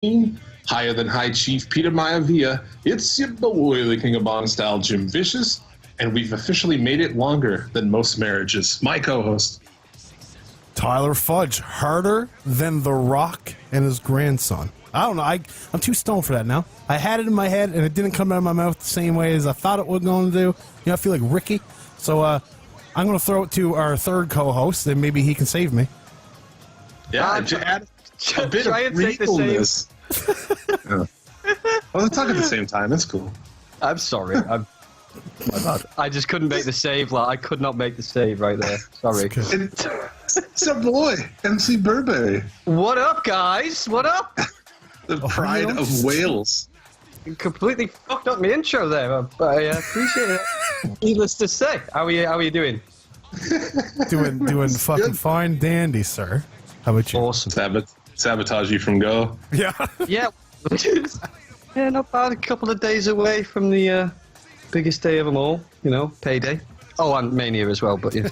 higher than High Chief Peter Maivia. It's your boy, the King of Bond Style, Jim Vicious, and we've officially made it longer than most marriages. My co-host, Tyler Fudge, harder than The Rock and his grandson. I don't know. I'm too stoned for that now. I had it in my head, and it didn't come out of my mouth the same way as I thought it was going to do. You know, I feel like Ricky. So I'm going to throw it to our third co-host, and maybe he can save me. Yeah, add a bit of realness. Yeah. Well, let's talk at the same time. That's cool. I'm sorry. My bad. I just couldn't make the save. Like, I could not make the save right there. Sorry. It's our boy, MC Burberry. What up, guys? What up? The pride of Wales. You completely fucked up my intro there, but I appreciate it. Needless to say, how are you doing? Doing fucking good. Fine dandy, sir. How about you? Awesome. Sabotage you from Go. Yeah. Yeah. Yeah, not bad. A couple of days away from the biggest day of them all. You know, payday. Oh, and Mania as well, but yeah.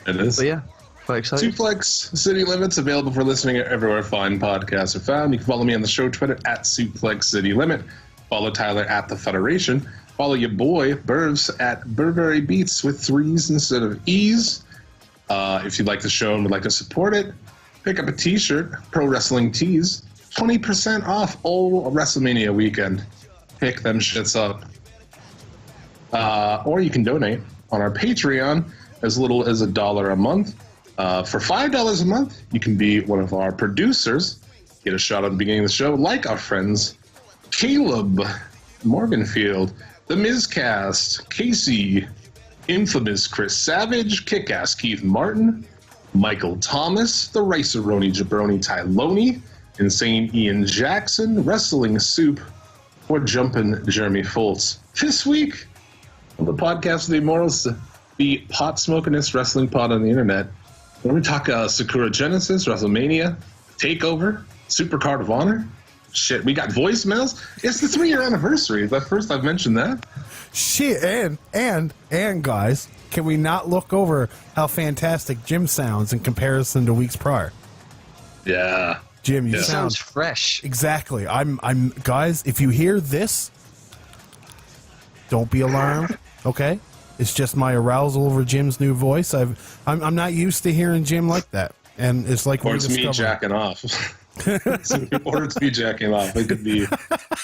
It is. But yeah. Quite excited. Suplex City Limits, available for listening everywhere fine podcasts are found. You can follow me on the show Twitter at Suplex City Limit. Follow Tyler at The Federation. Follow your boy, Burbs, at Burberry Beats with 3s instead of E's. If you like the show and would like to support it, pick up a t-shirt, Pro Wrestling Tees. 20% off all WrestleMania weekend. Pick them shits up. Or you can donate on our Patreon as little as $1 a month. For $5 a month, you can be one of our producers, get a shot at the beginning of the show, like our friends Caleb Morganfield, The Mizcast, Casey, Infamous Chris Savage, Kick-Ass Keith Martin, Michael Thomas, The Rice-A-Roni Jabroni Tyloni, Insane Ian Jackson, Wrestling Soup, or Jumpin' Jeremy Foltz. This week, on the podcast of the Immortals, the pot-smokingest wrestling pod on the internet, when we talk Sakura Genesis, WrestleMania, TakeOver, Supercard of Honor. Shit, we got voicemails. It's the 3-year anniversary. The first I've mentioned that. Shit, and guys, can we not look over how fantastic Jim sounds in comparison to weeks prior? Yeah. Jim, you sounds fresh. Exactly. I'm guys, if you hear this, don't be alarmed, okay? It's just my arousal over Jim's new voice. I'm not used to hearing Jim like that, and it's like or it's me jacking off. Or it's me jacking off. It could be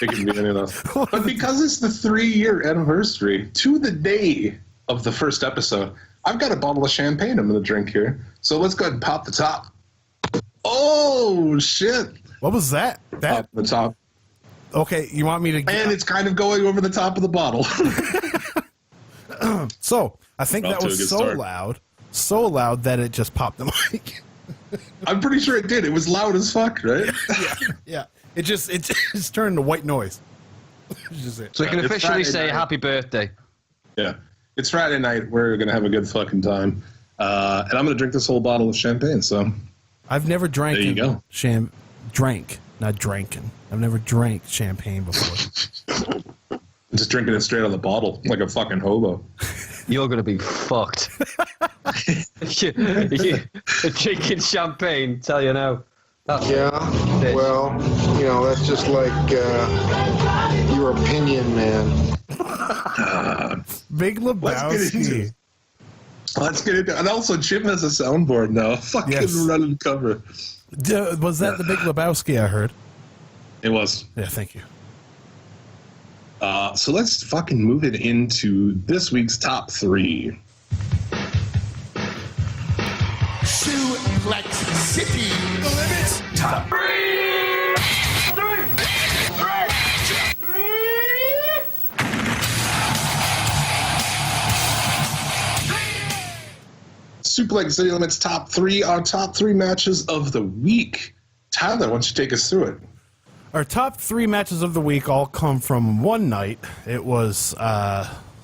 any of those. But because it's the 3-year anniversary to the day of the first episode, I've got a bottle of champagne I'm going to drink here. So let's go ahead and pop the top. Oh shit! What was that? Pop the top. Okay, you want me to? And it's kind of going over the top of the bottle. So I think that was so loud that it just popped the mic. I'm pretty sure it did. It was loud as fuck, right? Yeah. It just turned to white noise. So we can officially say happy birthday. Yeah, it's Friday night. We're gonna have a good fucking time, and I'm gonna drink this whole bottle of champagne. So I've never drank. There you go. Not drinking. I've never drank champagne before. Just drinking it straight out of the bottle like a fucking hobo. You're going to be fucked. You're drinking champagne, tell you now. Yeah, well, you know, that's just like your opinion, man. Big Lebowski. Let's get into it. And also, Jim has a soundboard now. Fucking running cover. Was that the Big Lebowski I heard? It was. Yeah, thank you. So let's fucking move it into this week's top 3. Suplex City Limits top 3. Suplex City Limits top 3, our top 3 matches of the week. Tyler, why don't you take us through it? Our top 3 matches of the week all come from one night. It was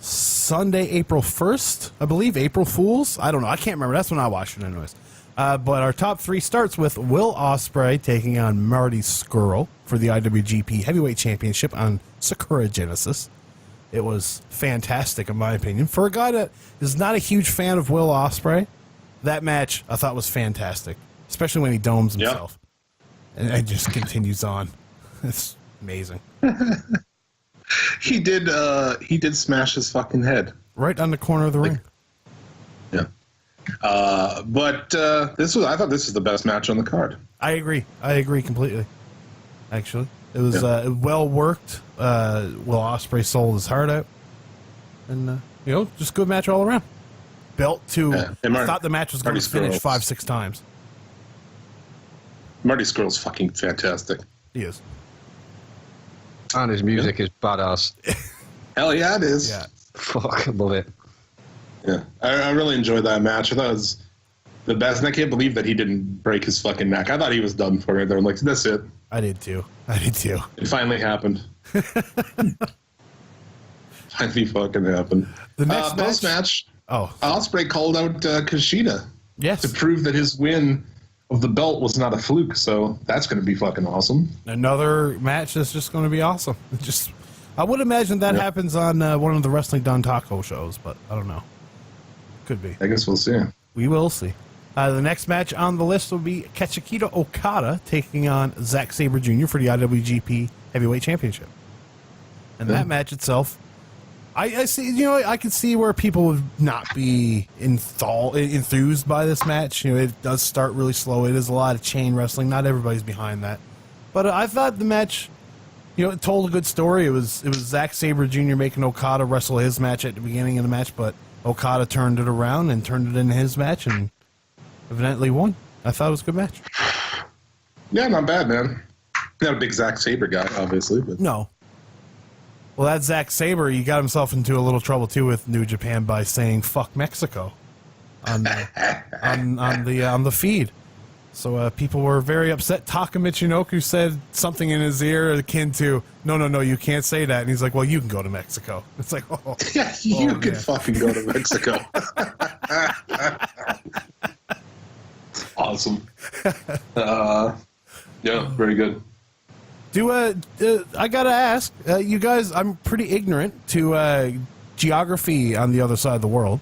Sunday, April 1st, I believe, April Fool's. I don't know. I can't remember. That's when I watched it anyways. But our top 3 starts with Will Ospreay taking on Marty Scurll for the IWGP Heavyweight Championship on Sakura Genesis. It was fantastic, in my opinion. For a guy that is not a huge fan of Will Ospreay, that match I thought was fantastic, especially when he domes himself. and it just continues on. It's amazing. He did smash his fucking head Right on the corner of the ring. Yeah. But I thought this was the best match on the card. I agree completely. Actually, it was well worked. Will Ospreay sold his heart out, and just good match all around. Belt to. I thought the match was going to finish 5-6 times. Marty Scurll's fucking fantastic. He is. And his music is badass. Hell yeah, it is. Yeah. Fuck, I love it. Yeah, I really enjoyed that match. I thought it was the best, and I can't believe that he didn't break his fucking neck. I thought he was done for it. They're like, that's it. I did too. It finally happened. Finally fucking happened. The next post-match, Ospreay called out Kushida. Yes. To prove that his win of the belt was not a fluke, so that's going to be fucking awesome. Another match that's just going to be awesome. I would imagine that happens on one of the Wrestling Don Taco shows, but I don't know. Could be. I guess we'll see. We will see. The next match on the list will be Kazuchika Okada taking on Zack Sabre Jr. for the IWGP Heavyweight Championship. And that match itself, I see. I can see where people would not be enthused by this match. It does start really slow. It is a lot of chain wrestling. Not everybody's behind that, but I thought the match, it told a good story. It was Zack Sabre Jr. making Okada wrestle his match at the beginning of the match, but Okada turned it around and turned it into his match and evidently won. I thought it was a good match. Yeah, not bad, man. Not a big Zack Sabre guy, obviously, but no. Well, that Zack Sabre, he got himself into a little trouble too with New Japan by saying "fuck Mexico" on the feed. So people were very upset. Taka Michinoku said something in his ear akin to, no, you can't say that. And he's like, well, you can go to Mexico. It's like, yeah, you can fucking go to Mexico. Awesome. Yeah, very good. I gotta ask, you guys, I'm pretty ignorant to geography on the other side of the world,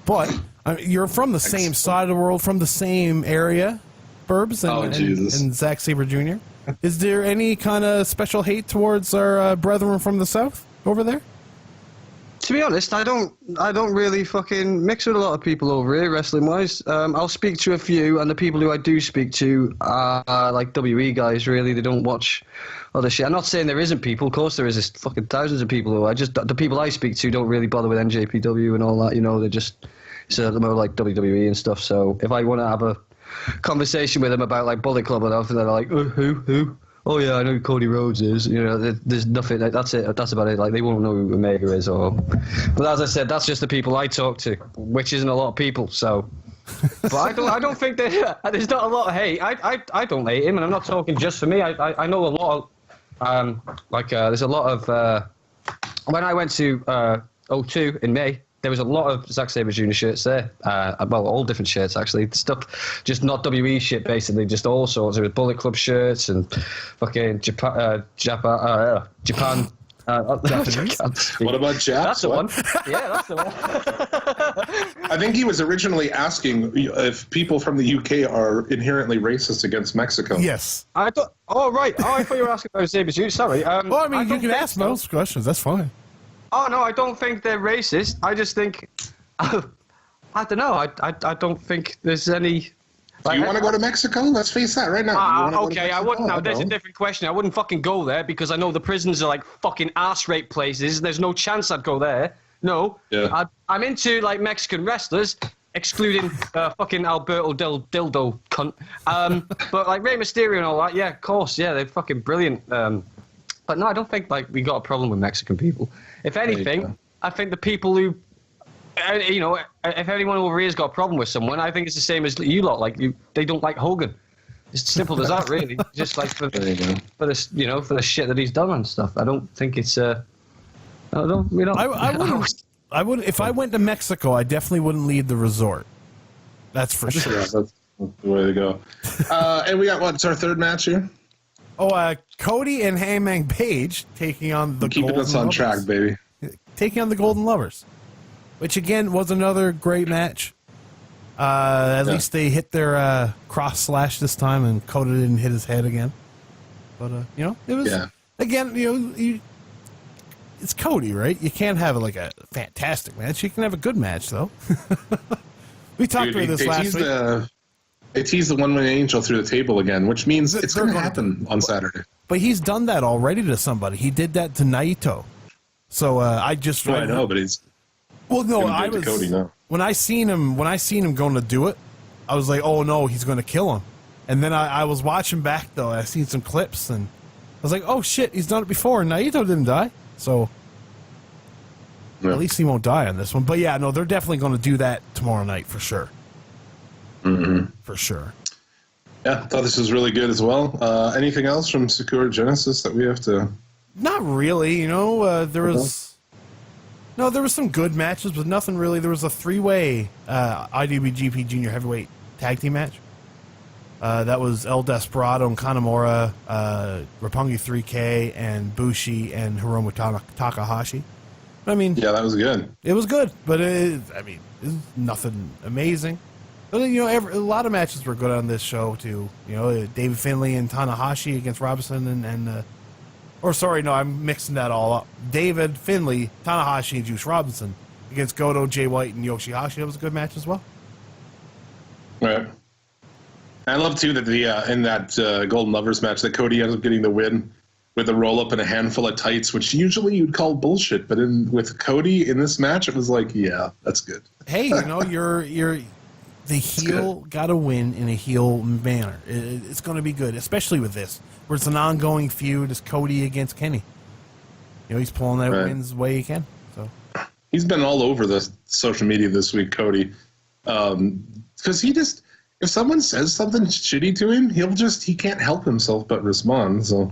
but you're from the same side of the world, from the same area, Burbs and Zack Sabre Jr. Is there any kind of special hate towards our brethren from the south over there? To be honest, I don't really fucking mix with a lot of people over here, wrestling-wise. I'll speak to a few, and the people who I do speak to are like WE guys, really. They don't watch other shit. I'm not saying there isn't people. Of course there is. There's fucking thousands of people who the people I speak to don't really bother with NJPW and all that, they're just more like WWE and stuff. So if I want to have a conversation with them about like Bullet Club and stuff, and they're like, who? Oh yeah, I know who Cody Rhodes is. There's nothing. That's it. That's about it. Like they won't know who Omega is, But as I said, that's just the people I talk to, which isn't a lot of people. So, but I don't think that there's not a lot of hate. I don't hate him, and I'm not talking just for me. I know a lot of there's a lot of when I went to O2 in May. There was a lot of Zack Sabre Jr. shirts there. Well, all different shirts, actually. Stuff, just not WE shit, basically. Just all sorts. There was Bullet Club shirts and fucking Japan. Japanese? What about Japs? That's the one. Yeah, that's the one. I think he was originally asking if people from the UK are inherently racist against Mexico. Yes. I thought. Oh, right. Oh, I thought you were asking about Sabre Jr. Sorry. Well, you can ask most questions. That's fine. Oh, no, I don't think they're racist. I just think, I don't know. I don't think there's any... Do you want to go to Mexico? Let's face that right now. Okay, I wouldn't. Now, there's a different question. I wouldn't fucking go there because I know the prisons are like fucking ass rape places. There's no chance I'd go there. No. Yeah. I'm into like Mexican wrestlers, excluding fucking Alberto Dildo cunt. But like Rey Mysterio and all that, yeah, of course, yeah, they're fucking brilliant. But no, I don't think like we got a problem with Mexican people. If anything, I think the people who, if anyone over here's got a problem with someone, I think it's the same as you lot. Like they don't like Hogan. It's simple as that, really. Just like for the for the shit that he's done and stuff. I don't think it's I wouldn't. If I went to Mexico, I definitely wouldn't leave the resort. That's for sure. That's the way to go. And we got what's our third match here? Cody and Hangman Page taking on the keeping Golden us on Lovers. track, baby. Taking on the Golden Lovers, which again was another great match. At least they hit their cross slash this time, and Kota didn't hit his head again. But it was again, it's Cody, right? You can't have like a fantastic match. You can have a good match, though. We talked about this last week. They teased the one-winged angel through the table again, which means it's going to happen on Saturday. But he's done that already to somebody. He did that to Naito. So I just. I know, but he's. Well, no, I was. Cody now. When I seen him going to do it, I was like, "Oh no, he's going to kill him." And then I was watching back though. I seen some clips, and I was like, "Oh shit, he's done it before." And Naito didn't die, so at least he won't die on this one. But yeah, no, they're definitely going to do that tomorrow night for sure. Mm-hmm. For sure. Yeah, I thought this was really good as well. Anything else from Sakura Genesis that we have to? Not really. There was some good matches, but nothing really. There was a 3-way IWGP Junior Heavyweight Tag Team match. That was El Desperado and Kanemaru, Roppongi 3K, and Bushi and Hiromu Takahashi. I mean, yeah, that was good. It was good, but it's nothing amazing. But a lot of matches were good on this show too. David Finlay and Tanahashi against Robinson I'm mixing that all up. David Finlay, Tanahashi, and Juice Robinson against Goto, Jay White, and Yoshihashi. That was a good match as well. Right. I love too that in that Golden Lovers match that Cody ended up getting the win with a roll up and a handful of tights, which usually you'd call bullshit, but with Cody in this match, it was like, yeah, that's good. Hey, you're. The heel got to win in a heel manner. It's going to be good, especially with this, where it's an ongoing feud. It's Cody against Kenny. He's pulling that wins the way he can. So he's been all over the social media this week, Cody, because if someone says something shitty to him, he can't help himself but respond. So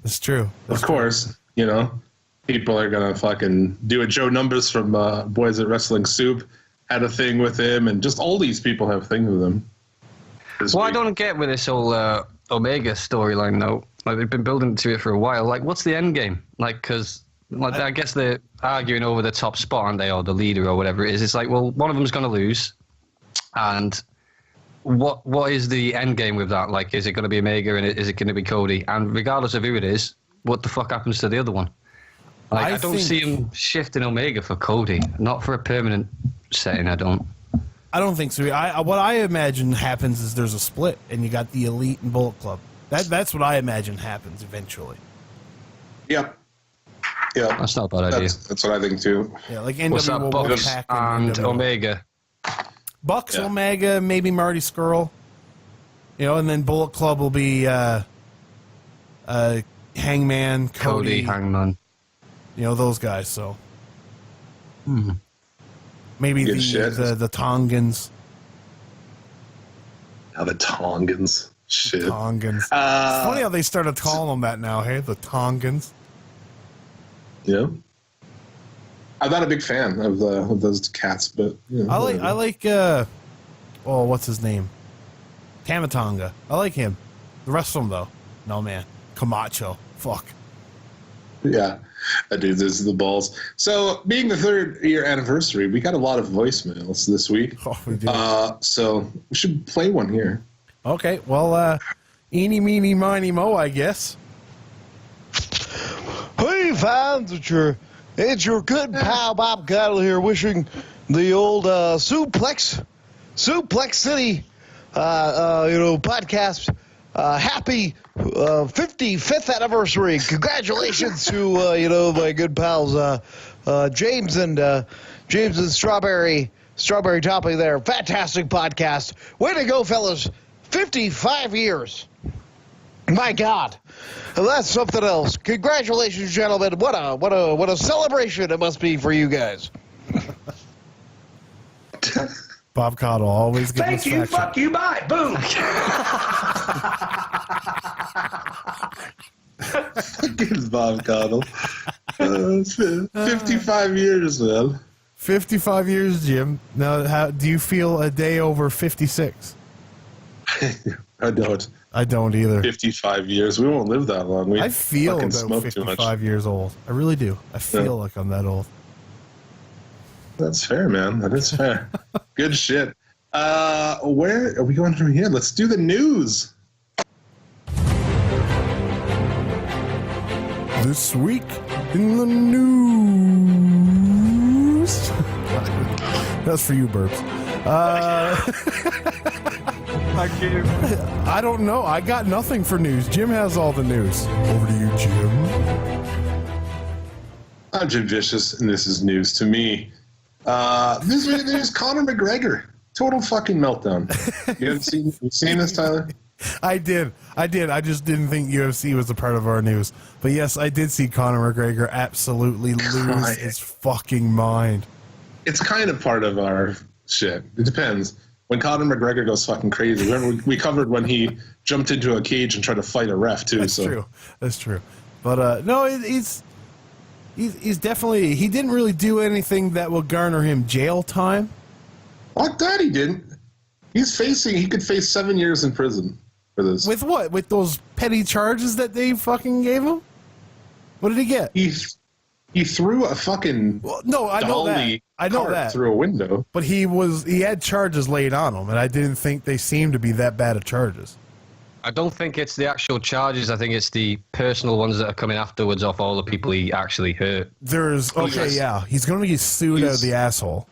it's true. Of course, people are gonna fucking do it. Joe Numbers from Boys at Wrestling Soup had a thing with him, and just all these people have things with him. I don't get with this whole Omega storyline, though. Like, they've been building to it for a while. Like, what's the end game? Like, because I guess they're arguing over the top spot, aren't they, or the leader or whatever it is. It's like, well, one of them's going to lose, and what is the end game with that? Like, is it going to be Omega, and is it going to be Cody? And regardless of who it is, what the fuck happens to the other one? Like, I don't see him shifting Omega for Cody, not for a permanent setting. I don't think so. What I imagine happens is there's a split, and you got the Elite and Bullet Club. That's what I imagine happens eventually. Yep. Yeah, that's not a bad idea. That's what I think too. Yeah, like NWO will Bucks pack and Omega. Bucks, Omega, maybe Marty Scurll. And then Bullet Club will be Hangman, Cody, Hangman. Those guys. So maybe the Tongans. Now the Tongans. Shit. The Tongans. It's funny how they started calling them that now. Hey, the Tongans. Yeah. I'm not a big fan of those cats, but I like what's his name? Tamatonga. I like him. The rest of them though, no man. Camacho. Fuck. Yeah, that dude is the balls. So, being the 3rd year anniversary, we got a lot of voicemails this week. Oh, we did. So we should play one here. Okay. Well, eeny, meeny, miny, mo, I guess. Hey, fans! It's your good pal Bob Cottle here, wishing the old Suplex City, podcast. Happy 55th anniversary. Congratulations to, my good pals, James and Strawberry Topping there. Fantastic podcast. Way to go, fellas. 55 years. My God. That's something else. Congratulations, gentlemen. What a celebration it must be for you guys. Bob Cottle always gets Thank you, fuck you, bye. Boom. Fucking Bob Cottle. 55 years, man. 55 years, Jim. Now, how do you feel a day over 56? I don't. I don't either. 55 years. We won't live that long. I feel about 55 years old. I really do. I feel like I'm that old. That's fair, man. That is fair. Good shit. Where are we going from here? Let's do the news. This week in the news. That's for you, Burps. I don't know. I got nothing for news. Jim has all the news. Over to you, Jim. I'm Jim Vicious, and this is news to me. This week there's Conor McGregor. Total fucking meltdown. You seen this, Tyler? I did. I just didn't think UFC was a part of our news. But yes, I did see Conor McGregor absolutely lose his fucking mind. It's kind of part of our shit. It depends. When Conor McGregor goes fucking crazy. Remember, we covered when he jumped into a cage and tried to fight a ref, too. That's true. That's true. But, no, he's definitely... He didn't really do anything that will garner him jail time. Fuck that, he didn't. He could face 7 years in prison for this. With what? With those petty charges that they fucking gave him? What did he get? He threw a fucking I know that through a window. But he had charges laid on him, and I didn't think they seemed to be that bad of charges. I don't think it's the actual charges. I think it's the personal ones that are coming afterwards off all the people he actually hurt. He's going to get sued out of the asshole.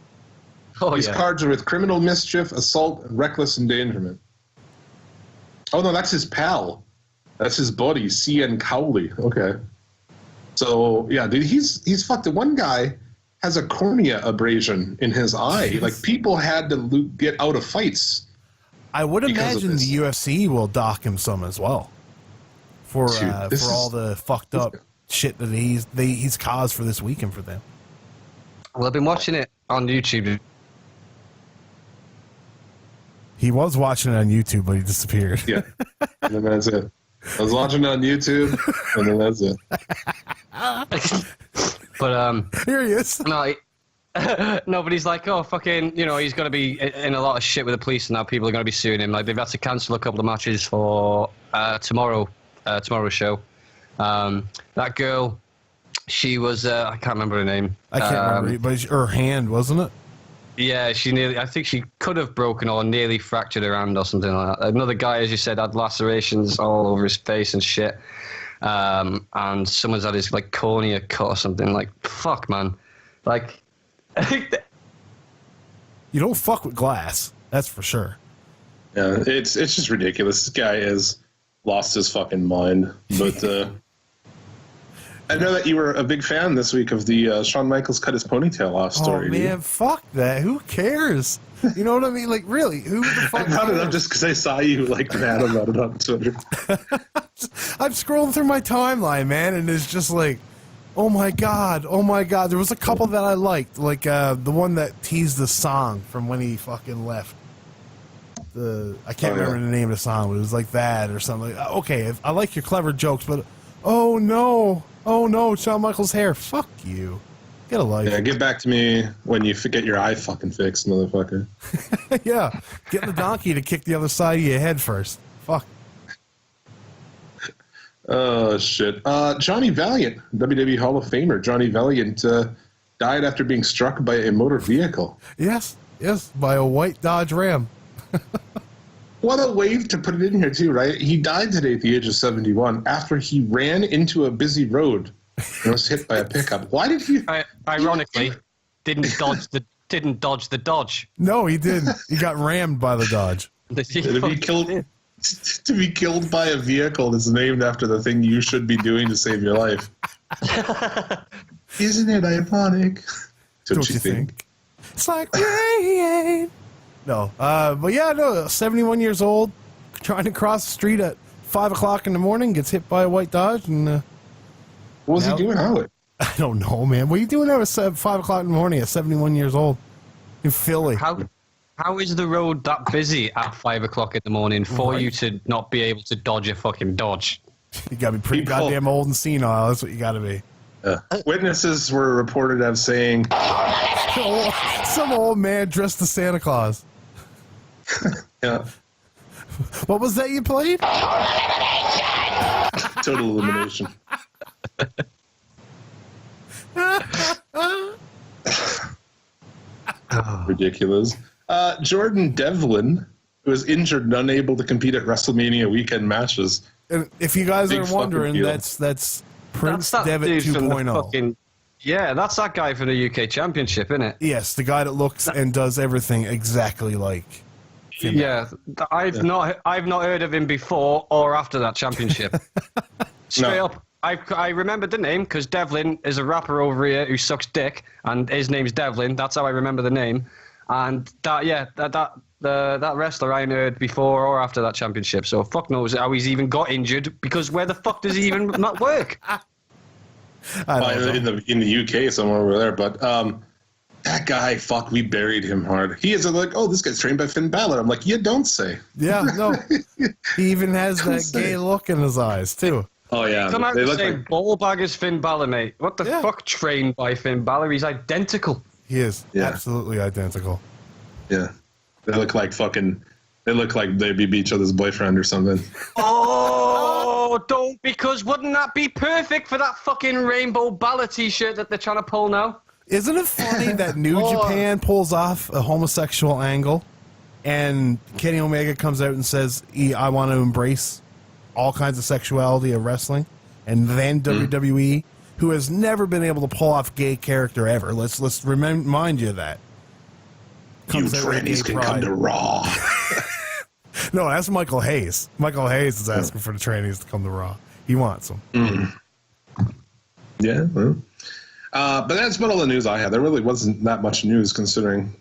His charges are with criminal mischief, assault, and reckless endangerment. Oh no, that's his pal. That's his buddy, C.N. Cowley. Okay. So yeah, dude, he's fucked. One guy has a cornea abrasion in his eye. Like, people had to get out of fights. I would imagine the UFC will dock him some as well for all the fucked up shit that he's caused for this weekend for them. Well, I've been watching it on YouTube. He was watching it on YouTube, but he disappeared. Yeah, and then that's it. I was watching it on YouTube, and then that's it. But here he is. No, but he's like, oh, fucking, he's going to be in a lot of shit with the police, and now people are going to be suing him. Like, they've had to cancel a couple of matches for tomorrow's show. That girl, she was, I can't remember her name. I can't remember, but her hand, wasn't it? Yeah, I think she could have broken or nearly fractured her hand or something like that. Another guy, as you said, had lacerations all over his face and shit. And someone's had his, like, cornea cut or something. Like, fuck, man. Like, you don't fuck with glass. That's for sure. Yeah, it's just ridiculous. This guy has lost his fucking mind. But I know that you were a big fan this week of the Shawn Michaels cut his ponytail off story. Oh, man, fuck that. Who cares? You know what I mean? Like, really, who the fuck I brought it up just because I saw you, like, mad about it on Twitter. I'm scrolling through my timeline, man, and it's just like, oh my god. There was a couple that I liked, like the one that teased the song from when he fucking left. I can't remember the name of the song, but it was like that or something. Okay, I like your clever jokes, but oh no, Shawn Michaels' hair. Fuck you. Get a life. Yeah, get back to me when you get your eye fucking fixed, motherfucker. Yeah, get the donkey to kick the other side of your head first. Fuck. Oh, shit. Johnny Valiant, WWE Hall of Famer Johnny Valiant, died after being struck by a motor vehicle. Yes, by a white Dodge Ram. What a wave to put it in here, too, right? He died today at the age of 71 after he ran into a busy road and was hit by a pickup. Why did he... Ironically, didn't dodge the Dodge. No, he didn't. He got rammed by the Dodge. To be killed by a vehicle that's named after the thing you should be doing to save your life. Isn't it ironic? Don't you think? It's like rain. No, but yeah, no. 71 years old, trying to cross the street at 5 o'clock in the morning, gets hit by a white Dodge, and what was he doing, Howard? I don't know, man. What are you doing there at 5 o'clock in the morning at 71 years old in Philly? How is the road that busy at 5 o'clock in the morning for you to not be able to dodge a fucking Dodge? You gotta be pretty goddamn old and senile. That's what you gotta be. Witnesses were reported as saying, some old man dressed as Santa Claus. Yeah. What was that you played? Total elimination. Ridiculous. Jordan Devlin, who was injured and unable to compete at WrestleMania weekend matches. And if you guys Big are fucking wondering, deal. that's Prince That's that Devitt dude from the 2.0. fucking. Yeah, that's that guy for the UK Championship, isn't it? Yes, the guy that looks and does everything exactly like Finn. Yeah, I've not heard of him before or after that championship. Straight up, I remembered the name because Devlin is a rapper over here who sucks dick, and his name's Devlin. That's how I remember the name. And that wrestler I heard before or after that championship. So fuck knows how he's even got injured, because where the fuck does he even not work? In the UK somewhere over there, but that guy, fuck, we buried him hard. He is like, oh, this guy's trained by Finn Balor. I'm like, you don't say. Yeah, no. He even has that gay look in his eyes too. Oh yeah, Come out they and look say like, ball bag is Finn Balor, mate. What the fuck, trained by Finn Balor? He's identical. He is absolutely identical. yeah, they look like fucking. They look like they'd be each other's boyfriend or something. Oh, don't, because wouldn't that be perfect for that fucking Rainbow Balor t-shirt that they're trying to pull now? Isn't it funny that New Japan pulls off a homosexual angle and Kenny Omega comes out and says, I want to embrace all kinds of sexuality of wrestling, and then WWE, who has never been able to pull off gay character ever, let's remind you of that. You trannies can come to Raw. No, that's Michael Hayes. Michael Hayes is asking for the trannies to come to Raw. He wants them. Yeah, well. But that's about all the news I had. There really wasn't that much news, considering.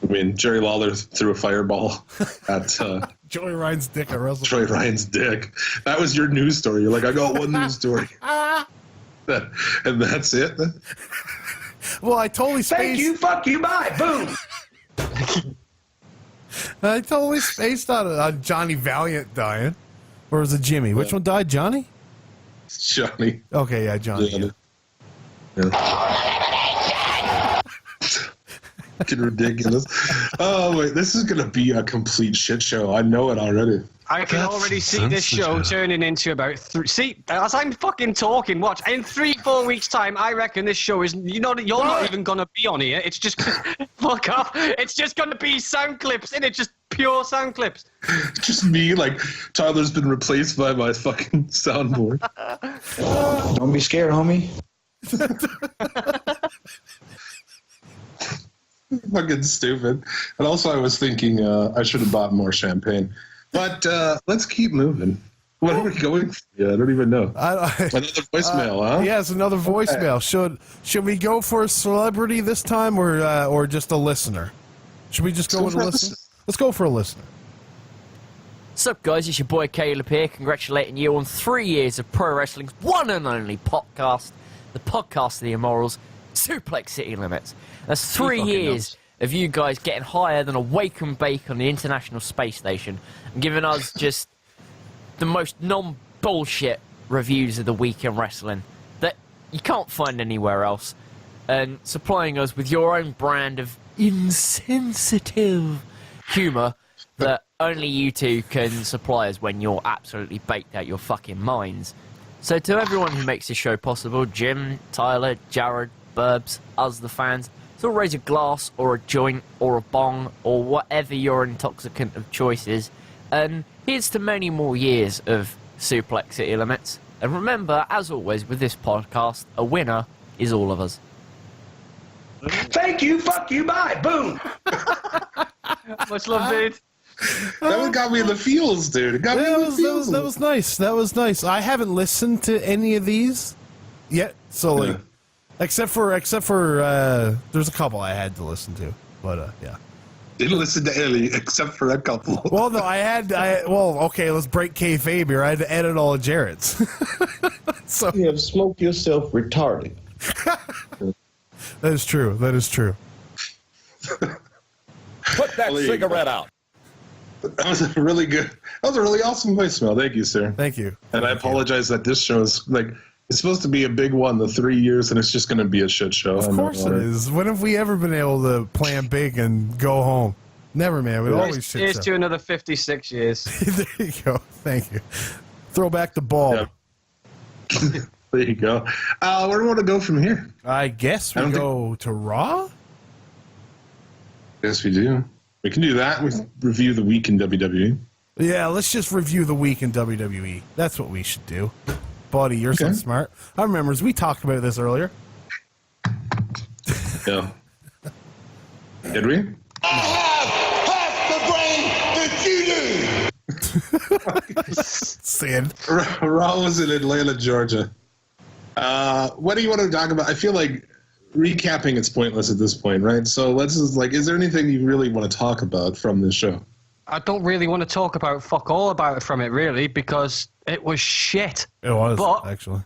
I mean, Jerry Lawler threw a fireball at Joey Ryan's dick at WrestleMania. Joey Ryan's dick. That was your news story. You're like, I got one news story. And that's it? Well, I totally spaced. Thank you, fuck you, bye, boom. I totally spaced on Johnny Valiant dying. Or was it Jimmy? Which one died? Johnny? Johnny. Okay, yeah, Johnny. Yeah. Fucking ridiculous. Oh, wait, this is going to be a complete shit show. I know it already. I can already see this show turning into about See, as I'm fucking talking, watch. In 3-4 weeks' time, I reckon this show is. You're not even gonna be on here. It's just fuck off. It's just gonna be sound clips, and it's just pure sound clips. Just me, like Tyler's been replaced by my fucking soundboard. Don't be scared, homie. Fucking stupid. And also, I was thinking I should have bought more champagne. But let's keep moving. What are we going for? Yeah, I don't even know. Another voicemail, huh? Yes, another voicemail. Should we go for a celebrity this time, or just a listener? Should we just go with a listener? Let's go for a listener. What's up, guys? It's your boy Caleb here, congratulating you on 3 years of pro wrestling's one and only podcast, the podcast of the immorals, Suplex City Limits. That's 3 years of you guys getting higher than a wake and bake on the International Space Station and giving us just the most non-bullshit reviews of the week in wrestling that you can't find anywhere else, and supplying us with your own brand of insensitive humour that only you two can supply us when you're absolutely baked out your fucking minds. So to everyone who makes this show possible, Jim, Tyler, Jared, Burbs, us the fans, so raise a glass or a joint or a bong or whatever your intoxicant of choice is. And here's to many more years of Suplex City Limits. And remember, as always with this podcast, a winner is all of us. Thank you, fuck you, bye, boom. Much love, dude. That one got me in the feels, dude. It got me in the feels. That was nice. That was nice. I haven't listened to any of these yet, so like, except for there's a couple I had to listen to, but yeah. Didn't listen to any except for a couple. Well, no, okay, let's break kayfabe here. I had to edit all of Jarrett's. So You have smoked yourself retarded. that is true. That is true. Put that cigarette out. That was a really good. That was a really awesome voicemail. Thank you, sir. Thank you. And I apologize that this show is like it's supposed to be a big one, the 3 years, and it's just going to be a shit show. Of course it is. When have we ever been able to plan big and go home? Never, man. We always shit. Here's to another 56 years. There you go. Thank you. Throw back the ball. Yep. There you go. Where do we want to go from here? I guess we go to Raw. Yes, we do. We can do that. We can review the week in WWE. Yeah, let's just review the week in WWE. That's what we should do. Buddy, you're so smart. I remember we talked about this earlier. Yeah. Did we? I have half the brain that you do. Sid. Raw was in Atlanta, Georgia. What do you want to talk about? I feel like recapping it's pointless at this point, right? So let's just is there anything you really want to talk about from this show? I don't really want to talk about fuck all about it from it, really, because it was shit. It was, but actually.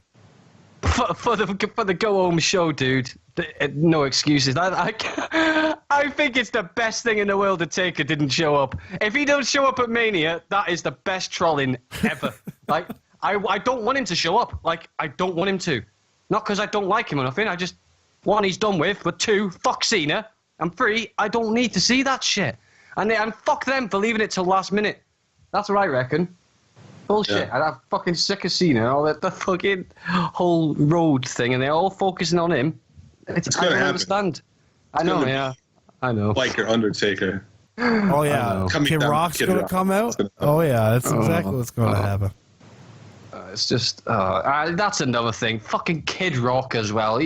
For the go home show, dude, no excuses. I think it's the best thing in the world that Taker didn't show up. If he don't show up at Mania, that is the best trolling ever. I don't want him to show up. I don't want him to. Not because I don't like him or nothing. I just, one, he's done with, but two, fuck Cena, and three, I don't need to see that shit. And fuck them for leaving it till last minute. That's what I reckon. Bullshit. Yeah. I'm fucking sick of Cena. All the fucking whole road thing, and they're all focusing on him. It's I gonna don't happen. understand. I know, yeah. I know. Like your Undertaker. Oh, yeah. Kid Rock's going to come out? Oh, yeah. That's exactly what's going to happen. It's just... that's another thing. Fucking Kid Rock as well.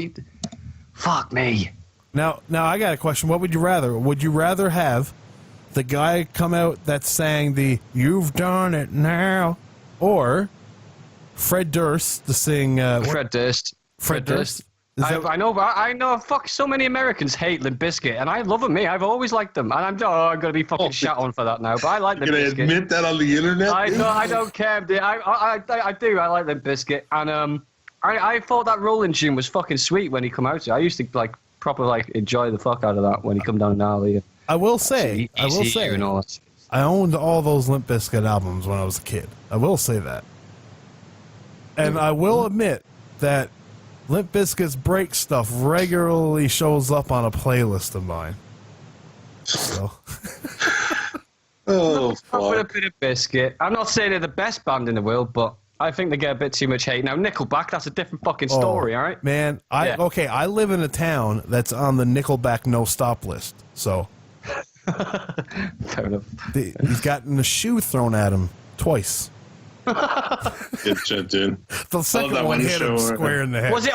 Fuck me. Now, I got a question. What would you rather? Would you rather have the guy come out that sang the "You've Done It Now," or Fred Durst to sing? Fred Durst. Fred Durst. I know. Fuck, so many Americans hate Limp Bizkit, and I love them. Me, I've always liked them, and I'm gonna be fucking shot on for that now. But I like Limp Bizkit. You're gonna admit that on the internet? I don't care. Dude. I do. I like Limp Bizkit, and I thought that Rolling tune was fucking sweet when he come out. I used to proper enjoy the fuck out of that when he come down in alley. I will say, and all that. I owned all those Limp Bizkit albums when I was a kid. I will say that. And I will admit that Limp Bizkit's break stuff regularly shows up on a playlist of mine. So. Oh, fuck. With a bit of Bizkit. I'm not saying they're the best band in the world, but I think they get a bit too much hate. Now, Nickelback, that's a different fucking story, all right? Man, I live in a town that's on the Nickelback no-stop list, so... Fair enough. He's gotten a shoe thrown at him twice. Good shit, dude. The second one hit him square in the head. Was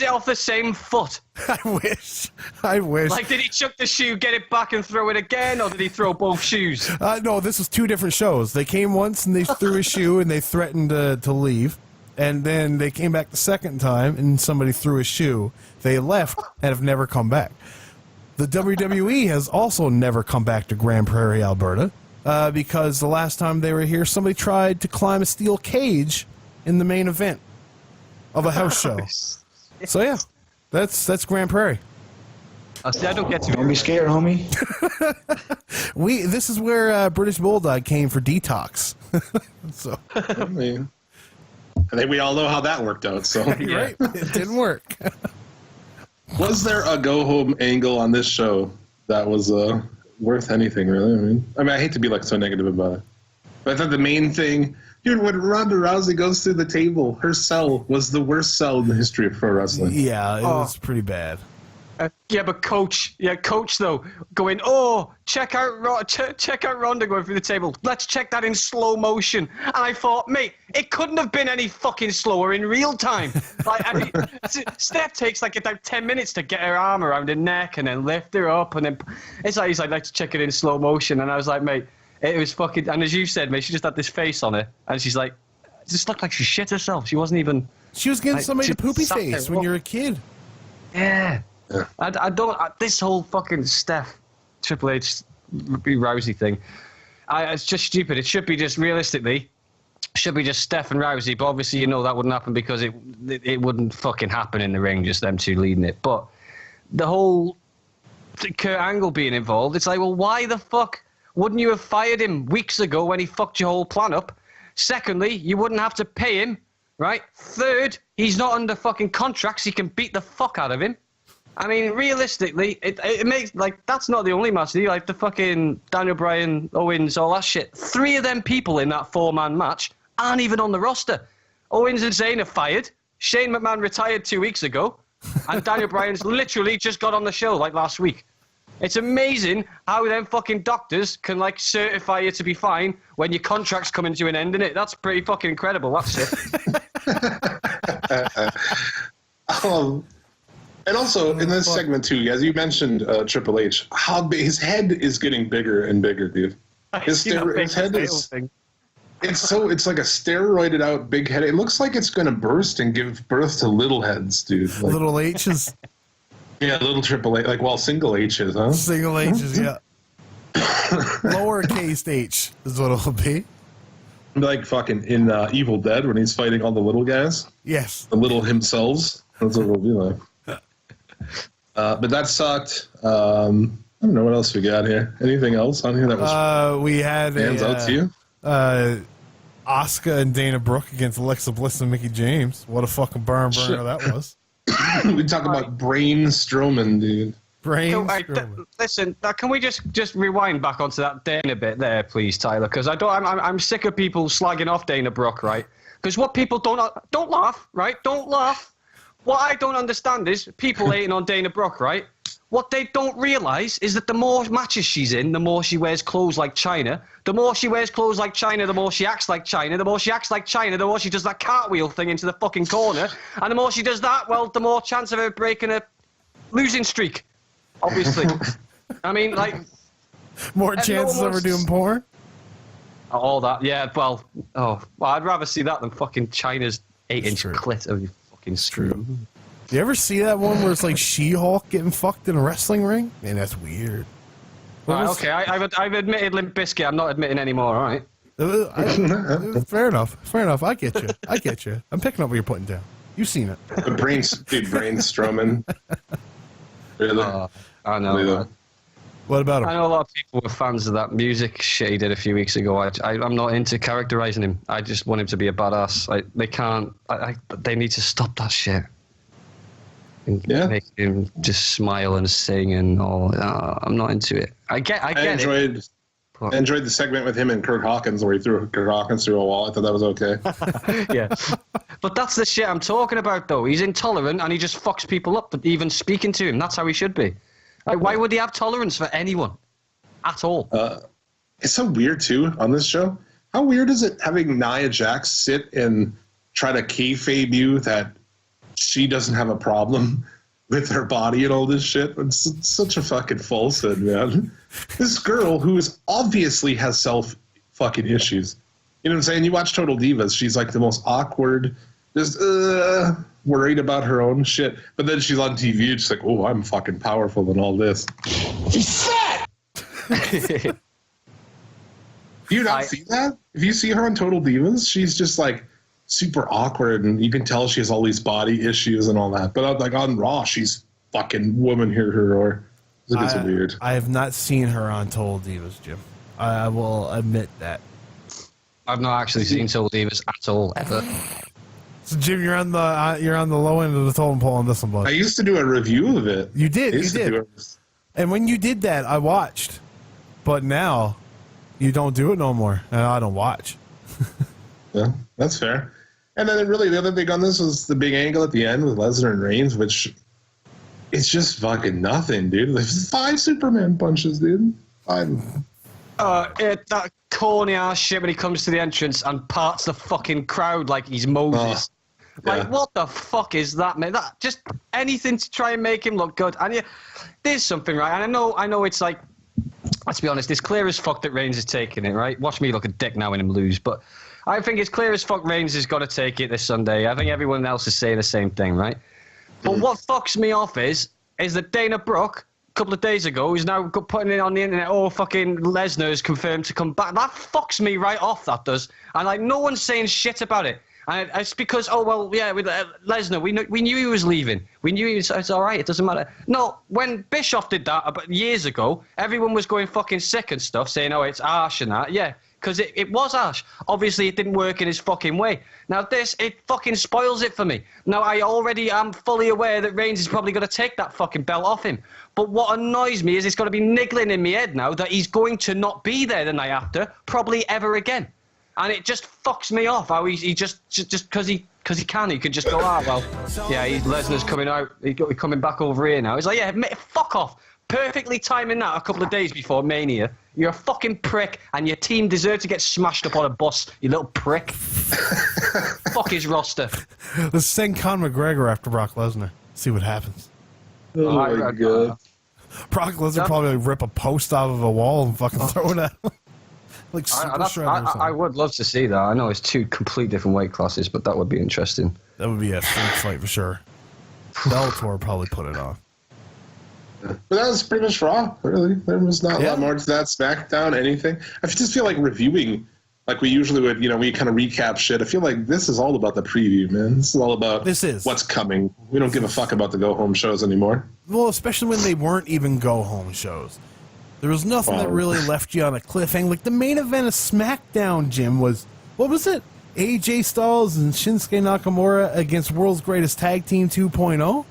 it off the same foot? I wish. Did he chuck the shoe, get it back, and throw it again, or did he throw both shoes? No, this was two different shows. They came once and they threw a shoe and they threatened to leave. And then they came back the second time and somebody threw a shoe. They left and have never come back. The WWE has also never come back to Grand Prairie, Alberta, because the last time they were here, somebody tried to climb a steel cage in the main event of a house show. So yeah, that's Grand Prairie. I don't get to. Don't be scared, homie. This is where British Bulldog came for detox. So I mean, I think we all know how that worked out. So right, it didn't work. Was there a go-home angle on this show that was worth anything, really? I mean, I hate to be so negative about it, but I thought the main thing, dude, when Ronda Rousey goes through the table, her cell was the worst cell in the history of pro wrestling. Yeah, it was pretty bad. Yeah, but Coach though, going, check out Ronda going through the table. Let's check that in slow motion. And I thought, mate, it couldn't have been any fucking slower in real time. Steph takes about 10 minutes to get her arm around her neck and then lift her up, and then he's like, let's check it in slow motion. And I was like, mate, it was fucking. And as you said, mate, she just had this face on her, and she's like, it just looked like she shit herself. She wasn't even. She was getting somebody to poopy face when you're a kid. Yeah. Yeah. I don't. This whole fucking Steph, Triple H, Rousey thing, it's just stupid. It should be just realistically, should be just Steph and Rousey. But obviously, that wouldn't happen because it wouldn't fucking happen in the ring. Just them two leading it. But the whole Kurt Angle being involved, it's like, well, why the fuck wouldn't you have fired him weeks ago when he fucked your whole plan up? Secondly, you wouldn't have to pay him, right? Third, he's not under fucking contracts. He can beat the fuck out of him. I mean, realistically, it makes, that's not the only match. The fucking Daniel Bryan, Owens, all that shit. 3 of them people in that 4-man match aren't even on the roster. Owens and Zayn are fired. Shane McMahon retired 2 weeks ago. And Daniel Bryan's literally just got on the show, last week. It's amazing how them fucking doctors can like certify you to be fine when your contract's coming to an end, innit? That's pretty fucking incredible, that shit. And also in this segment too, as you mentioned, Triple H, how big, his head is getting bigger and bigger, dude. His head is. It's like a steroided out big head. It looks like it's going to burst and give birth to little heads, dude. Like, little H's. Yeah, little Triple H, single H's, huh? Single H's, yeah. Lowercase H is what it'll be. Like fucking in Evil Dead when he's fighting all the little guys. Yes. The little himselves. That's what it'll be like. But that sucked. I don't know what else we got here. Anything else on here that was we had stands out to you? Asuka and Dana Brooke against Alexa Bliss and Mickey James. What a fucking burner that was. We talk about Brain Strowman, dude. Listen, can we just rewind back onto that Dana bit there, please, Tyler? Because I'm sick of people slagging off Dana Brooke, right? Because what people don't laugh, right? Don't laugh. What I don't understand is people hating on Dana Brooke, right? What they don't realise is that the more matches she's in, the more she wears clothes like China. The more she wears clothes like China, the more she acts like China. The more she acts like China, the more she does that cartwheel thing into the fucking corner. And the more she does that, well, the more chance of her breaking a losing streak, obviously. I mean, like... More chances of her doing porn? All that, yeah, well, I'd rather see that than fucking China's 8-inch clit of your fucking screw. You ever see that one where it's like She-Hulk getting fucked in a wrestling ring? Man, that's weird. Right, okay, I've admitted Limp Bizkit. I'm not admitting anymore, all right? Fair enough. I get you. I'm picking up what you're putting down. You've seen it. The Brain Strowman. Really? I know. Really? What about him? I know a lot of people were fans of that music shit he did a few weeks ago. I'm not into characterizing him. I just want him to be a badass. They can't. They need to stop that shit. And make him just smile and sing and all. I'm not into it. I enjoyed the segment with him and Kurt Hawkins where he threw Kurt Hawkins through a wall. I thought that was okay. Yeah. But that's the shit I'm talking about, though. He's intolerant and he just fucks people up, even speaking to him. That's how he should be. Like, why would he have tolerance for anyone at all? It's so weird, too, on this show. How weird is it having Nia Jax sit and try to kayfabe you that she doesn't have a problem with her body and all this shit? It's such a fucking falsehood, man. This girl who obviously has fucking issues. You know what I'm saying? You watch Total Divas, she's like the most awkward, just worried about her own shit. But then she's on TV, it's like, oh, I'm fucking powerful and all this. She's fat! Do you not see that? If you see her on Total Divas, she's just like super awkward, and you can tell she has all these body issues and all that. But like on Raw, she's fucking woman here, or it's weird. I have not seen her on Total Divas, Jim. I will admit that. I've not actually seen Total Divas at all ever. So Jim, you're on the low end of the totem pole on this one, bud. I used to do a review of it. You did. And when you did that, I watched. But now, you don't do it no more, and I don't watch. Yeah, that's fair. And then really the other thing on this was the big angle at the end with Lesnar and Reigns, which it's just fucking nothing, dude. There's 5 Superman punches, dude. 5. That corny ass shit when he comes to the entrance and parts the fucking crowd like he's Moses. Like, what the fuck is that, man? That just anything to try and make him look good. And there's something, right? And I know it's like, let's be honest, it's clear as fuck that Reigns is taking it, right? Watch me look a dick now and him lose, but I think it's clear as fuck Reigns is going to take it this Sunday. I think everyone else is saying the same thing, right? But what fucks me off is that Dana Brooke, a couple of days ago, is now putting it on the internet, oh, fucking Lesnar is confirmed to come back. That fucks me right off, that does. And, like, no one's saying shit about it. And it's because, oh, well, yeah, with Lesnar, we knew he was leaving. We knew it's all right, it doesn't matter. No, when Bischoff did that about years ago, everyone was going fucking sick and stuff, saying, oh, it's harsh and that. Yeah, because it was harsh. Obviously, it didn't work in his fucking way. Now, it fucking spoils it for me. Now, I already am fully aware that Reigns is probably going to take that fucking belt off him. But what annoys me is it's going to be niggling in my head now that he's going to not be there the night after, probably ever again. And it just fucks me off how he just because he can just go, well, yeah, Lesnar's coming out, he's coming back over here now. It's like, yeah, fuck off. perfectly timing that a couple of days before Mania. You're a fucking prick, and your team deserve to get smashed up on a bus, you little prick. Fuck his roster. Let's send Conor McGregor after Brock Lesnar. See what happens. Oh my god. Brock Lesnar probably rip a post out of a wall and fucking throw it at him. Like Super Shredder or something. I would love to see that. I know it's two complete different weight classes, but that would be interesting. That would be a freak fight for sure. Bellator probably put it on. But that was pretty much Raw, really. There was not a lot more to that. SmackDown, anything. I just feel like reviewing, like we usually would, we kind of recap shit. I feel like this is all about the preview, man. This is all about what's coming. We don't give a fuck about the go-home shows anymore. Well, especially when they weren't even go-home shows. There was nothing that really left you on a cliffhanger. Like the main event of SmackDown, Jim, was, what was it? AJ Styles and Shinsuke Nakamura against World's Greatest Tag Team 2.0?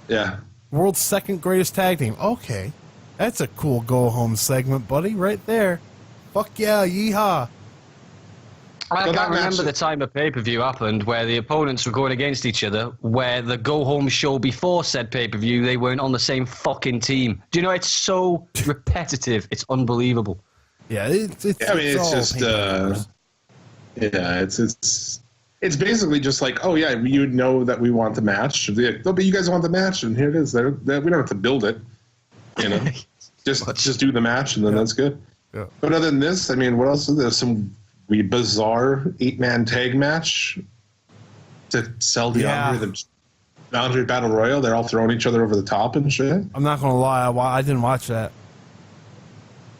Yeah. World's second greatest tag team. Okay. That's a cool go-home segment, buddy, right there. Fuck yeah, yeehaw. I can't remember the time a pay-per-view happened where the opponents were going against each other, where the go-home show before said pay-per-view, they weren't on the same fucking team. Do you know, it's so repetitive. It's unbelievable. Yeah, it's basically just like, oh yeah, you know that we want the match. But you guys want the match, and here it is. We don't have to build it. Just do the match, and then that's good. Yeah. But other than this, I mean, what else is there? Some bizarre 8-man tag match to sell the Andre Battle Royal. They're all throwing each other over the top and shit. I'm not gonna lie, I didn't watch that.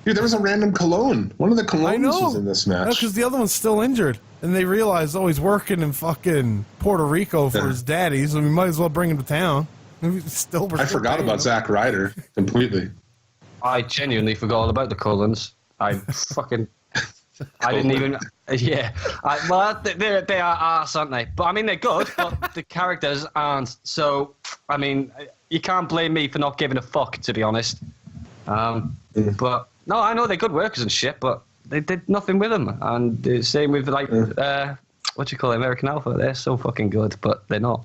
Dude, there was a random Cologne. One of the Colognes was in this match. Because the other one's still injured. And they realized, he's working in fucking Puerto Rico for his daddy, so we might as well bring him to town. I forgot about Zack Ryder completely. I genuinely forgot all about the Colognes. I didn't even... Yeah. They are arse, aren't they? But, I mean, they're good, but the characters aren't. So, I mean, you can't blame me for not giving a fuck, to be honest. But... No, I know they're good workers and shit, but they did nothing with them. And the same with, like, what do you call it, American Alpha. They're so fucking good, but they're not.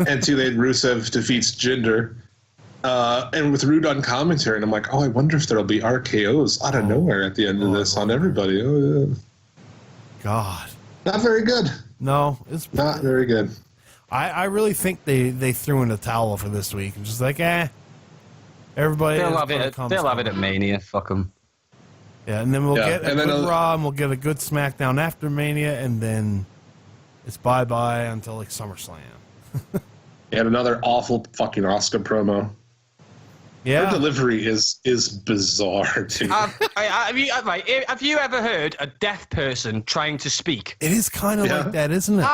And too late, Rusev defeats Jinder. And with Rude on commentary, and I'm like, I wonder if there'll be RKOs out of nowhere at the end of this on everybody. Oh, yeah. God. Not very good. No, it's not very good. I really think they threw in the towel for this week and just like, everybody. They'll have it at Mania. Fuck them. Yeah, and then we'll get a good Raw, and we'll get a good SmackDown after Mania, and then it's bye-bye until like SummerSlam. And another awful fucking Asuka promo. Yeah, her delivery is bizarre too. Have you ever heard a deaf person trying to speak? It is kind of like that, isn't it?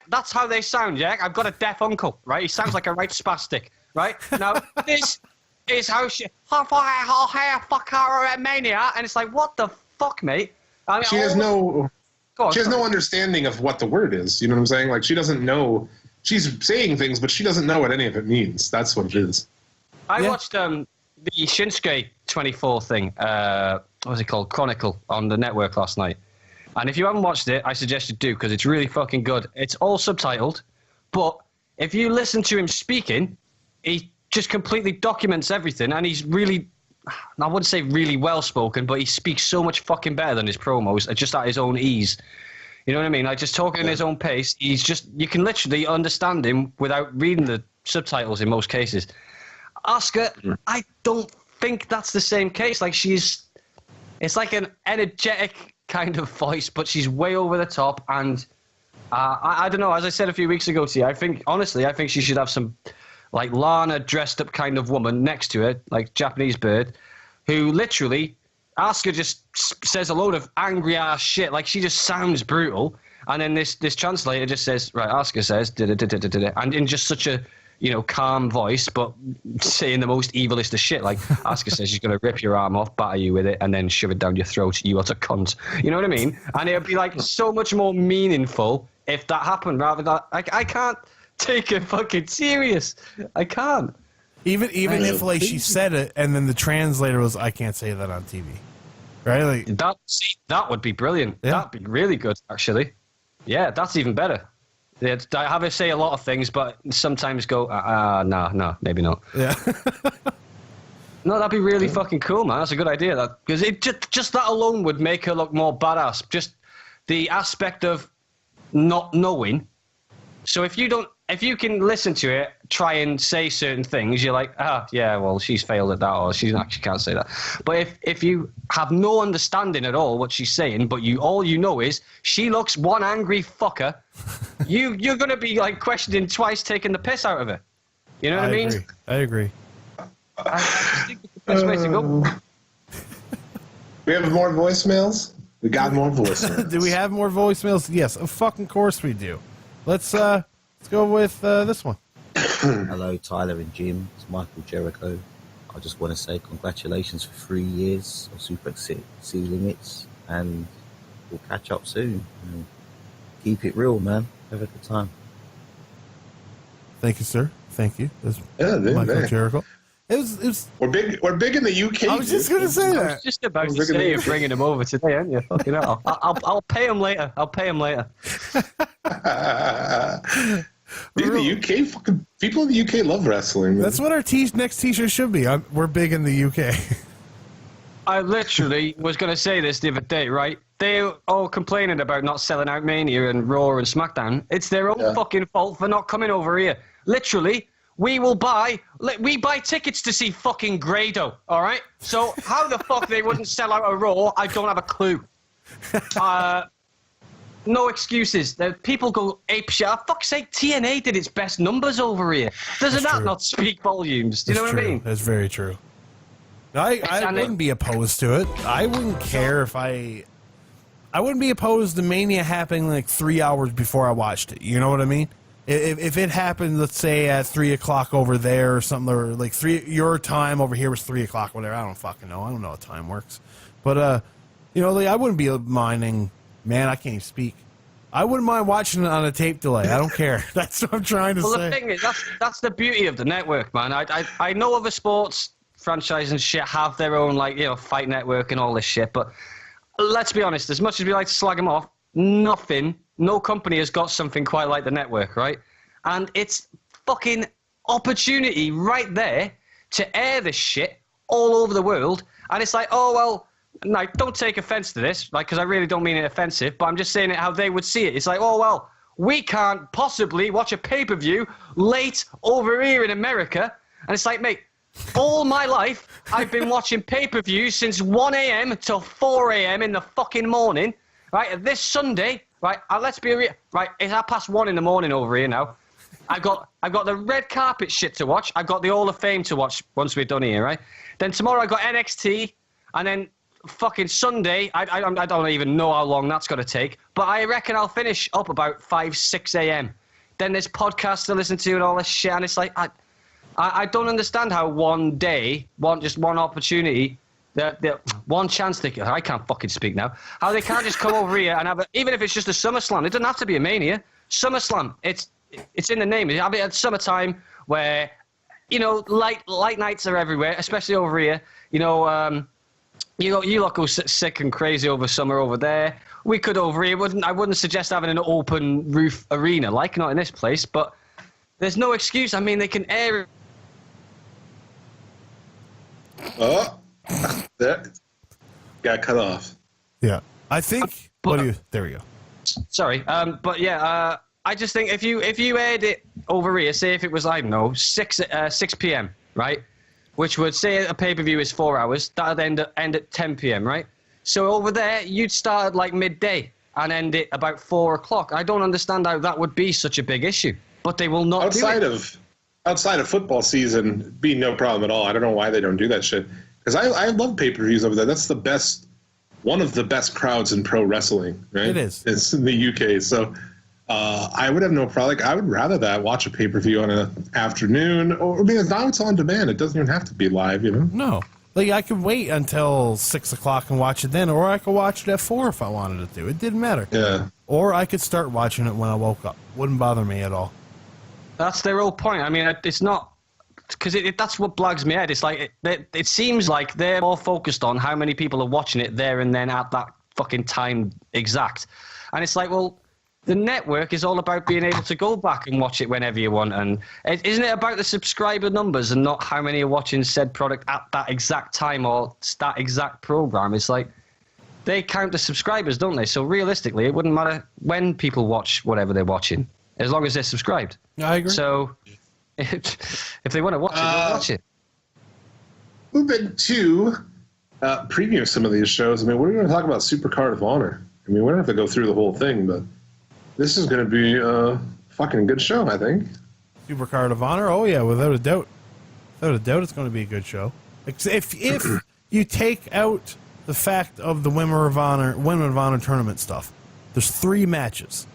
That's how they sound, yeah? I've got a deaf uncle, right? He sounds like a right spastic, right? Now, this is how she... fuck her at Mania, and it's like, what the fuck, mate? I mean, she has no understanding of what the word is, you know what I'm saying? Like, she doesn't know... She's saying things, but she doesn't know what any of it means. That's what it is. I watched the Shinsuke 24 thing, what was it called? Chronicle, on the network last night. And if you haven't watched it, I suggest you do, because it's really fucking good. It's all subtitled, but if you listen to him speaking, he just completely documents everything, and he's really, I wouldn't say really well-spoken, but he speaks so much fucking better than his promos, just at his own ease. You know what I mean? Like, just talking at his own pace, you can literally understand him without reading the subtitles in most cases. Asuka, I don't think that's the same case. Like, it's like an energetic kind of voice, but she's way over the top, and I don't know, as I said a few weeks ago to you, I think she should have some, like, Lana dressed up kind of woman next to her, like Japanese bird, who literally... Asuka just says a load of angry-ass shit. Like, she just sounds brutal. And then this translator just says, right, Asuka says, da-da-da-da-da-da, and in just such a, calm voice, but saying the most evilest of shit. Like, Asuka says she's going to rip your arm off, batter you with it, and then shove it down your throat, you utter cunt. You know what I mean? And it would be, like, so much more meaningful if that happened, rather than... I can't take it fucking serious. I can't. Even if, like, she said it, and then the translator was, I can't say that on TV. Right? Like, that would be brilliant. Yeah. That'd be really good, actually. Yeah, that's even better. I have her say a lot of things, but sometimes go, no, maybe not. Yeah. No, that'd be really fucking cool, man. That's a good idea. That because it just that alone would make her look more badass. Just the aspect of not knowing. So if you can listen to it, try and say certain things, you're like, yeah, well, she's failed at that, or she can't say that. But if you have no understanding at all what she's saying, but all you know is she looks one angry fucker, you're gonna be like questioning twice, taking the piss out of her. You know what I mean? I agree. I just think it's the best way to go. We have more voicemails? We got more voicemails. Do we have more voicemails? Yes, of fucking course we do. Let's go with this one. Hello, Tyler and Jim. It's Michael Jericho. I just want to say congratulations for 3 years of Suplex City Limits, and we'll catch up soon. And keep it real, man. Have a good time. Thank you, sir. Thank you. Michael Jericho. It was. We're big in the UK. I was just gonna say that. I was just about to say you're bringing him over today, aren't you? Fucking hell. I'll pay him later. Dude, the UK, fucking people in the UK love wrestling. Man. That's what our next T-shirt should be. We're big in the UK. I literally was going to say this the other day, right? They're all complaining about not selling out Mania and Raw and SmackDown. It's their own fucking fault for not coming over here. Literally, we buy tickets to see fucking Grado, all right? So how the fuck they wouldn't sell out a Raw, I don't have a clue. No excuses. People go apeshit. For fuck's sake, TNA did its best numbers over here. Doesn't that not speak volumes? Do you know what I mean? That's very true. I wouldn't be opposed to it. I wouldn't care if I wouldn't be opposed to Mania happening like 3 hours before I watched it. You know what I mean? If it happened, let's say at 3 o'clock over there or something, or like your time over here was 3 o'clock, whatever. I don't fucking know. I don't know how time works. But you know, like, I wouldn't be minding. Man, I can't even speak. I wouldn't mind watching it on a tape delay. I don't care. That's what I'm trying to say. Well, the thing is, that's the beauty of the network, man. I know other sports franchises and shit have their own, like, you know, Fight Network and all this shit, but let's be honest, as much as we like to slag them off, no company has got something quite like the network, right? And it's fucking opportunity right there to air this shit all over the world, and it's like, oh, well, like, don't take offense to this, like, because I really don't mean it offensive, but I'm just saying it how they would see it. It's like, oh, well, we can't possibly watch a pay-per-view late over here in America. And it's like, mate, all my life, I've been watching pay-per-views since 1 a.m. till 4 a.m. in the fucking morning, right? This Sunday, right, let's be real, right, it's 1:30 in the morning over here now. I've got the red carpet shit to watch. I've got the Hall of Fame to watch once we're done here, right? Then tomorrow I've got NXT, and then fucking Sunday, I don't even know how long that's going to take, but I reckon I'll finish up about 5, 6 a.m. Then there's podcasts to listen to and all this shit, and it's like, I don't understand how one day, just one opportunity, one chance, I can't fucking speak now, how they can't just come over here and have even if it's just a SummerSlam, it doesn't have to be a Mania. SummerSlam, it's in the name. I mean, at summertime where, you know, light nights are everywhere, especially over here, you know, you lot go sick and crazy over summer over there. We could over here. I wouldn't suggest having an open roof arena, like not in this place, but there's no excuse. I mean, they can air it. Oh, that got cut off. Yeah, I think. There we go. Sorry, but yeah, I just think if you aired it over here, say if it was, I don't know, 6 p.m., right? Which would say a pay-per-view is 4 hours. That'd end at 10 p.m., right? So over there, you'd start at like midday and end it about 4 o'clock. I don't understand how that would be such a big issue, but they will not outside of football season, be no problem at all. I don't know why they don't do that shit. Because I love pay-per-views over there. That's one of the best crowds in pro wrestling, right? It is. It's in the UK, so I would have no problem. Like, I would rather watch a pay-per-view on an afternoon, or I mean, now it's on demand. It doesn't even have to be live, you know? No. Like, I could wait until 6 o'clock and watch it then, or I could watch it at 4 if I wanted to. It didn't matter. Yeah. Or I could start watching it when I woke up. Wouldn't bother me at all. That's their whole point. I mean, it's not... Because that's what blags me out. It's like, it seems like they're more focused on how many people are watching it there and then at that fucking time exact. And it's like, well, the network is all about being able to go back and watch it whenever you want. And isn't it about the subscriber numbers and not how many are watching said product at that exact time or that exact program? It's like they count the subscribers, don't they? So realistically, it wouldn't matter when people watch whatever they're watching, as long as they're subscribed. I agree. So if they want to watch it, they'll watch it. Moving to preview some of these shows. I mean, we're going to talk about Supercard of Honor. I mean, we don't have to go through the whole thing, but this is going to be a fucking good show, I think. Supercard of Honor? Oh, yeah, without a doubt. Without a doubt, it's going to be a good show. If you take out the fact of the Women of Honor tournament stuff, there's 3 matches.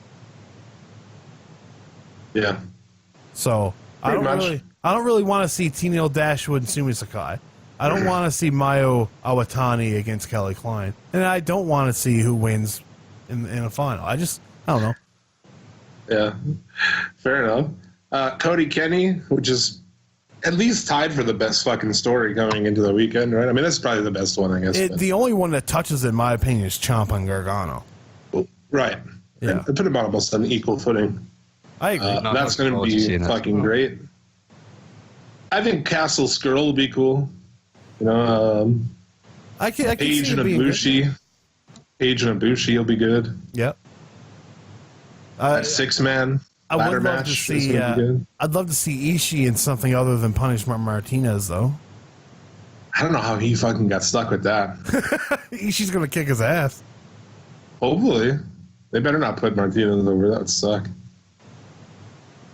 Yeah. So I don't really want to see Tennille Dashwood and Sumi Sakai. I don't want to see Mayo Awatani against Kelly Klein, and I don't want to see who wins in a final. I don't know. Yeah, fair enough. Cody Kenny, which is at least tied for the best fucking story going into the weekend, right? I mean, that's probably the best one, I guess. The only one that touches, in my opinion, is Ciampa Gargano. Right. Yeah. I put him on almost on equal footing. I agree. That's going to be fucking great. I think Castle Skrull will be cool. You know, I can Paige see and it being Ibushi. good. Paige and Ibushi will be good. Yep. That 6-man ladder would love match to is see. going to be good. I'd love to see Ishii in something other than Punishment Martinez, though. I don't know how he fucking got stuck with that. Ishii's going to kick his ass. Hopefully. They better not put Martinez over. That would suck.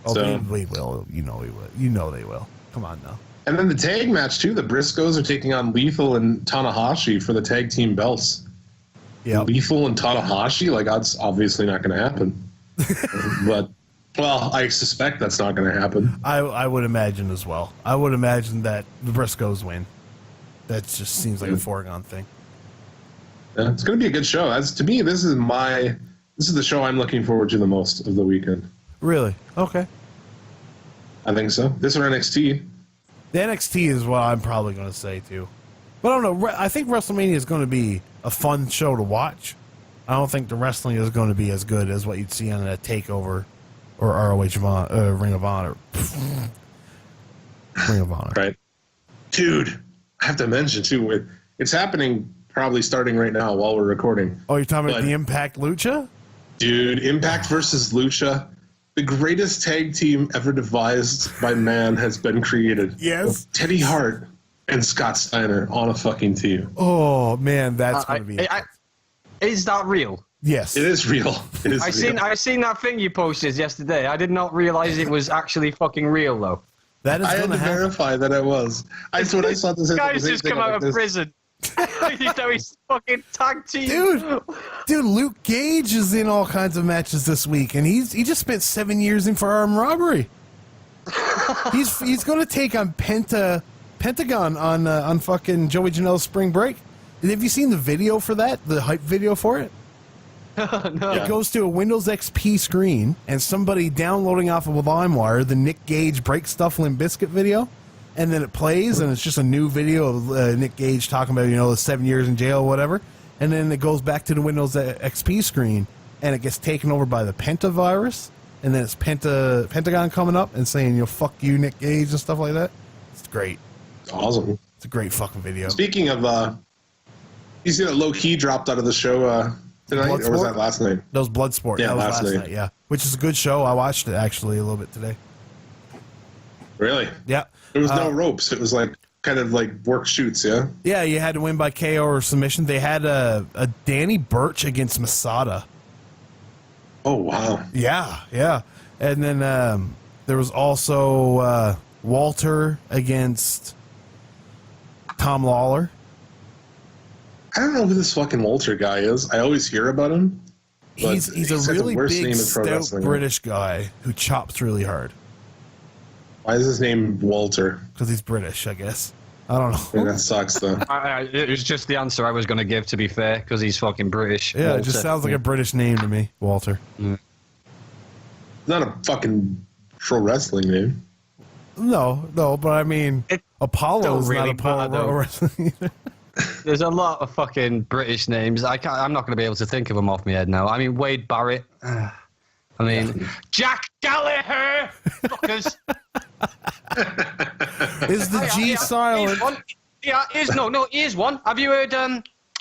Oh, So- they will. You know he will. You know they will. Come on now. And then the tag match, too. The Briscoes are taking on Lethal and Tanahashi for the tag team belts. Yeah. Lethal and Tanahashi? Like, that's obviously not going to happen. But, well, I suspect that's not going to happen. I would imagine as well. I would imagine that the Briscoes win. That just seems like a foregone thing. Yeah, it's going to be a good show. To me, this is the show I'm looking forward to the most of the weekend. Really? Okay. I think so. This or NXT. The NXT is what I'm probably going to say, too. But I don't know. I think WrestleMania is going to be a fun show to watch. I don't think the wrestling is going to be as good as what you'd see on a TakeOver or ROH Ring of Honor. Ring of Honor. Right. Dude, I have to mention, too, it's happening probably starting right now while we're recording. Oh, you're talking about the Impact Lucha? Dude, Impact versus Lucha. The greatest tag team ever devised by man has been created. Yes. Teddy Hart and Scott Steiner on a fucking team. Oh, man, that's going to be... Is that real? Yes. It is real. It is real. I seen that thing you posted yesterday. I did not realize it was actually fucking real, though. That is I had to verify that it was. When I saw this. Guy's just come out of prison. You know, he's fucking tag team. Dude, Luke Gage is in all kinds of matches this week, and he just spent 7 years in for armed robbery. he's going to take on Pentagon on fucking Joey Janela's Spring Break. Have you seen the video for that? The hype video for it? No. It goes to a Windows XP screen, and somebody downloading off of LimeWire the Nick Gage Break Stuff Limp Bizkit video, and then it plays, and it's just a new video of Nick Gage talking about, the 7 years in jail or whatever, and then it goes back to the Windows XP screen, and it gets taken over by the Pentavirus, and then it's Pentagon coming up and saying, fuck you, Nick Gage, and stuff like that. It's great. It's awesome. It's a great fucking video. Speaking of, you see that Low Key dropped out of the show tonight, or was that last night? That was Bloodsport. Yeah, that was last night. Yeah, which is a good show. I watched it actually a little bit today. Really? Yeah. There was no ropes. It was kind of like work shoots, yeah? Yeah, you had to win by KO or submission. They had a Danny Burch against Masada. Oh, wow. Yeah. And then there was also Walter against Tom Lawler. I don't know who this fucking Walter guy is. I always hear about him. He's a really big, stout British guy who chops really hard. Why is his name Walter? Because he's British, I guess. I don't know. I mean, that sucks, though. It was just the answer I was going to give, to be fair, because he's fucking British. Yeah, Walter. it just sounds like a British name to me, Walter. It's not a fucking pro wrestling name. No, but I mean, Apollo's really not a pro wrestling either. There's a lot of fucking British names. I'm not going to be able to think of them off my head now. I mean, Wade Barrett. I mean, Jack Gallagher, fuckers. Is the G silent? Yeah, here's one. Have you heard?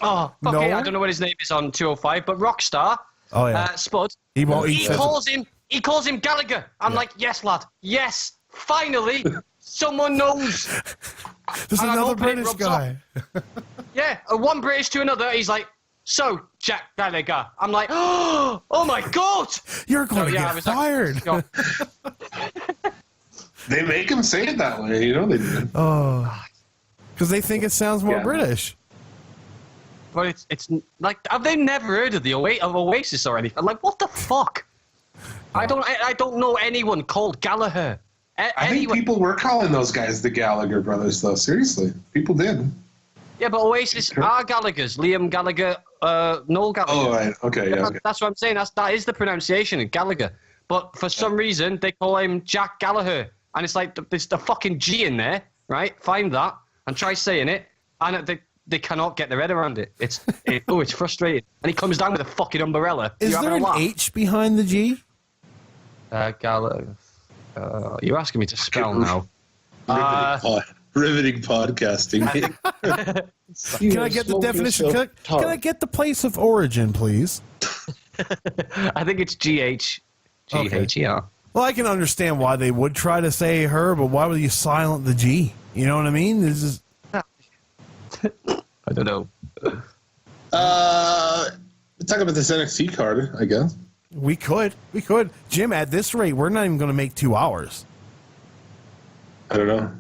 Oh, fuck No. it. I don't know what his name is on 205, but Rockstar. Oh yeah. Spud. He won't. He calls him Gallagher. I'm like, yes, lad. Yes, finally, someone knows. There's And I another hope it British rubs guy. Yeah, one British to another. He's like, so Jack Gallagher. I'm like, oh my god. You're going to I get was fired. Like, They make him say it that way, you know they do. Oh, because they think it sounds more Yeah. British. but it's like, have they never heard of Oasis or anything? I'm like, what the fuck? I don't know anyone called Gallagher. I think people were calling those guys the Gallagher brothers, though. Seriously, people did. Yeah, but Oasis are Gallagher's. Liam Gallagher, Noel Gallagher. Oh, right. Okay, yeah. Okay. That's what I'm saying. That is the pronunciation, Gallagher. But for some reason, they call him Jack Gallagher. And it's like, there's the fucking G in there, right? Find that and try saying it. And they cannot get their head around it. It's frustrating. And he comes down with a fucking umbrella. Is there an H behind the G? Gallagher. You're asking me to spell now. Riveting podcasting. Can I get the definition? Can I get the place of origin, please? I think it's G-H-E-R. Well, I can understand why they would try to say her, but why would you silent the G? You know what I mean? This is. I don't know. Talk about this NXT card, I guess. We could. Jim, at this rate, we're not even going to make 2 hours. I don't know.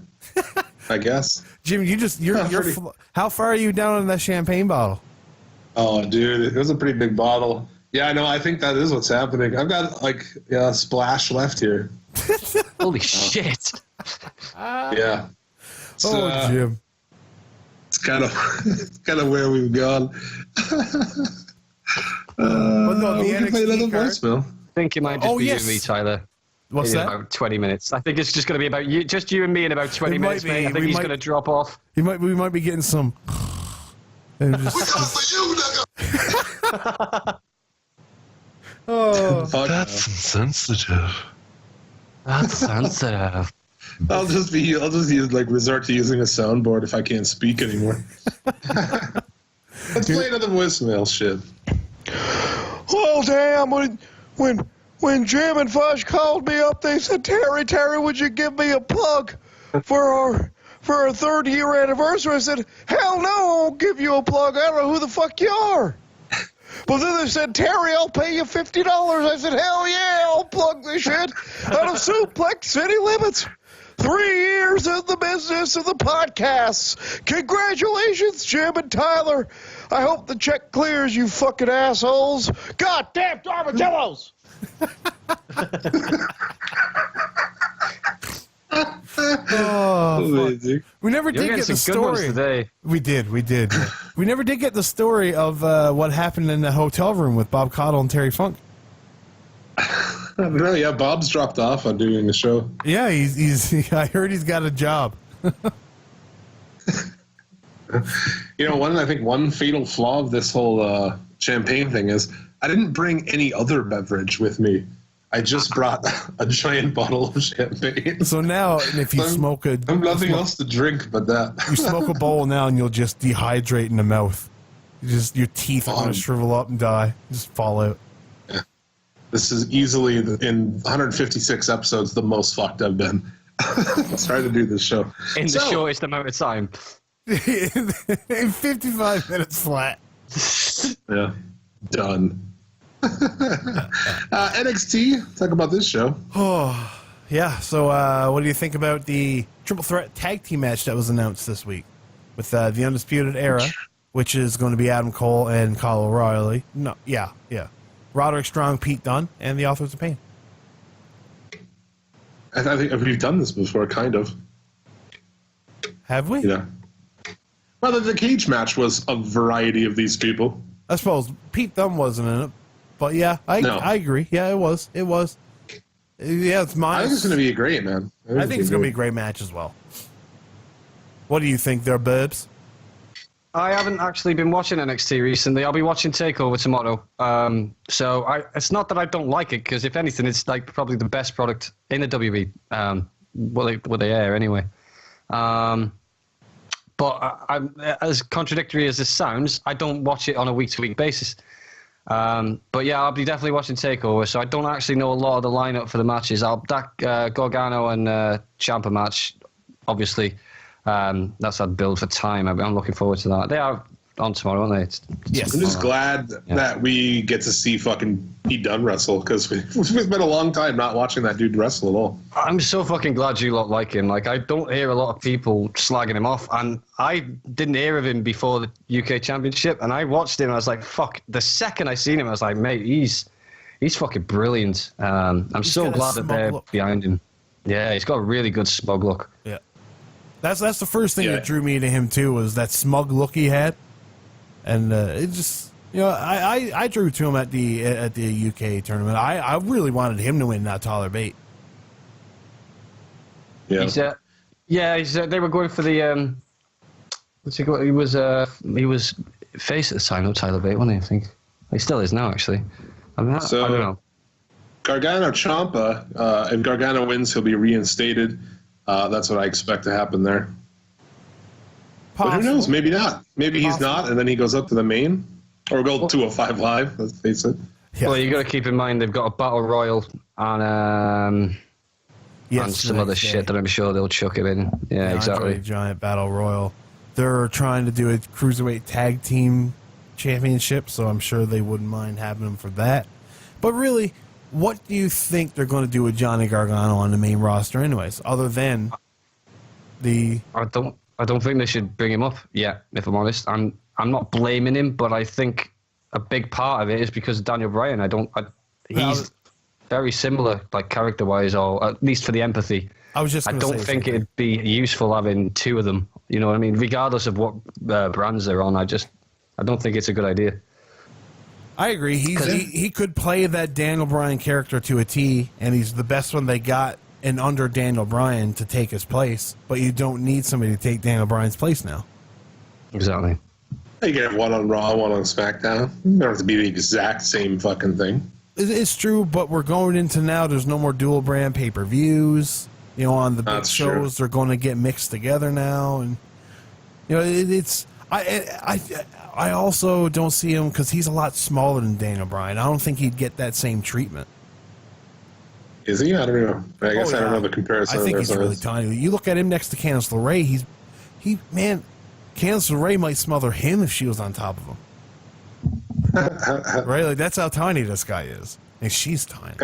I guess. Jim, how far are you down on that champagne bottle? Oh, dude, it was a pretty big bottle. Yeah, I know. I think that is what's happening. I've got a splash left here. Holy shit! Yeah. Jim. It's kind of where we've gone. No, we can play another voicemail. I think it might just be you and me, Tyler. What's in that? About 20 minutes. I think it's just going to be about you and me in about 20 minutes, mate. I think he's going to drop off. We might be getting some. That's insensitive. That's sensitive. I'll just resort to using a soundboard if I can't speak anymore. Let's play another voicemail. Shit. Oh damn! When Jim and Fudge called me up, they said, Terry, would you give me a plug for our 3rd year anniversary? I said, hell no, I won't give you a plug. I don't know who the fuck you are. But then they said, Terry, I'll pay you $50. I said, hell yeah, I'll plug this shit out of Suplex City Limits. 3 years in the business of the podcasts. Congratulations, Jim and Tyler. I hope the check clears, you fucking assholes. Goddamn armadillos! We never did get the story. Today. We did. We never did get the story of what happened in the hotel room with Bob Caudle and Terry Funk. No, yeah, Bob's dropped off on doing the show. Yeah, he's. I heard he's got a job. I think one fatal flaw of this whole champagne thing is I didn't bring any other beverage with me. I just brought a giant bottle of champagne. So now, if you smoke a... I'm nothing else to drink but that. You smoke a bowl now and you'll just dehydrate in the mouth. Your teeth are going to shrivel up and die. Just fall out. Yeah. This is easily, in 156 episodes, the most fucked I've been. Sorry to do this show. In the shortest amount of time. In 55 minutes flat. Yeah. Done. NXT, talk about this show. Oh, yeah. So, what do you think about the triple threat tag team match that was announced this week with the Undisputed Era, which is going to be Adam Cole and Kyle O'Reilly? No, yeah. Roderick Strong, Pete Dunne, and the Authors of Pain. I think we've done this before, kind of. Have we? Yeah. Well, the cage match was a variety of these people. I suppose Pete Dunne wasn't in it. But yeah, I agree. Yeah, it was. Yeah, it's mine. I think it's going to be a great, man. I think it's going to be a great match as well. What do you think there, Bubs? I haven't actually been watching NXT recently. I'll be watching TakeOver tomorrow. It's not that I don't like it, because if anything, it's like probably the best product in the WWE. What they air anyway. But I'm as contradictory as this sounds, I don't watch it on a week-to-week basis. But yeah, I'll be definitely watching TakeOver. So I don't actually know a lot of the lineup for the matches. That Gargano and Ciampa match, obviously. That's our build for time. I'm looking forward to that. They are on tomorrow, aren't they? Yes. I'm just glad that we get to see fucking Pete Dunne wrestle, because we've been a long time not watching that dude wrestle at all. I'm so fucking glad you lot like him. Like, I don't hear a lot of people slagging him off, and I didn't hear of him before the UK Championship, and I watched him, and I was like, fuck. The second I seen him, I was like, mate, he's fucking brilliant. I'm so glad that they're behind him. Yeah, he's got a really good smug look. Yeah. That's the first thing that drew me to him, too, was that smug look he had. And it just, I drew to him at the UK tournament. I really wanted him to win, not Tyler Bate. Yeah. They were going for the he was face at the time, no Tyler Bate, wasn't he? I think he still is now, actually. I don't know. Gargano Ciampa, if Gargano wins, he'll be reinstated. That's what I expect to happen there. Possible. But who knows? Maybe not. Maybe he's not, and then he goes up to the main, or go 205 Live. Let's face it. Yeah. Well, you got to keep in mind they've got a battle royal and some other shit that I'm sure they'll chuck him in. Yeah, exactly. Giant battle royal. They're trying to do a cruiserweight tag team championship, so I'm sure they wouldn't mind having them for that. But really, what do you think they're going to do with Johnny Gargano on the main roster, anyways? Other than I don't think they should bring him up yet, if I'm honest. I'm not blaming him, but I think a big part of it is because of Daniel Bryan. He's very similar, like character-wise, or at least for the empathy. I don't think it'd be useful having two of them. You know what I mean? Regardless of what brands they're on, I don't think it's a good idea. I agree. He could play that Daniel Bryan character to a T, and he's the best one they got and under Daniel Bryan to take his place, but you don't need somebody to take Daniel Bryan's place now. Exactly. You can have one on Raw, one on SmackDown. You don't have to be the exact same fucking thing. It's true, but we're going into now, there's no more dual brand pay-per-views. On the big shows, they're going to get mixed together now, and I also don't see him, because he's a lot smaller than Daniel Bryan. I don't think he'd get that same treatment. Is he? I don't know. I guess I don't know the comparison. I think he's really tiny. You look at him next to Candice LeRae, Candice LeRae might smother him if she was on top of him. Right? Like, that's how tiny this guy is. And she's tiny.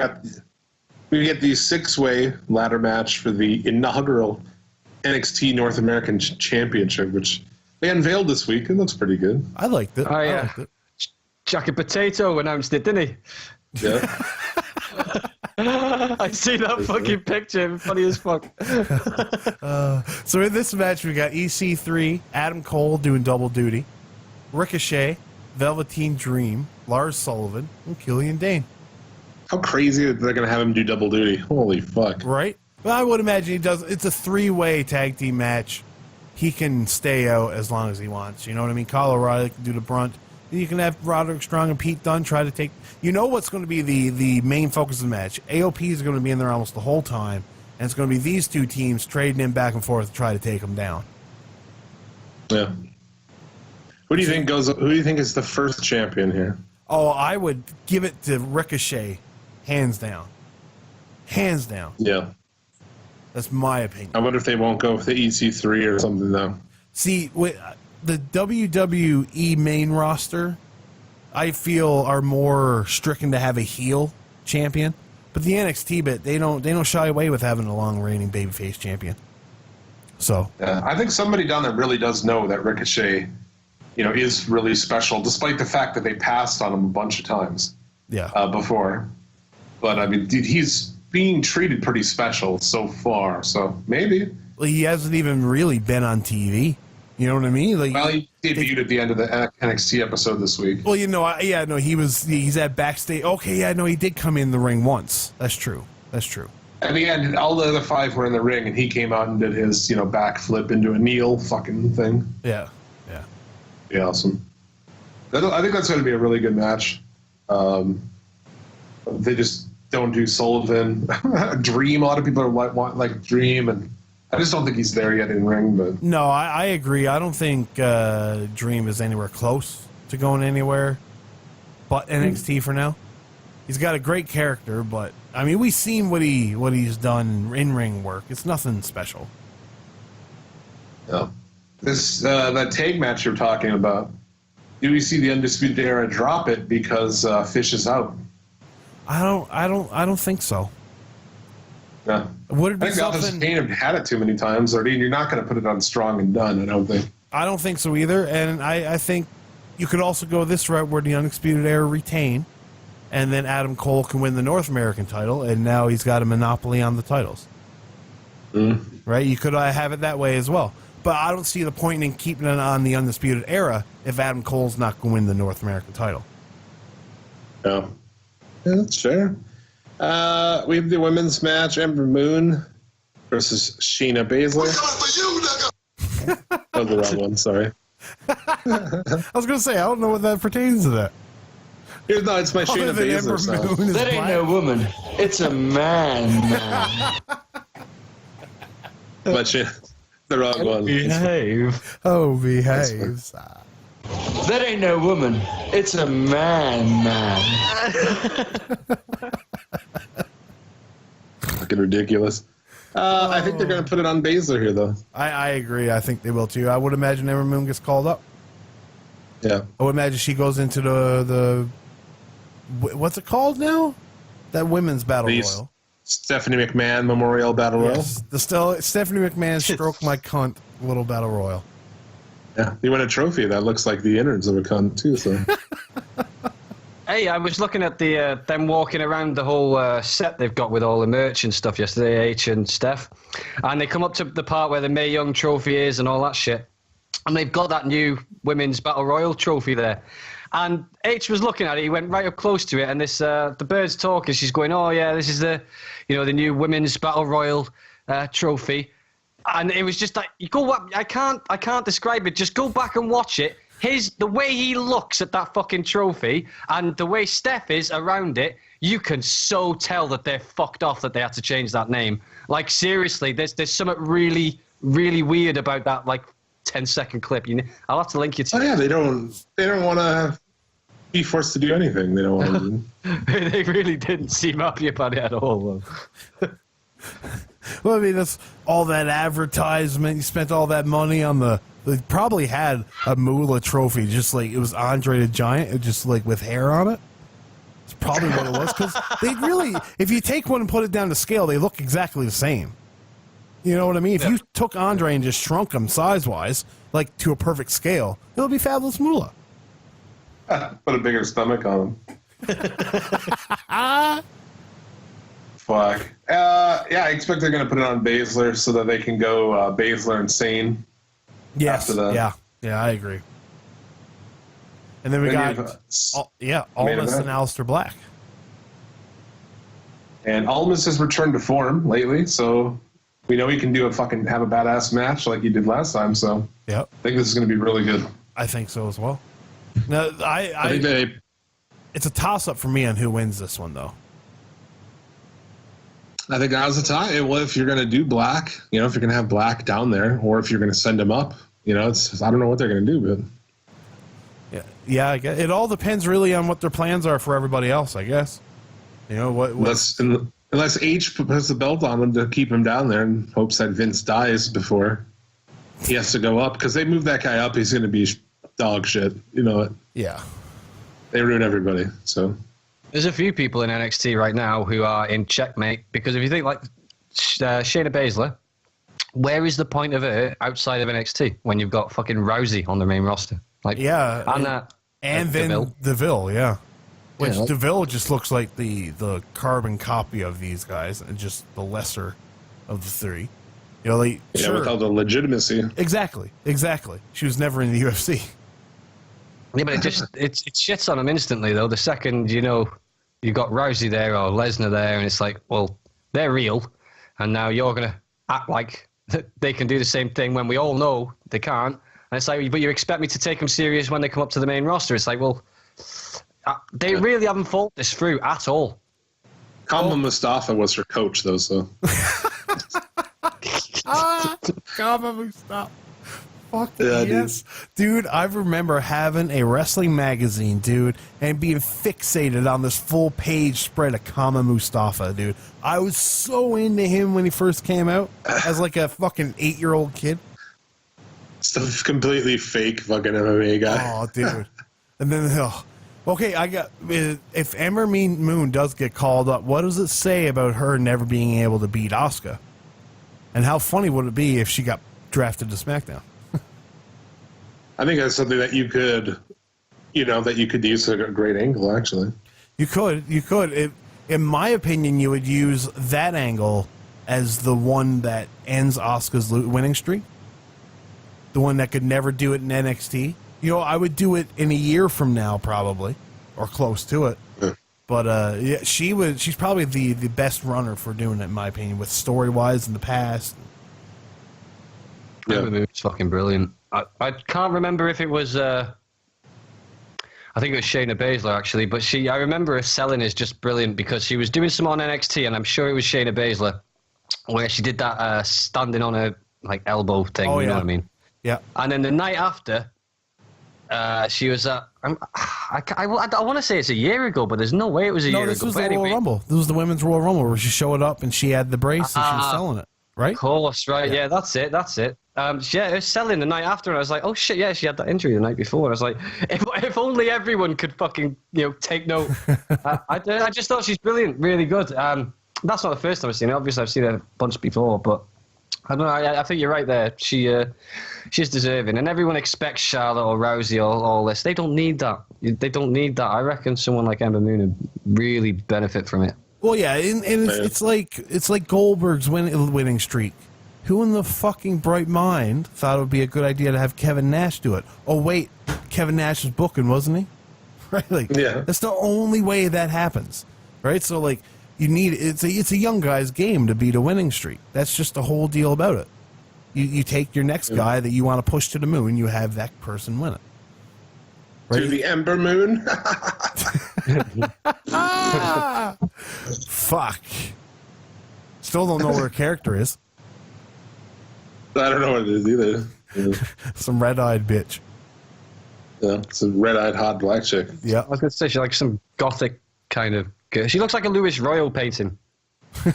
We get the 6-way ladder match for the inaugural NXT North American Championship, which they unveiled this week. It looks pretty good. I liked it. I liked it. Jacket Potato announced it, didn't he? Yeah. I see that fucking picture. Funny as fuck. So in this match, we got EC3, Adam Cole doing double duty, Ricochet, Velveteen Dream, Lars Sullivan, and Killian Dane. How crazy that they're going to have him do double duty. Holy fuck. Right? Well, I would imagine he does. It's a 3-way tag team match. He can stay out as long as he wants. You know what I mean? Kyle O'Reilly can do the brunt. You can have Roderick Strong and Pete Dunne try to take... You know what's going to be the main focus of the match? AOP is going to be in there almost the whole time, and it's going to be these two teams trading in back and forth to try to take them down. Yeah. Who do you think is the first champion here? Oh, I would give it to Ricochet, hands down. Hands down. Yeah. That's my opinion. I wonder if they won't go with the EC3 or something, though. See, the WWE main roster, I feel, are more stricken to have a heel champion, but the NXT bit, they don't shy away with having a long reigning babyface champion. So I think somebody down there really does know that Ricochet, is really special, despite the fact that they passed on him a bunch of times. Yeah. Before, but I mean, he's being treated pretty special so far. So maybe. Well, he hasn't even really been on TV. You know what I mean? Like, well, he debuted at the end of the NXT episode this week. Well, he's at backstage. Okay, he did come in the ring once. That's true. At the end, all the other 5 were in the ring, and he came out and did his, backflip into a kneel fucking thing. Yeah. Be awesome. I think that's going to be a really good match. They just don't do Sullivan. Dream, a lot of people want like Dream, and I just don't think he's there yet in ring. But no, I agree. I don't think Dream is anywhere close to going anywhere but NXT for now. He's got a great character, but I mean, we've seen what he's done in ring work. It's nothing special. Yeah. This that tag match you're talking about. Do we see the Undisputed Era drop it because Fish is out? I don't think so. Yeah. Would it be I think the Office something? Pain have had it too many times, or you're not going to put it on Strong and Done. I don't think. I don't think so either, and I think you could also go this route where the Undisputed Era retain, and then Adam Cole can win the North American title, and now he's got a monopoly on the titles. Right? You could have it that way as well. But I don't see the point in keeping it on the Undisputed Era if Adam Cole's not going to win the North American title. Yeah, that's fair. We have the women's match, Ember Moon versus Shayna Baszler. Oh, the wrong one, sorry. I was going to say, I don't know what that pertains to that. No, it's my Shayna Baszler song. That ain't no woman. It's a man. But the wrong one. Behave. Oh, behave. That ain't no woman. It's a man. Fucking ridiculous. I think they're going to put it on Baszler here, though. I agree. I think they will, too. I would imagine Ember Moon gets called up. Yeah. I would imagine she goes into the what's it called now? That women's battle royal. Stephanie McMahon Memorial Battle Royal. Yes, Stephanie McMahon stroke my cunt little battle royal. Yeah, you win a trophy that looks like the innards of a cunt too. So. Hey, I was looking at the them walking around the whole set they've got with all the merch and stuff yesterday, H and Steph, and they come up to the part where the Mae Young trophy is and all that shit, and they've got that new women's battle royal trophy there. And H was looking at it. He went right up close to it, and this the bird's talking. She's going, "Oh yeah, this is the new women's battle royal trophy." And it was just like, you go up. I can't describe it. Just go back and watch it. The way he looks at that fucking trophy and the way Steph is around it, you can so tell that they're fucked off that they had to change that name. Like seriously, there's something really, really weird about that. Like 10-second clip. I'll have to link you to. Oh yeah, they don't want to be forced to do anything. They don't want to. They really didn't seem happy about it at all. Well, I mean, that's all that advertisement. You spent all that money on they probably had a Moolah trophy, just like it was Andre the Giant, just like with hair on it. It's probably what it was, because they really, if you take one and put it down to scale, they look exactly the same. You know what I mean? If you took Andre and just shrunk him size-wise, like to a perfect scale, it would be Fabulous Moolah. Put a bigger stomach on him. Fuck. Yeah, I expect they're going to put it on Baszler so that they can go Baszler insane. Yes. After that. Yeah, I agree. And then we got Almas and Aleister Black. And Almas has returned to form lately, so we know he can have a badass match like he did last time. So yep. I think this is going to be really good. I think so as well. Now, I think it's a toss-up for me on who wins this one, though. I think now's the time. Well, if you're going to do Black, if you're going to have Black down there, or if you're going to send him up, I don't know what they're going to do, but yeah, I guess it all depends really on what their plans are for everybody else, I guess. Unless H puts the belt on him to keep him down there and hopes that Vince dies before he has to go up, because they move that guy up, he's going to be dog shit. You know it. Yeah. They ruin everybody. So there's a few people in NXT right now who are in checkmate, because if you think like Shayna Baszler, where is the point of her outside of NXT when you've got fucking Rousey on the main roster? Like, yeah, and then Deville, yeah. Which Deville just looks like the carbon copy of these guys, and just the lesser of the three. Without the legitimacy. Exactly. She was never in the UFC. Yeah, but it shits on them instantly though. The second you've got Rousey there or Lesnar there, and it's like, well, they're real, and now you're gonna act like they can do the same thing when we all know they can't, And it's like, but you expect me to take them serious when they come up to the main roster. It's like, well, they really haven't thought this through at all. Kama Mustafa was her coach, though, so. Kama Mustafa. Fuck Yeah, yes. Dude, I remember having a wrestling magazine, dude, and being fixated on this full page spread of Kama Mustafa, dude. I was so into him when he first came out as like a fucking 8-year-old kid. Stuff completely fake fucking MMA guy. Oh, dude. And then, okay, if Ember Moon does get called up, what does it say about her never being able to beat Asuka? And how funny would it be if she got drafted to SmackDown? I think that's something that you could use a great angle, actually. You could. In my opinion, you would use that angle as the one that ends Asuka's winning streak. The one that could never do it in NXT. I would do it in a year from now, probably, or close to it. Yeah. But yeah, she's probably the best runner for doing it, in my opinion, with story-wise in the past. Yeah, it's fucking brilliant. I can't remember if it was. I think it was Shayna Baszler actually, but I remember her selling is just brilliant because she was doing some on NXT, and I'm sure it was Shayna Baszler, where she did that standing on a elbow thing. Oh, you know what I mean? Yeah. And then the night after, she was at. I want to say it's a year ago, but there's no way it was a year ago. No, this was the Royal Rumble. This was the Women's Royal Rumble where she showed up and she had the brace and she was selling it. Right? Of course, right? Yeah, that's it. Yeah, it was selling the night after, and I was like, oh shit, yeah, she had that injury the night before. And I was like, if only everyone could fucking take note. I just thought she's brilliant, really good. That's not the first time I've seen it. Obviously, I've seen her a bunch before, but I don't know. I think you're right there. She's deserving, and everyone expects Charlotte or Rousey or all this. They don't need that. They don't need that. I reckon someone like Ember Moon would really benefit from it. Well, yeah, and it's like Goldberg's winning streak. Who in the fucking bright mind thought it would be a good idea to have Kevin Nash do it? Oh wait, Kevin Nash was booking, wasn't he? Right? Yeah. That's the only way that happens, right? So you need it's a young guy's game to beat a winning streak. That's just the whole deal about it. You take your next guy that you want to push to the moon, you have that person win it. Right? To the Ember Moon. Fuck. Still don't know what her character is. I don't know what it is either. Yeah. Some red-eyed bitch. Yeah, it's a red-eyed hot black chick. Yeah. I was going to say she's like some gothic kind of girl. She looks like a Louis Royal painting. Yeah.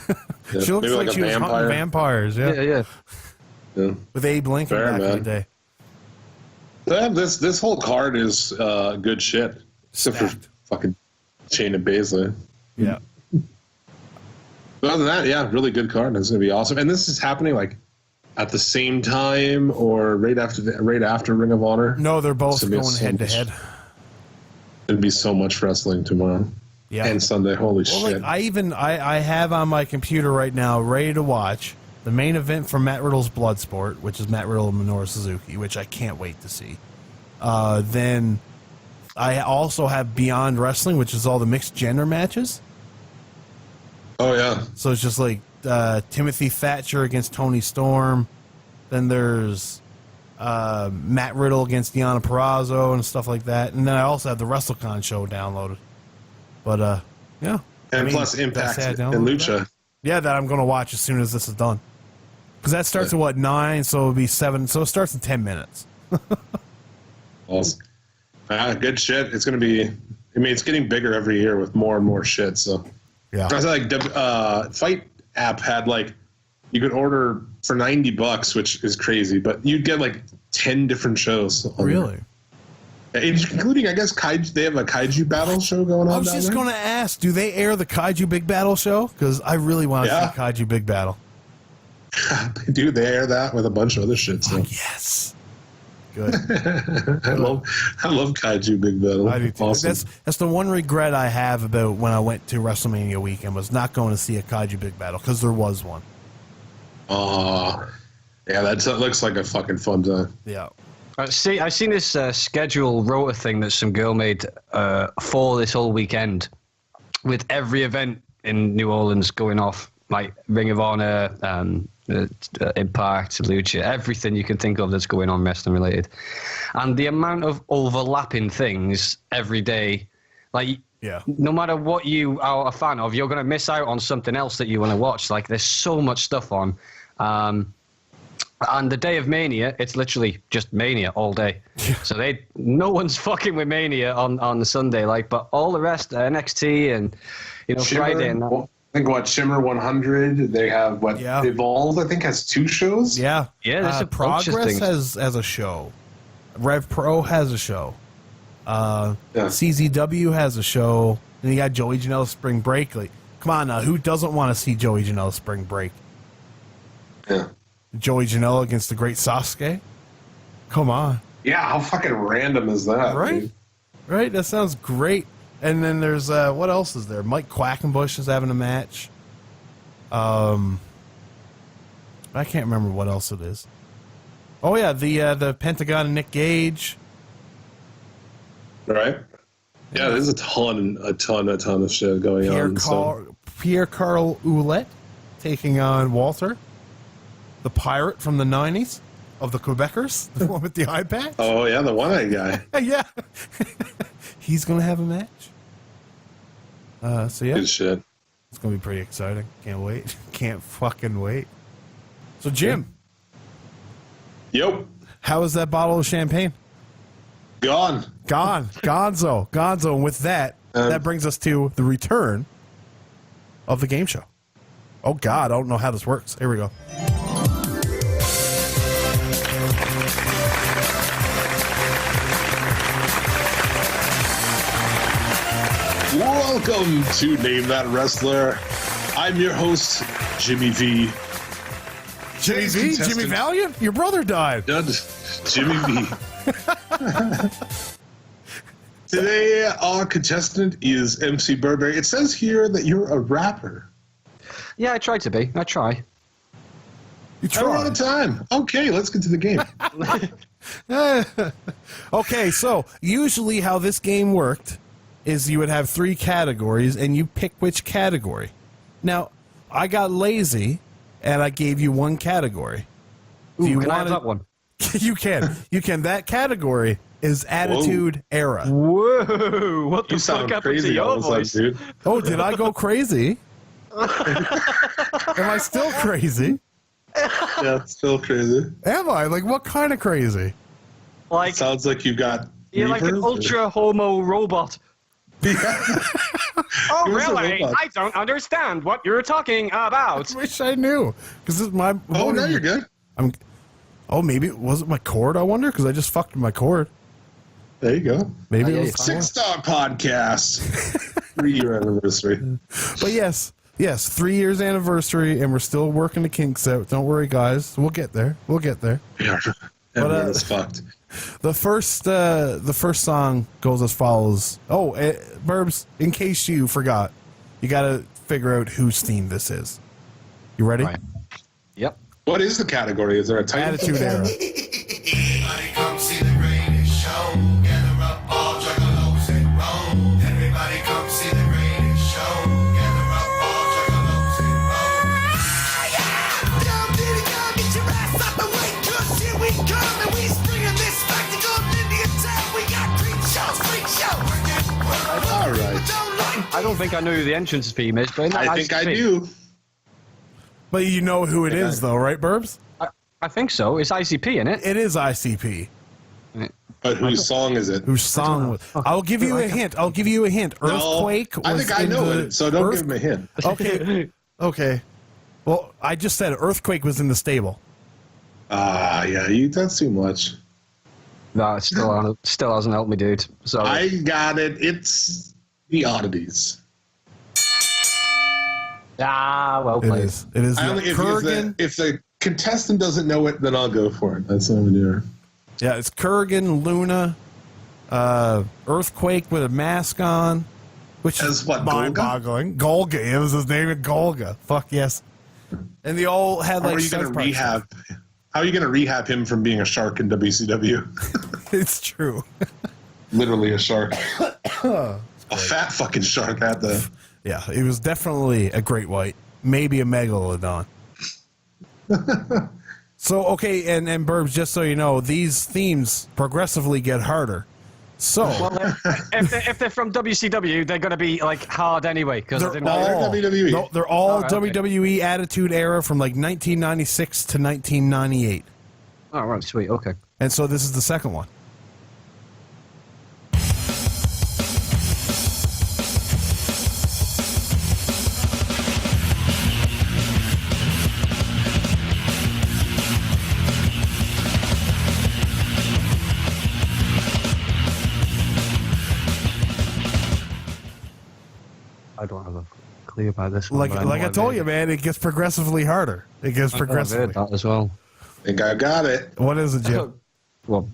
She looks like she was hunting vampires. Yeah. With Abe Lincoln back in the day. Yeah, this whole card is good shit. Except for fucking Shayna Baszler. Yeah. But other than that, yeah, really good card. It's going to be awesome. And this is happening at the same time or right after Ring of Honor. No, they're both going head to head. It'd be so much wrestling tomorrow. Yeah. And Sunday. Holy shit. I have on my computer right now ready to watch the main event for Matt Riddle's Bloodsport, which is Matt Riddle and Minoru Suzuki, which I can't wait to see. Then I also have Beyond Wrestling, which is all the mixed gender matches. Oh, yeah. So it's just like Timothy Thatcher against Tony Storm. Then there's Matt Riddle against Deonna Purrazzo and stuff like that. And then I also have the WrestleCon show downloaded. But, yeah. And plus Impact and Lucha. Yeah, that I'm going to watch as soon as this is done. Because that starts at, 9? So it'll be 7. So it starts in 10 minutes. Awesome. Good shit. It's going to be... it's getting bigger every year with more and more shit, so... Yeah. I was Fight app had you could order for $90, which is crazy, but you'd get 10 different shows. Really? Including, I guess, Kaiju. They have a Kaiju battle show going on. I was just going to ask, do they air the Kaiju Big Battle show? Because I really want to see Kaiju Big Battle. Dude, they air that with a bunch of other shit. So. Oh, yes. Good. I love Kaiju Big Battle. I do too. Awesome. That's the one regret I have about when I went to WrestleMania weekend was not going to see a Kaiju Big Battle because there was one. Yeah, that looks like a fucking fun time. Yeah. I've seen this schedule rota thing that some girl made for this whole weekend with every event in New Orleans going off like Ring of Honor, Impact, Lucha, everything you can think of that's going on wrestling related, and the amount of overlapping things every day, like no matter what you are a fan of, you're going to miss out on something else that you want to watch. Like there's so much stuff on, and the day of Mania, it's literally just Mania all day. So no one's fucking with Mania on the Sunday, like, but all the rest, NXT and Shimmer, Friday and that. I think Shimmer 100. They have Evolve. I think has 2 shows. Yeah, there's a Progress has a show. Rev Pro has a show. CZW has a show, and you got Joey Janela Spring Break. Like, come on now, who doesn't want to see Joey Janela Spring Break? Yeah, Joey Janela against the Great Sasuke. Come on. Yeah, how fucking random is that? Right, dude? right. That sounds great. And then there's what else is there? Mike Quackenbush is having a match. I can't remember what else it is. Oh yeah, the Pentagon and Nick Gage. Right. Yeah, there's a ton of shit going on. Pierre Carl Ouellet taking on Walter, the pirate from the '90s of the Quebecers, the one with the eye patch. Oh yeah, the one-eyed guy. Yeah. He's going to have a match. So yeah. Good shit. It's going to be pretty exciting. Can't wait. Can't fucking wait. So Jim. Yep. How is that bottle of champagne? Gone. Gonzo. And with that, that brings us to the return of the game show. Oh God, I don't know how this works. Here we go. Welcome to Name That Wrestler. I'm your host, Jimmy V. Jimmy V? Jimmy Valiant? Your brother died. Jimmy V. Today, our contestant is MC Burberry. It says here that you're a rapper. Yeah, I try to be. I try. You try. We're out of time. Okay, let's get to the game. Okay, so usually how this game worked is you would have 3 categories, and you pick which category. Now, I got lazy, and I gave you 1 category. Ooh, you can I have that one? You can. That category is Attitude Era. Whoa! What the You fuck sound happened crazy to your all of a sudden, voice? dude. Oh, did I go crazy? Am I still crazy? Yeah, it's still crazy. Am I? Like, what kind of crazy? Like, It sounds like you've got you're like an reavers, ultra homo robot. Oh, Give us a really? robot. I don't understand what you're talking about. I wish I knew. Because this is my... Oh, no, you're good. Maybe was it my cord, I wonder? Because I just fucked with my cord. There you go. Maybe yeah, it was... 6-star podcast. 3-year anniversary. But yes, 3 years anniversary, and we're still working the kinks out. Don't worry, guys. We'll get there. Yeah, everyone is fucked. The first song goes as follows. Oh, Burbs, in case you forgot, you got to figure out whose theme this is. You ready? Right. Yep. What is the category? Is there a title? Attitude Era. Everybody come see the greatest show. Gather up all juggalos and roll. Everybody come see the greatest show. Gather up all juggalos and roll. Yeah! Come, diddy, come, get your ass up and wait, 'cause here we come and we springing this spectacle of Indian town. We got freak show. All right. I don't think I know who the entrance theme is, but I think I do. But you know who it is, though, right, Burbs? I think so. It's ICP, isn't it? It is ICP. But whose song is it? Whose song was... I'll give you a hint. Earthquake was I think I know it, so don't give him a hint. Okay. Well, I just said Earthquake was in the stable. Yeah, that's too much. No, it still hasn't helped me, dude. Sorry. I got it. It's the Oddities. Well It played. is. It is. If the contestant doesn't know it, then I'll go for it. That's what I'm doing. Yeah, it's Kurgan, Luna, Earthquake with a mask on, which is mind-boggling. Golga, it was his name, Golga. Fuck yes. And they all had like. How are you going to rehab him from being a shark in WCW? It's true. Literally a shark. A fat fucking shark at the. Yeah, it was definitely a great white. maybe a megalodon. So, okay, and Burbs, just so you know, these themes progressively get harder. So, well, if they're from WCW, they're going to be like hard anyway because they're WWE. No, they're all WWE Attitude Era from like 1996 to 1998. Oh, right, sweet, okay. And so this is the second one. I don't have a clue about this one. Like I told you, man, it gets progressively harder. It gets progressively that as well. I think I got it. What is it, Jim? Well,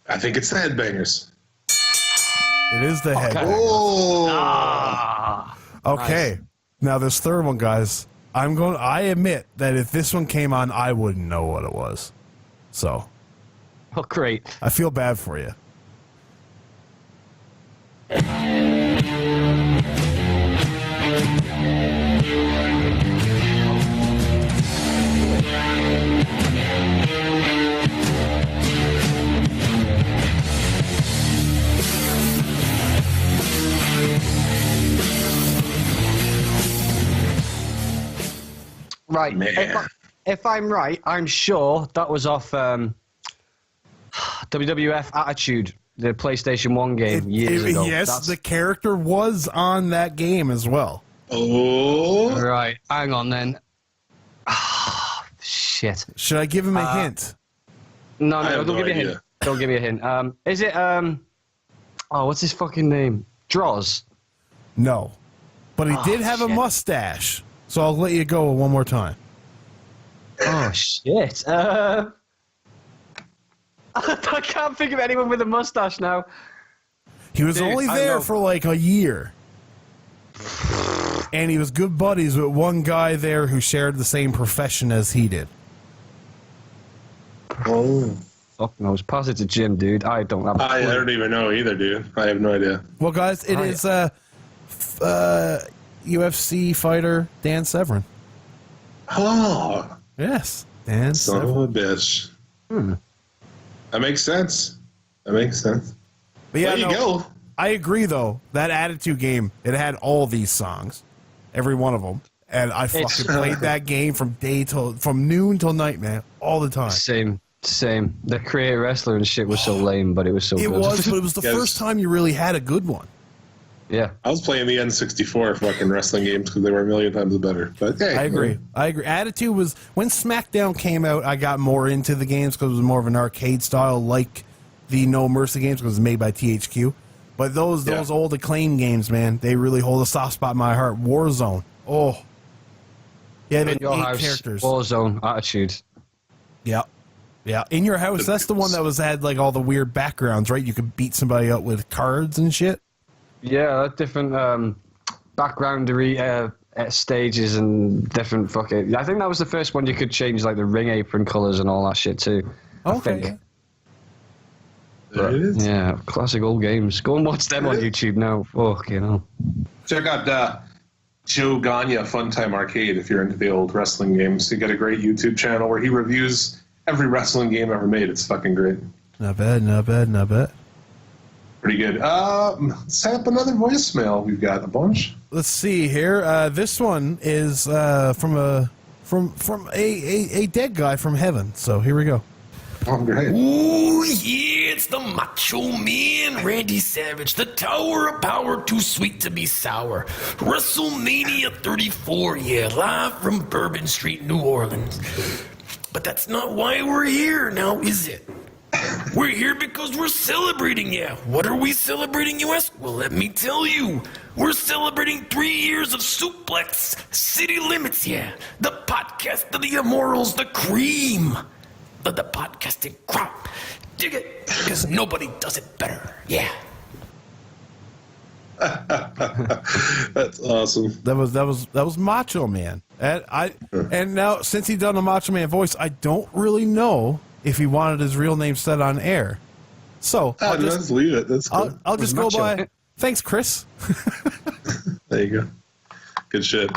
I think it's the Headbangers. It is the head. Oh. Okay. Nice. Now this third one, guys. I admit that if this one came on, I wouldn't know what it was. So. Oh, great. I feel bad for you. Right. If I'm right, I'm sure that was off WWF Attitude, the PlayStation 1 game years ago. Yes, the character was on that game as well. Oh. Right. Hang on then. Shit. Should I give him a hint? No, don't give me a hint. Don't give me a hint. Is it what's his fucking name? Droz? No. But he did have a mustache. So I'll let you go one more time. Oh, shit. I can't think of anyone with a mustache now. He was only there for like a year. And he was good buddies with one guy there who shared the same profession as he did. Oh. Fuck knows. Pass it to Jim, dude. I don't have a clue. I don't even know either, dude. I have no idea. Well, guys, it is UFC fighter Dan Severn. Oh. Yes. Dan Son Severn. of a bitch. That makes sense. But yeah, there you go. I agree, though. That Attitude game, it had all these songs. Every one of them. And I fucking played that game from noon till night, man. All the time. Same. The Creator Wrestler and shit was so lame, but it was so good. It was, but it was the first time you really had a good one. Yeah. I was playing the N64 fucking wrestling games because they were a million times better. But hey, I agree. Attitude was, when SmackDown came out, I got more into the games because it was more of an arcade style, like the No Mercy games, because it was made by THQ. But those old Acclaim games, man, they really hold a soft spot in my heart. Warzone. Oh. Yeah, they had 8 characters. Warzone, Attitude. Yeah. Yeah. In Your House, that's the one that had like all the weird backgrounds, right? You could beat somebody up with cards and shit. Yeah, different backgroundery stages and different fucking. I think that was the first one you could change like the ring apron colors and all that shit too. Okay. There it is. Yeah, classic old games. Go and watch them on YouTube now. Fuck, you know. Check out Joe Gagne Funtime Arcade if you're into the old wrestling games. He got a great YouTube channel where he reviews every wrestling game ever made. It's fucking great. Not bad. Pretty good. Let's set up another voicemail. We've got a bunch. Let's see here. This one is from a dead guy from heaven. So here we go. Oh, great. Ooh, yeah, it's the Macho Man, Randy Savage, the Tower of Power, too sweet to be sour. WrestleMania 34, yeah, live from Bourbon Street, New Orleans. But that's not why we're here now, is it? We're here because we're celebrating, yeah. What are we celebrating, you ask? Well, let me tell you. We're celebrating 3 years of Suplex City Limits, yeah. The podcast of the immortals, the cream of the podcasting crop. Dig it, because nobody does it better, yeah. That's awesome. That was Macho Man. And now since he done a Macho Man voice, I don't really know if he wanted his real name said on air. So I'll just leave it. That's cool. I'll just go by. Thanks, Chris. There you go. Good shit.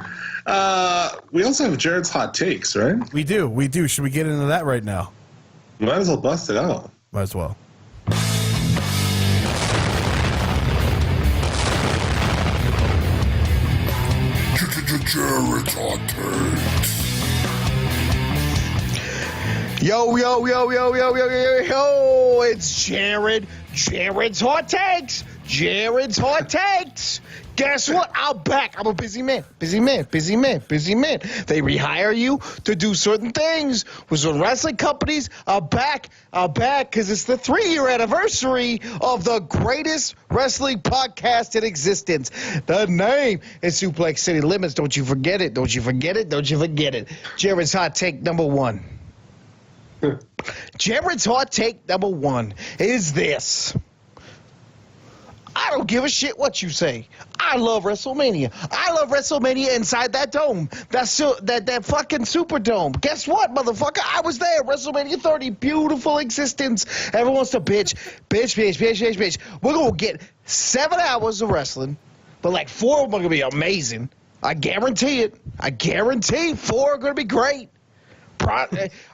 We also have Jared's hot takes, right? We do. Should we get into that right now? Might as well bust it out. Might as well. Jared's hot takes. Yo, it's Jared. Jared's Hot Takes. Jared's Hot Takes. Guess what? I'm back. I'm a busy man. They rehire you to do certain things with certain wrestling companies. I'm back because it's the 3-year anniversary of the greatest wrestling podcast in existence. The name is Suplex City Limits. Don't you forget it. Jared's Hot Take number 1. Jared's hot take number 1 is this. I don't give a shit what you say. I love WrestleMania. I love WrestleMania inside that dome. That fucking Superdome. Guess what, motherfucker? I was there. WrestleMania 30. Beautiful existence. Everyone wants to bitch. We're going to get 7 hours of wrestling, but like 4 of them are going to be amazing. I guarantee it. 4 are going to be great. Are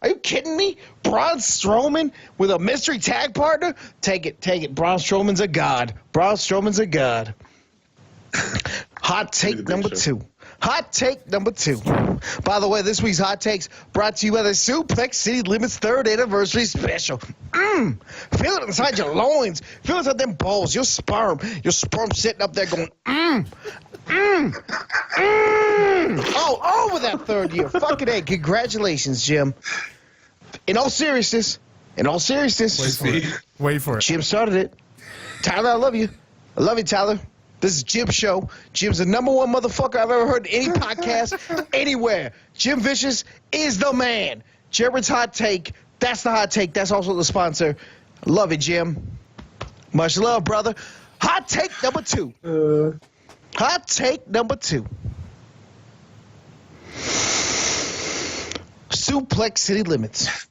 you kidding me? Braun Strowman with a mystery tag partner? Take it. Braun Strowman's a god. Hot take number 2. By the way, this week's hot takes brought to you by the Suplex City Limits 3rd anniversary special. Feel it inside your loins. Feel it inside them balls. Your sperm sitting up there going, Oh, over that 3rd year. Fucking A. Congratulations, Jim. In all seriousness. Wait for it. Jim started it. Tyler, I love you. Tyler. This is Jim's show. Jim's the number 1 motherfucker I've ever heard in any podcast anywhere. Jim Vicious is the man. Jared's hot take. That's the hot take. That's also the sponsor. Love it, Jim. Much love, brother. Hot take number 2. Hot take number 2. Suplex City Limits.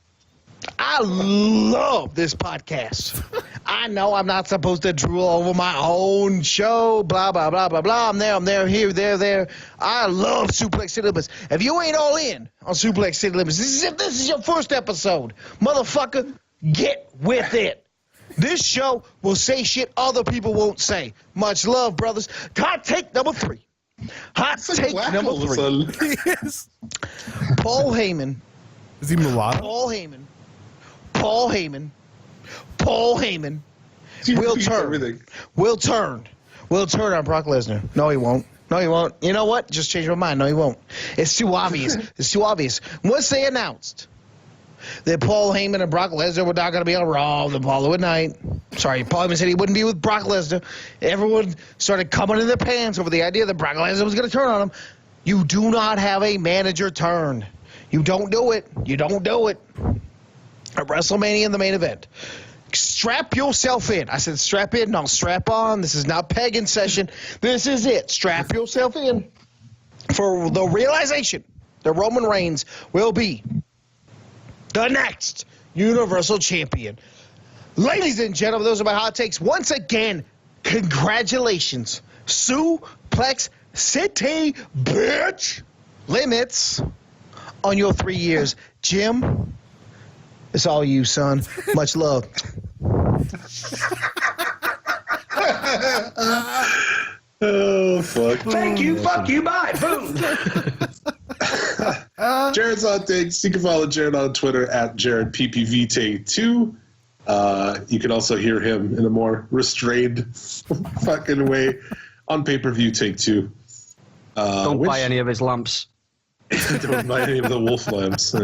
I love this podcast. I know I'm not supposed to drool over my own show, blah, blah, blah, blah, blah. I'm there, here, there. I love Suplex City Limits. If you ain't all in on Suplex City Limits, this is your first episode. Motherfucker, get with it. This show will say shit other people won't say. Much love, brothers. Hot take number 3. Hot take number 3. Yes. Paul Heyman. Is he mulatto? Paul Heyman will turn on Brock Lesnar. No, he won't. You know what? Just change my mind. No, he won't. It's too obvious. Once they announced that Paul Heyman and Brock Lesnar were not going to be on Raw the following night. Sorry, Paul Heyman said he wouldn't be with Brock Lesnar. Everyone started coming in their pants over the idea that Brock Lesnar was going to turn on him. You do not have a manager turn. You don't do it. At WrestleMania in the main event. Strap yourself in. I said strap in, not strap on. This is not pegging session. This is it. Strap yourself in for the realization that Roman Reigns will be the next Universal Champion. Ladies and gentlemen, those are my hot takes. Once again, congratulations. Suplex City, bitch. Limits on your 3 years. Jim, it's all you, son. Much love. Oh, fuck. Thank you, fuck you, bye, boom. Jared's hot takes. You can follow Jared on Twitter at JaredPPVT2. You can also hear him in a more restrained fucking way on pay-per-view Take 2. Don't buy any of his lamps. Don't buy any of the wolf lamps.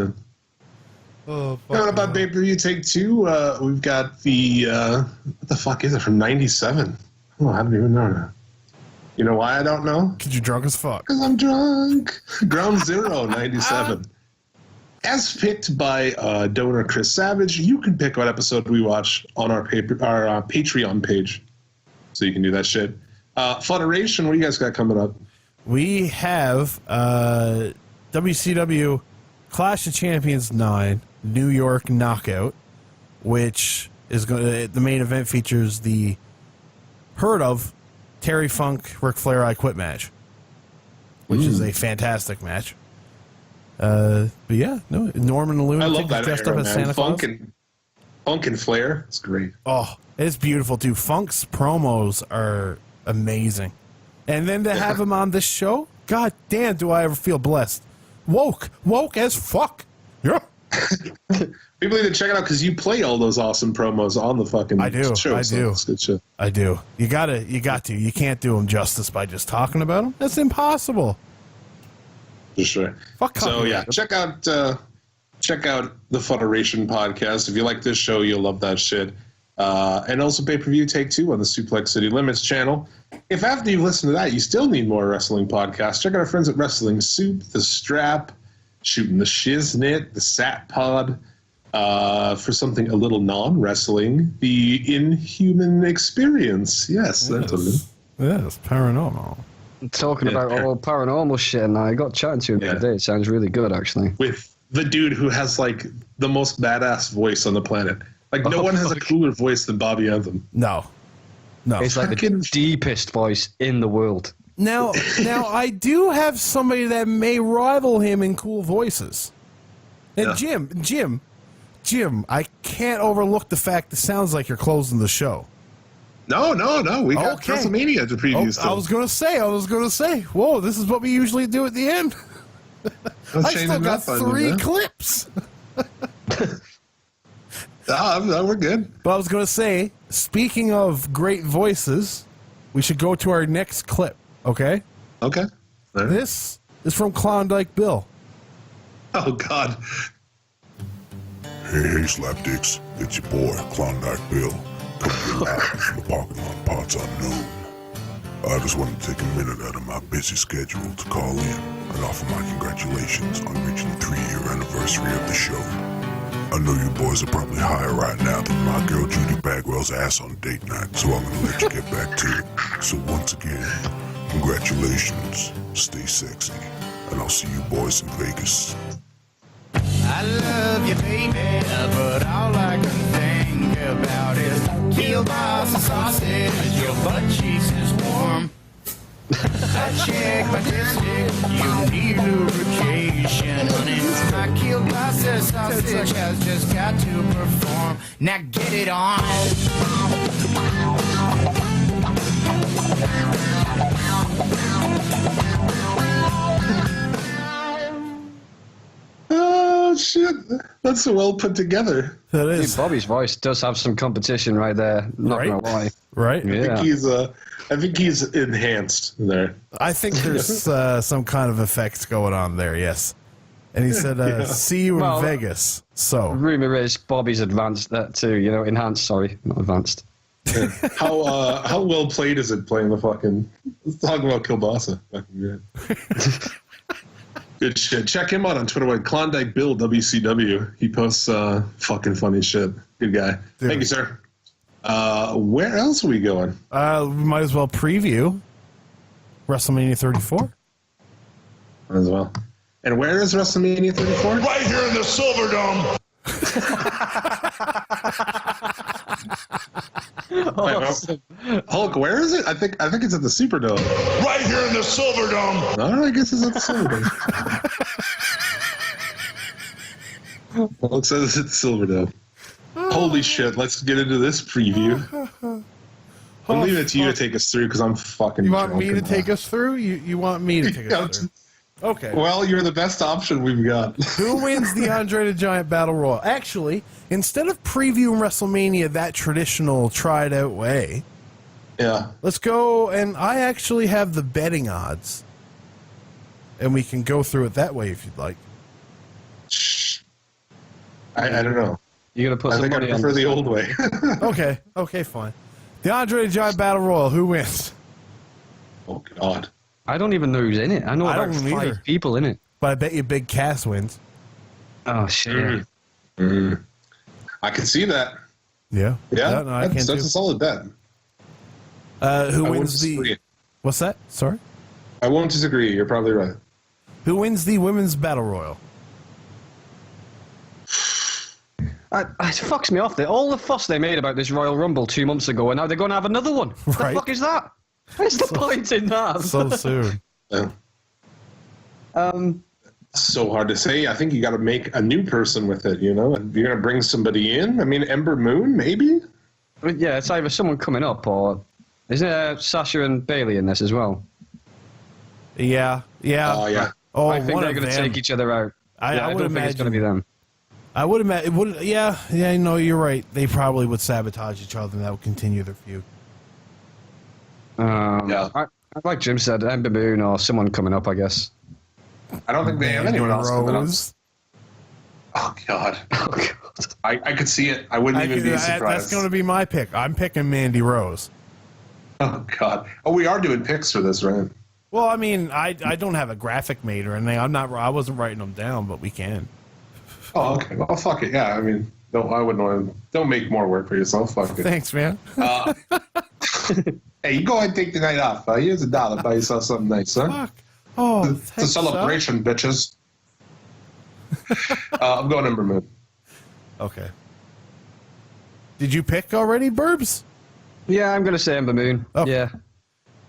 Oh, Coming up on pay-per-view Take 2, we've got the what the fuck is it from '97? Oh, I don't even know that. You know why I don't know? Because you're drunk as fuck. Because I'm drunk. Ground Zero '97. As picked by donor Chris Savage, you can pick what episode we watch on our Patreon page, so you can do that shit. Federation, what do you guys got coming up? We have WCW Clash of Champions 9 New York Knockout, which is going to, the main event features the heard of Terry Funk Ric Flair I Quit match. which is a fantastic match. But yeah, no, Norman the I Lunatic love that dressed era, up as man. Santa Claus. Funk and Flair. It's great. Oh, it's beautiful too. Funk's promos are amazing, and then to have him on this show, god damn, do I ever feel blessed? Woke as fuck. Yeah. People need to check it out because you play all those awesome promos on the fucking show. I do. It's good shit. I do. You got to. You can't do them justice by just talking about them. That's impossible. For sure. Fuck so yeah, check out the Federation podcast. If you like this show, you'll love that shit. And also pay-per-view Take 2 on the Suplex City Limits channel. If after you've listened to that, you still need more wrestling podcasts, check out our friends at Wrestling Soup, The Strap, Shooting the Shiznit, The Sat Pod. For something a little non-wrestling, the Inhuman Experience. Yes, that's what it is. Yes, paranormal. Talking about all paranormal shit, and I got chatting to him the other day. It sounds really good, actually. With the dude who has like the most badass voice on the planet. Like no one has a cooler voice than Bobby Anthem. No. It's like the deepest voice in the world. Now I do have somebody that may rival him in cool voices. And Jim, I can't overlook the fact it sounds like you're closing the show. No. We got WrestleMania to preview still. I was gonna say. Whoa, this is what we usually do at the end. I still got 3 clips. No, we're good. But I was gonna say, speaking of great voices, we should go to our next clip. Okay. Okay. Right. This is from Klondike Bill. Oh God. Hey, slapdicks. It's your boy, Klondike Bill, coming to you live from the parking lot parts unknown. I just wanted to take a minute out of my busy schedule to call in and offer my congratulations on reaching the 3-year anniversary of the show. I know you boys are probably higher right now than my girl Judy Bagwell's ass on date night, so I'm gonna let you get back to it. So once again, congratulations, stay sexy, and I'll see you boys in Vegas. I love you, baby, but all I can think about is kielbasa sausage, your butt cheeks is warm. I check my distance, you need lubrication, honey. My kielbasa sausage has just got to perform. Now get it on. Oh shit, that's so well put together. That is. Dude, Bobby's voice does have some competition right there. Not gonna lie. Right? I think he's enhanced there. I think there's some kind of effects going on there. Yes. And he said, "See you in Vegas." So rumor is Bobby's advanced that too. Enhanced. Sorry, not advanced. How well played is it playing the fucking? Let's talk about Kielbasa. Fucking good. Good shit. Check him out on Twitter with Klondike Bill WCW. He posts fucking funny shit. Good guy. Dude. Thank you, sir. Where else are we going? We might as well preview WrestleMania 34. Might as well. And where is WrestleMania 34? Right here in the Silverdome. Hulk, where is it? I think it's at the Superdome. Right here in the Silverdome. All right, I guess it's at the Silverdome. Hulk says it's at the Silverdome. Holy shit, let's get into this preview. I'm leaving it to you to take us through because I'm fucking You want drunk me to and take us through? You want me to take us through? Okay. Well, you're the best option we've got. Who wins the Andre the Giant Battle Royal? Actually, instead of previewing WrestleMania that traditional tried out way, let's go, and I actually have the betting odds. And we can go through it that way if you'd like. I don't know. You're gonna put some money on. I prefer the old way. Okay, fine. The Andre the Giant Battle Royal, who wins? Oh, God. I don't even know who's in it. I know about 5 people in it. But I bet you Big Cass wins. Oh, shit. I can see that. Yeah. Yeah, no, I that's a solid bet. Who wins the... What's that? Sorry? I won't disagree. You're probably right. Who wins the Women's Battle Royal? It fucks me off. All the fuss they made about this Royal Rumble 2 months ago, and now they're going to have another one. What the fuck is that? What's the point in that? So soon. Yeah. So hard to say. I think you got to make a new person with it, you know? If you're going to bring somebody in, I mean, Ember Moon, maybe? Yeah, it's either someone coming up or... Isn't Sasha and Bailey in this as well? Yeah. Oh, yeah. Oh, I think one they're of going to them. take each other out. I would don't think it's imagine going to be them. I would imagine. It would. Yeah. No, you're right. They probably would sabotage each other, and that would continue their feud. Yeah. Like Jim said, Ember Moon or someone coming up, I guess. I don't think they have anyone else coming up. Rose. Oh, God. I could see it. I wouldn't even be surprised. That's going to be my pick. I'm picking Mandy Rose. Oh, God. Oh, we are doing picks for this, right? Well, I mean, I don't have a graphic made or anything. I wasn't writing them down, but we can. Oh, okay. Well, fuck it. Yeah, I mean, I wouldn't want to. Don't make more work for yourself. Fuck it. Thanks, man. Hey, you go ahead and take the night off. Here's $1. Buy yourself something nice, huh? Fuck. Oh, It's a celebration, bitches. I'm going Ember Moon. Okay. Did you pick already, Burbs? Yeah, I'm going to say Ember Moon. Okay. Yeah.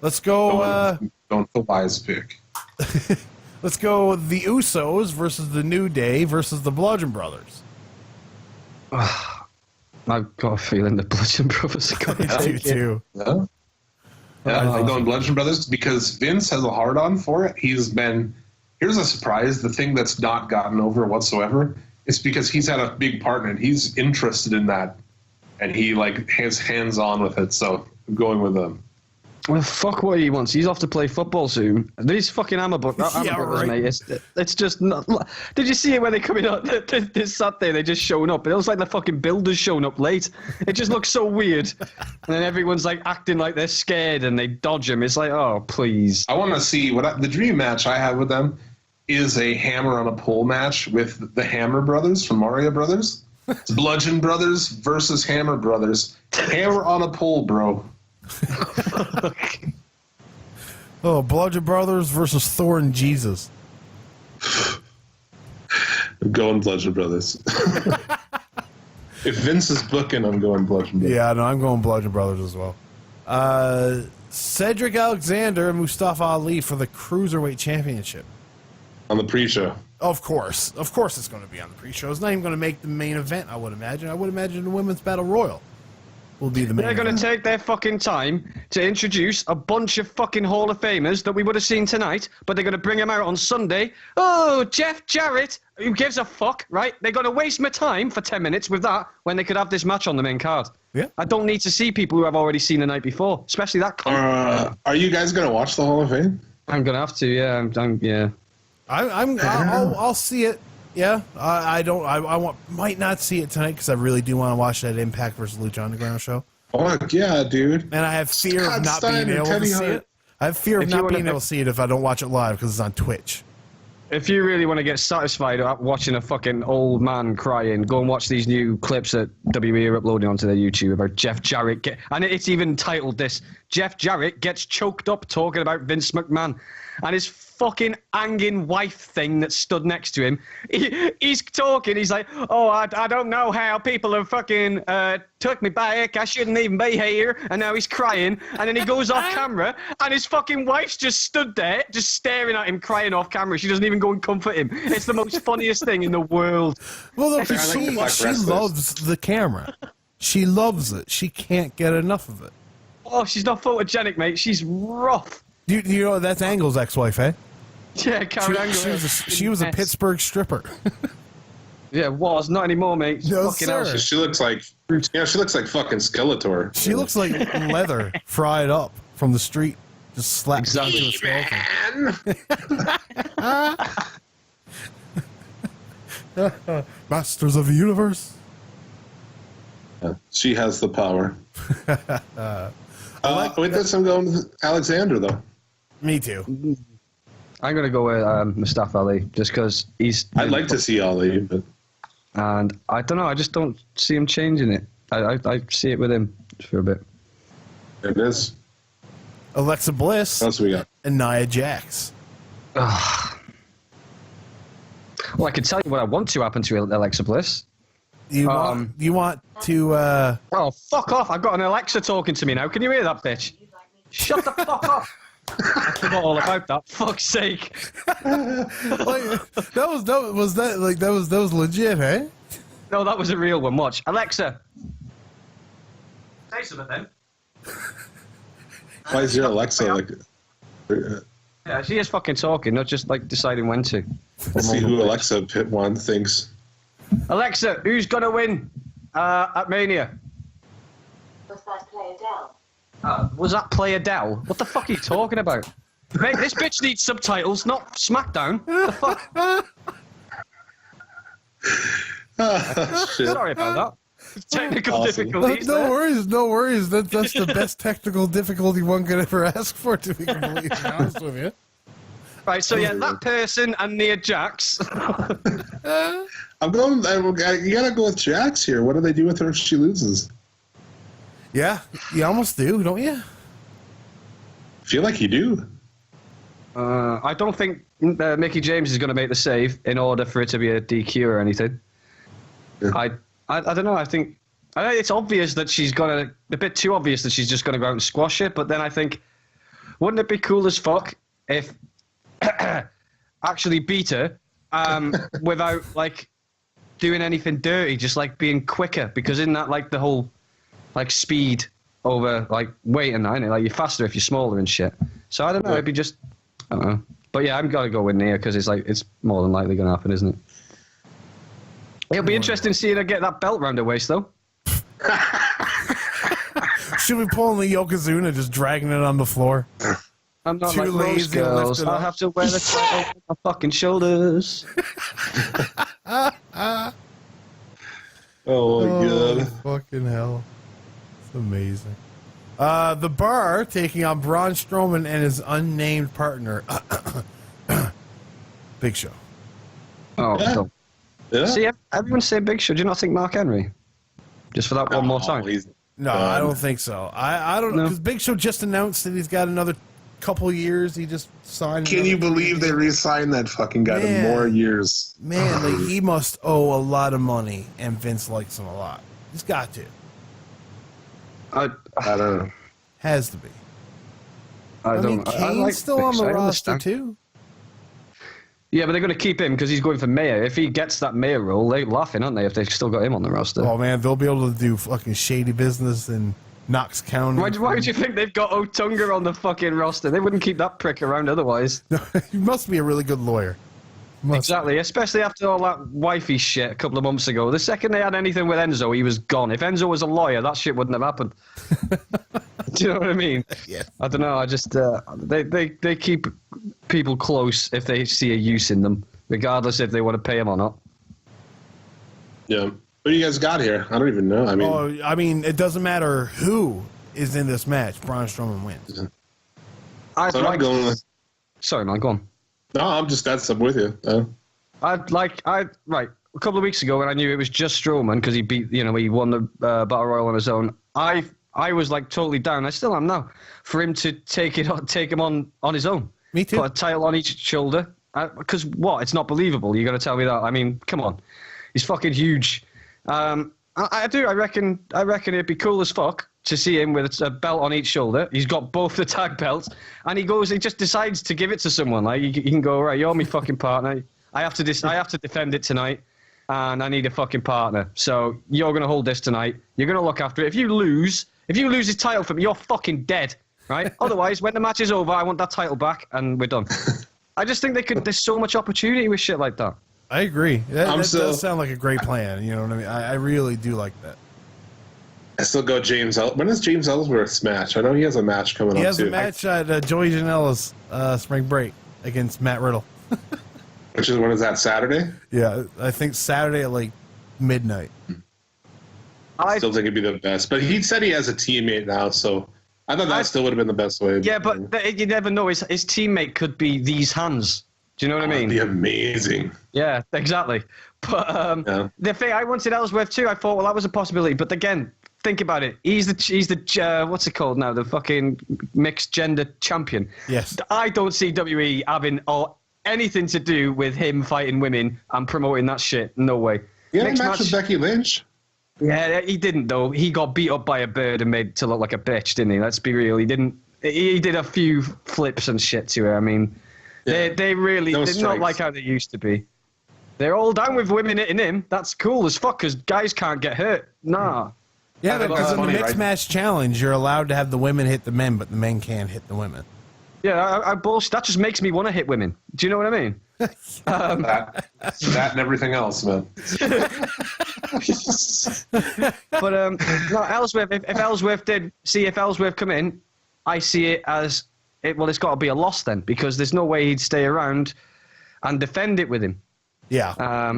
Let's go. Don't the wise pick. Let's go. The Usos versus the New Day versus the Bludgeon Brothers. I've got a feeling the Bludgeon Brothers are going to I do take it. too. Yeah. I'm going Bludgeon Brothers because Vince has a hard-on for it. Here's a surprise, the thing that's not gotten over whatsoever, is because he's had a big partner and he's interested in that. And he, has hands-on with it, so I'm going with them. Well, fuck what he wants. He's off to play football soon. These fucking Hammer Brothers, right. mate. It's just not... Did you see it when they coming out this Saturday? They just showing up. It looks like the fucking builders showing up late. It just looks so weird. And then everyone's acting like they're scared and they dodge him. It's like, oh, please. I want to see the dream match I have with them is a hammer on a pole match with the Hammer Brothers from Mario Brothers. It's Bludgeon Brothers versus Hammer Brothers. Hammer on a pole, bro. Oh, Bludgeon Brothers versus Thor and Jesus. I'm going Bludgeon Brothers. If Vince is booking, I'm going Bludgeon Brothers. Yeah, no, I'm going Bludgeon Brothers as well. Cedric Alexander and Mustafa Ali for the Cruiserweight Championship. On the pre-show. Of course it's going to be on the pre-show. It's not even going to make the main event, I would imagine. I would imagine the Women's Battle Royal will be the main They're going to take their fucking time to introduce a bunch of fucking Hall of Famers that we would have seen tonight, but they're going to bring them out on Sunday. Oh, Jeff Jarrett. Who gives a fuck, right? They're going to waste my time for 10 minutes with that when they could have this match on the main card. Yeah. I don't need to see people who I've already seen the night before, especially that. Are you guys going to watch the Hall of Fame? I'm going to have to, yeah. Yeah. I'll see it. Yeah, might not see it tonight because I really do want to watch that Impact versus Lucha Underground show. Fuck yeah, dude! And I have fear of not Steiner, being able to Teddy see Hart. it. I have fear of not being able to see it if I don't watch it live because it's on Twitch. If you really want to get satisfied at watching a fucking old man crying, go and watch these new clips that WWE are uploading onto their YouTube about Jeff Jarrett. And it's even titled this, Jeff Jarrett gets choked up talking about Vince McMahon. And his fucking hanging wife thing that stood next to him, he's talking, he's like, oh, I don't know how people have fucking took me back, I shouldn't even be here, and now he's crying, and then he goes off camera, and his fucking wife's just stood there, just staring at him, crying off camera. She doesn't even go and comfort him. It's the most funniest thing in the world. Well, look, she loves the camera. She loves it. She can't get enough of it. Oh, she's not photogenic, mate. She's rough. You know that's Angle's ex-wife, eh? Yeah, Karen Angle. She was a Pittsburgh stripper. Yeah, was not anymore, mate. No, fucking sir. hell. She looks like fucking Skeletor. She looks like leather fried up from the street, just slapped into a skeleton. Masters of the Universe. She has the power. With this, I'm going with Alexander, though. Me too. I'm going to go with Mustafa Ali, just because he's... I'd like to see Ali, but... And I don't know, I just don't see him changing it. I see it with him for a bit. There it is. Alexa Bliss. What else we got? And Nia Jax. Well, I can tell you what I want to happen to Alexa Bliss. You want to... Oh, fuck off. I've got an Alexa talking to me now. Can you hear that, bitch? Shut the fuck up. I forgot all about that. Fuck's sake. that was legit, hey? No, that was a real one. Watch. Alexa. Say something then. Why is your Alexa like? Yeah, she is fucking talking, not just like deciding when to. Let's see who Alexa Pit one thinks. Alexa, who's gonna win at Mania? Was that Play Adele? Was that Play Adele? What the fuck are you talking about? Mate, this bitch needs subtitles, not SmackDown. What the fuck? Shit. Sorry about that. Technical difficulties. No worries. That's the best technical difficulty one could ever ask for, to be completely honest with you. Right, so yeah, that person and Nia Jax. I'm going. You gotta go with Jax here. What do they do with her if she loses? Yeah, you almost do, don't you? I feel like you do. I don't think Mickey James is going to make the save in order for it to be a DQ or anything. Yeah. I don't know. I think it's obvious that she's gonna, a bit too obvious that she's just going to go out and squash it. But then I think, wouldn't it be cool as fuck if actually beat her without like doing anything dirty, just like being quicker? Because in that, like the whole like speed over like weight and that, like you're faster if you're smaller and shit. So I don't know. It'd be just, I don't know. But yeah, I'm gonna go with Nia because it's more than likely gonna happen, isn't it? It'll be interesting seeing her get that belt round her waist, though. Should we pulling the Yokozuna, just dragging it on the floor? I'm not Too like most lazy to girls. lift it I up. have to wear the title on my fucking shoulders. Oh my god! Fucking hell! It's amazing. The Bar taking on Braun Strowman and his unnamed partner, Big Show. Oh, Yeah. don't. Yeah. See, everyone's saying Big Show. Do you not think Mark Henry? Just for that one more time. No, I don't think so. I don't know, because Big Show just announced that he's got another couple years. He just signed. Can you believe they re-signed that fucking guy to more years? Man, like, he must owe a lot of money, and Vince likes him a lot. He's got to. I don't know. Has to be. I mean, don't. Kane's like still Big on the Show, I roster understand. too. Yeah, but they're going to keep him because he's going for mayor. If he gets that mayor role, they're laughing, aren't they, if they've still got him on the roster? Oh man, they'll be able to do fucking shady business in Knox County. Why do you think they've got Otunga on the fucking roster? They wouldn't keep that prick around otherwise. He must be a really good lawyer. Exactly, especially after all that wifey shit a couple of months ago. The second they had anything with Enzo, he was gone. If Enzo was a lawyer, that shit wouldn't have happened. Do you know what I mean? Yeah. I don't know. I just they keep people close if they see a use in them, regardless if they want to pay them or not. Yeah. What do you guys got here? I don't even know. I mean, it doesn't matter who is in this match. Braun Strowman wins. I'd So I'm like. going with- Sorry, man. Go on. No, I'm with you. Right a couple of weeks ago when I knew it was just Strowman because he won the Battle Royal on his own. I was like totally down. I still am now for him to take him on his own. Me too. Put a title on each shoulder. Because what? It's not believable. You're going to tell me that? I mean, come on. He's fucking huge. I reckon it'd be cool as fuck to see him with a belt on each shoulder. He's got both the tag belts, and he just decides to give it to someone. Like he can go, right, you're my fucking partner. I have to defend it tonight, and I need a fucking partner. So you're gonna hold this tonight. You're gonna look after it. If you lose his title from me, you're fucking dead, right? Otherwise, when the match is over, I want that title back, and we're done. I just think there's so much opportunity with shit like that. I agree. That does sound like a great plan. You know what I mean? I really do like that. I still go James. When is James Ellsworth's match? I know he has a match coming up too. He has a match at Joey Janela's spring break against Matt Riddle. When is that, Saturday? Yeah, I think Saturday at like midnight. I still think it'd be the best. But he said he has a teammate now, so I thought that still would have been the best way. Yeah, but you never know. His teammate could be these hands. Do you know what I mean? That'd be amazing. Yeah, exactly. But the thing I wanted Ellsworth too. I thought, well, that was a possibility. But again, think about it. He's the what's it called now? The fucking mixed gender champion. Yes. I don't see WWE having anything to do with him fighting women and promoting that shit. No way. Yeah, match with Becky Lynch. Yeah, he didn't though. He got beat up by a bird and made to look like a bitch, didn't he? Let's be real. He didn't. he did a few flips and shit to her. I mean, they're not strikes. like how they used to be. They're all down with women hitting him. That's cool as fuck because guys can't get hurt. Nah. Yeah, because in the funny, mixed right? match challenge, you're allowed to have the women hit the men, but the men can't hit the women. Yeah, I bullshit. That just makes me want to hit women. Do you know what I mean? That and everything else, man. But no, Ellsworth. If Ellsworth come in, I see it as it's got to be a loss then because there's no way he'd stay around and defend it with him. Yeah.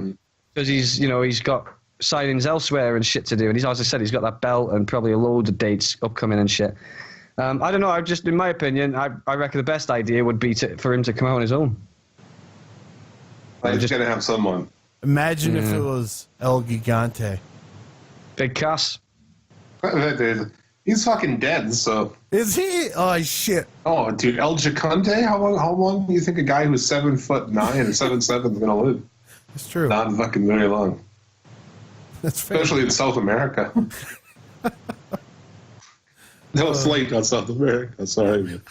Because he's got signings elsewhere and shit to do, and as I said, he's got that belt and probably a load of dates upcoming and shit. I don't know. In my opinion, I reckon the best idea would be for him to come out on his own. I'm just gonna have someone. Imagine if it was El Gigante. Big Cass. He's fucking dead. So is he? Oh shit! Oh, dude, El Gigante. How long do you think a guy who's 7'9" and 7'7" is gonna live? It's true. Not fucking very long. That's fair. Especially in South America. No slate on South America. Sorry, man.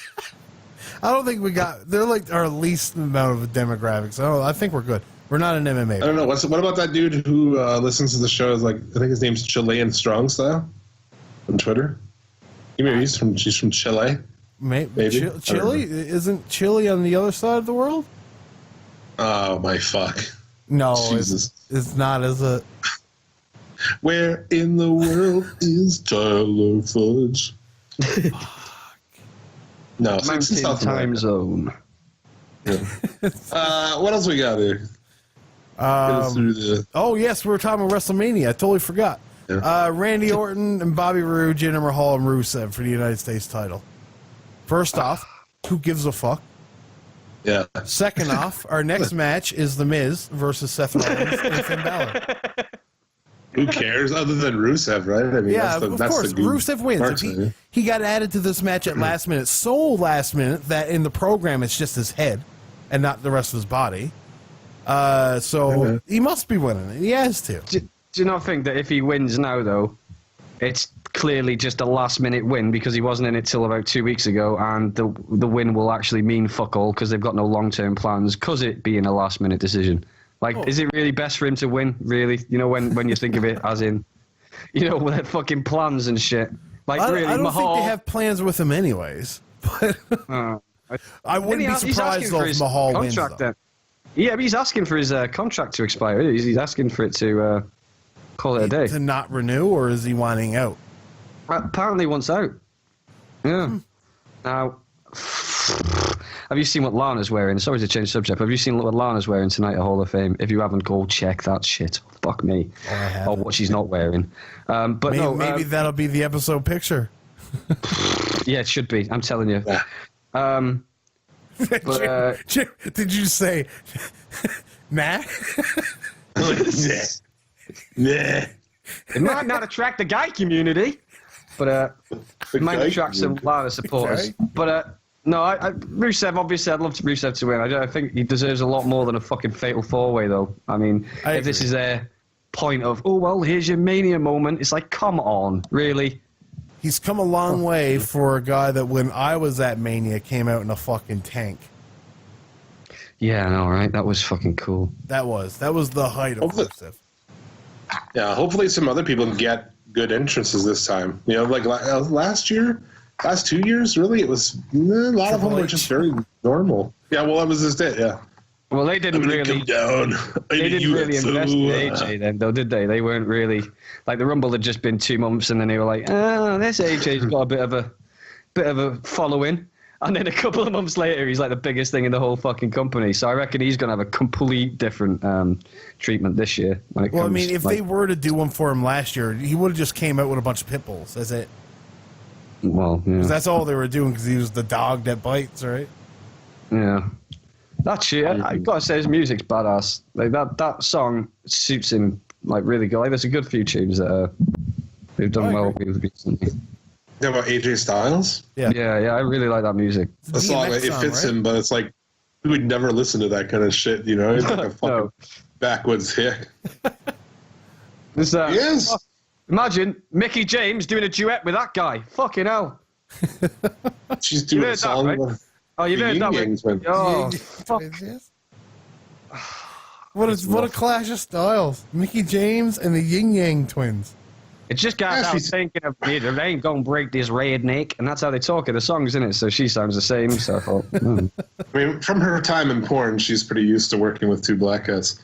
I don't think they're like our least amount of demographics. I think we're good. We're not an MMA. I don't know. What about that dude who listens to the show? I think his name's Chilean Strong Style on Twitter. She's from Chile. Maybe. Chile? Isn't Chile on the other side of the world? Oh, my fuck. No, Jesus. It's not, is it? Where in the world is Tyler Fudge? No, it's in South time America. zone. Yeah. What else we got here? Oh, yes, we were talking about WrestleMania. I totally forgot. Yeah. Randy Orton and Bobby Roode, Jinder Mahal, and Rusev for the United States title. First off, who gives a fuck? Yeah. Second off, our next match is The Miz versus Seth Rollins and Finn Balor. Who cares other than Rusev, right? I mean, Yeah, that's of the course. good Rusev wins. part, He got added to this match at last minute, so last minute that in the program it's just his head and not the rest of his body. So he must be winning. He has to. Do you not think that if he wins now, though, it's clearly just a last-minute win because he wasn't in it till about 2 weeks ago, and the win will actually mean fuck all because they've got no long-term plans because it being a last-minute decision. Is it really best for him to win, really? You know, when you think of it as in, with their fucking plans and shit. I don't think they have plans with him anyways. But I wouldn't be surprised though if Mahal wins, though. Yeah, but he's asking for his contract to expire. He's asking for it to call it a day. To not renew, or is he wanting out? Apparently he wants out. Yeah. Now, have you seen what Lana's wearing? Sorry to change the subject. Have you seen what Lana's wearing tonight at Hall of Fame? If you haven't, go check that shit. Fuck me. Or what she's not wearing. But maybe that'll be the episode picture. Yeah, it should be. I'm telling you. Did you say nah? Nah. It might not attract the guy community, but it might attract some Lana supporters. Okay. But no, Rusev, obviously, I'd love Rusev to win. I think he deserves a lot more than a fucking fatal four-way, though. I mean, if this is their point of, oh, well, here's your Mania moment, it's like, come on, really? He's come a long way for a guy that when I was at Mania came out in a fucking tank. Yeah, I know, right? That was fucking cool. That was the height of Rusev. Yeah, hopefully some other people can get good entrances this time. Like last 2 years, really, it was a lot of them were just very normal. Yeah, well, that was just it. Yeah. Well, they didn't really come down. They didn't really invest in AJ then, though, did they? They weren't really like the Rumble had just been 2 months, and then they were like, "Oh, this AJ's got a bit of a following." And then a couple of months later, he's like the biggest thing in the whole fucking company. So I reckon he's going to have a complete different treatment this year. Well, I mean, if they were to do one for him last year, he would have just came out with a bunch of pit bulls. That's it. Well, yeah. 'Cause that's all they were doing because he was the dog that bites, right? Yeah. That shit, I gotta say, his music's badass. Like that song suits him like really good. Like, there's a good few tunes that they've done well with recently. Yeah, about AJ Styles? Yeah, I really like that music. The song, it fits him, but it's like, we would never listen to that kind of shit, It's like a fucking backwoods hit. Yes. Imagine Mickey James doing a duet with that guy. Fucking hell. She's doing a song right? with Oh, you've the heard that, Yin right? Yang Twins. Oh, fuck. What a clash of styles. Mickey James and the Yin Yang Twins. it just got out thinking of it. They ain't gonna break this redneck, and that's how they talk in the songs, isn't it? So she sounds the same. So I thought, I mean, from her time in porn, she's pretty used to working with two black guys.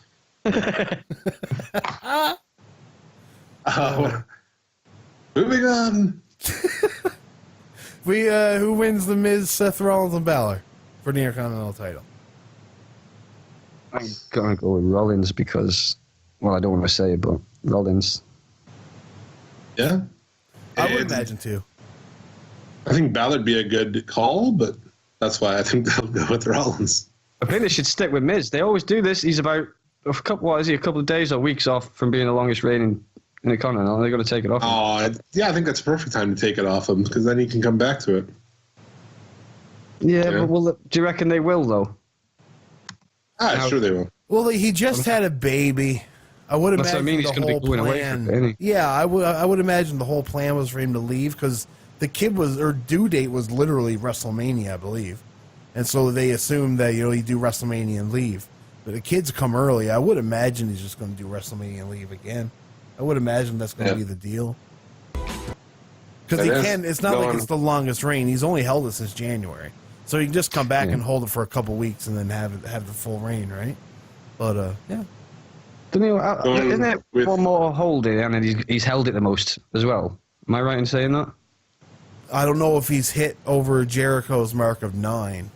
Moving on. Who wins the Miz, Seth Rollins, and Balor for the Intercontinental title? I'm gonna go with Rollins because, well, I don't want to say it, but Rollins. Yeah, I would imagine too. I think Balor would be a good call, but that's why I think they'll go with Rollins. I think they should stick with Miz. They always do this. He's about a couple of days or weeks off from being the longest reigning Intercontinental. They're going to take it off. Oh, yeah, I think that's a perfect time to take it off him because then he can come back to it. Yeah, but do you reckon they will though? Sure they will. Well, he just had a baby. I would That's imagine what I mean, he's the gonna be whole going away plan. for a bit, isn't he? Yeah, I would imagine the whole plan was for him to leave because the kid due date was literally WrestleMania, I believe, and so they assumed that he'd do WrestleMania and leave. But the kids come early. I would imagine he's just going to do WrestleMania and leave again. I would imagine that's going to be the deal. Because he can. It's not like it's the longest reign. He's only held it since January, so he can just come back and hold it for a couple weeks and then have the full reign, right? But yeah. Isn't it one more holding and he's held it the most as well? Am I right in saying that? I don't know if he's hit over Jericho's mark of 9.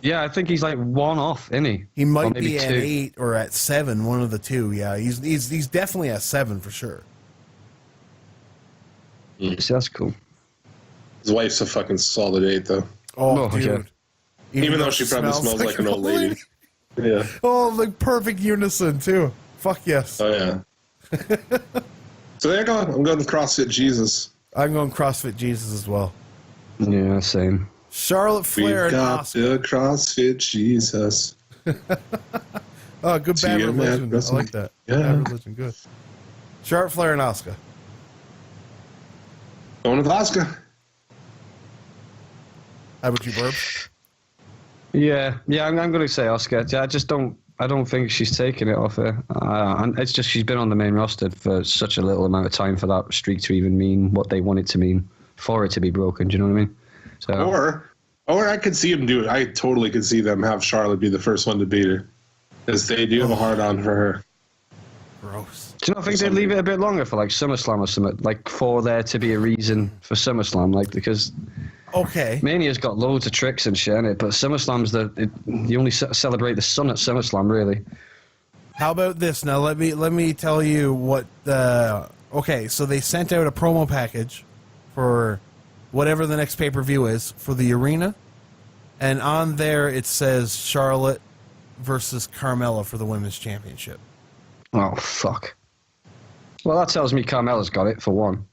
Yeah, I think he's like one off, isn't he? He might be at 8 or at 7, one of the two. Yeah, he's definitely at 7 for sure. So that's cool. His wife's a fucking solid 8, though. Oh, dude. Yeah. Even though she probably smells like an old lady. Yeah. Oh, like perfect unison too. Fuck yes. Oh yeah. So there you go. I'm going CrossFit Jesus. I'm going CrossFit Jesus as well. Yeah, same. Charlotte Flair We've and got Asuka. the CrossFit Jesus. Oh, good bad religion. I like that. Yeah. Bad religion, good. Charlotte Flair and Asuka. Going with Asuka. How about you, Burb? Yeah, I'm going to say Oscar. Yeah, I don't think she's taking it off her. And it's just she's been on the main roster for such a little amount of time for that streak to even mean what they want it to mean, for it to be broken. Do you know what I mean? So, or I could see him do it. I totally could see them have Charlotte be the first one to beat her, because they do have a hard on for her. Gross. Do you not think they'd leave it a bit longer for like SummerSlam or something, like for there to be a reason for SummerSlam, like because. Okay. Mania's got loads of tricks and shit in it, but SummerSlam's you only celebrate the sun at SummerSlam, really. How about this? Now let me tell you what. Okay, so they sent out a promo package for whatever the next pay-per-view is for the arena, and on there it says Charlotte versus Carmella for the women's championship. Oh fuck. Well, that tells me Carmella's got it for one.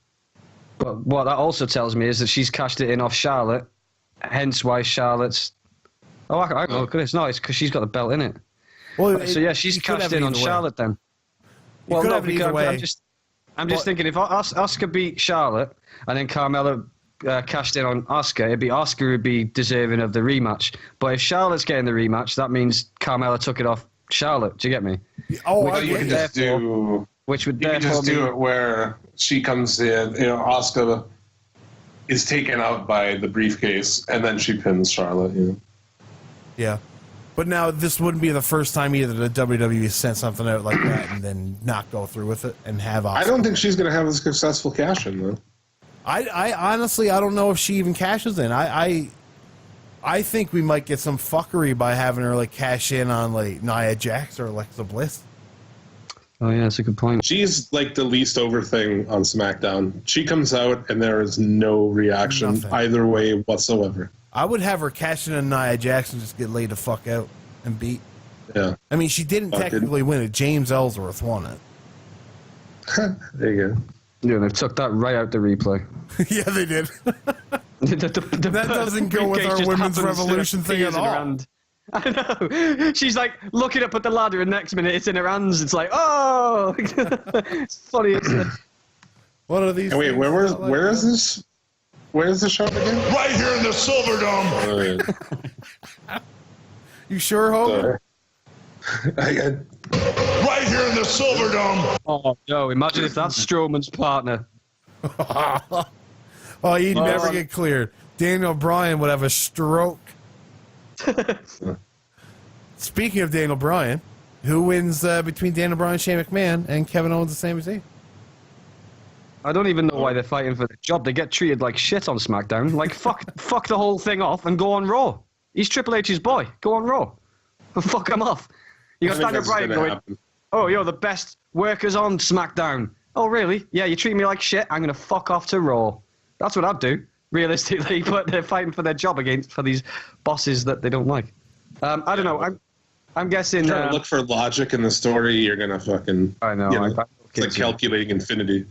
But what that also tells me is that she's cashed it in off Charlotte, hence why Charlotte's. Oh, I look at this. No, it's because she's got the belt in it. Well, so yeah, she's cashed in on Charlotte then. Well, no, because I'm just thinking if Asuka beat Charlotte and then Carmella cashed in on Asuka, Asuka would be deserving of the rematch. But if Charlotte's getting the rematch, that means Carmella took it off Charlotte. Do you get me? Oh, you can just do. Which would you can just do it where she comes in, Asuka is taken out by the briefcase, and then she pins Charlotte. Yeah, but now this wouldn't be the first time either that WWE sent something out like that and then not go through with it and have Asuka. I don't think she's going to have a successful cash in though. I honestly I don't know if she even cashes in. I think we might get some fuckery by having her like cash in on like Nia Jax or Alexa Bliss. Oh yeah, that's a good point. She's like the least over thing on SmackDown. She comes out and there is no reaction either way whatsoever. I would have her cash in on Nia Jax and just get laid the fuck out and beat. Yeah. I mean, she didn't technically win it. James Ellsworth won it. There you go. Yeah, they took that right out the replay. Yeah, they did. That doesn't go with our women's revolution thing at all. I know. She's like looking up at the ladder, and next minute it's in her hands. It's like, oh, it's funny. Isn't it? What are these? Wait, where is this? Where's the shop again? Right here in the Silverdome. You sure, Hogan? Right here in the Silverdome. Oh no! Imagine if that's Strowman's partner. Oh, he'd never get cleared. Daniel Bryan would have a stroke. Speaking of Daniel Bryan, who wins between Daniel Bryan, Shane McMahon, and Kevin Owens and Sami Zayn? I don't even know why they're fighting for the job. They get treated like shit on SmackDown. Like, fuck the whole thing off and go on Raw. He's Triple H's boy. Go on Raw. Fuck him off. You got Daniel Bryan going, oh, you're the best workers on SmackDown. Oh, really? Yeah, you treat me like shit. I'm going to fuck off to Raw. That's what I'd do, realistically. But they're fighting for their job for these bosses that they don't like. I don't know. I'm guessing... Trying to look for logic in the story, you're going to fucking... I know. It's like calculating infinity.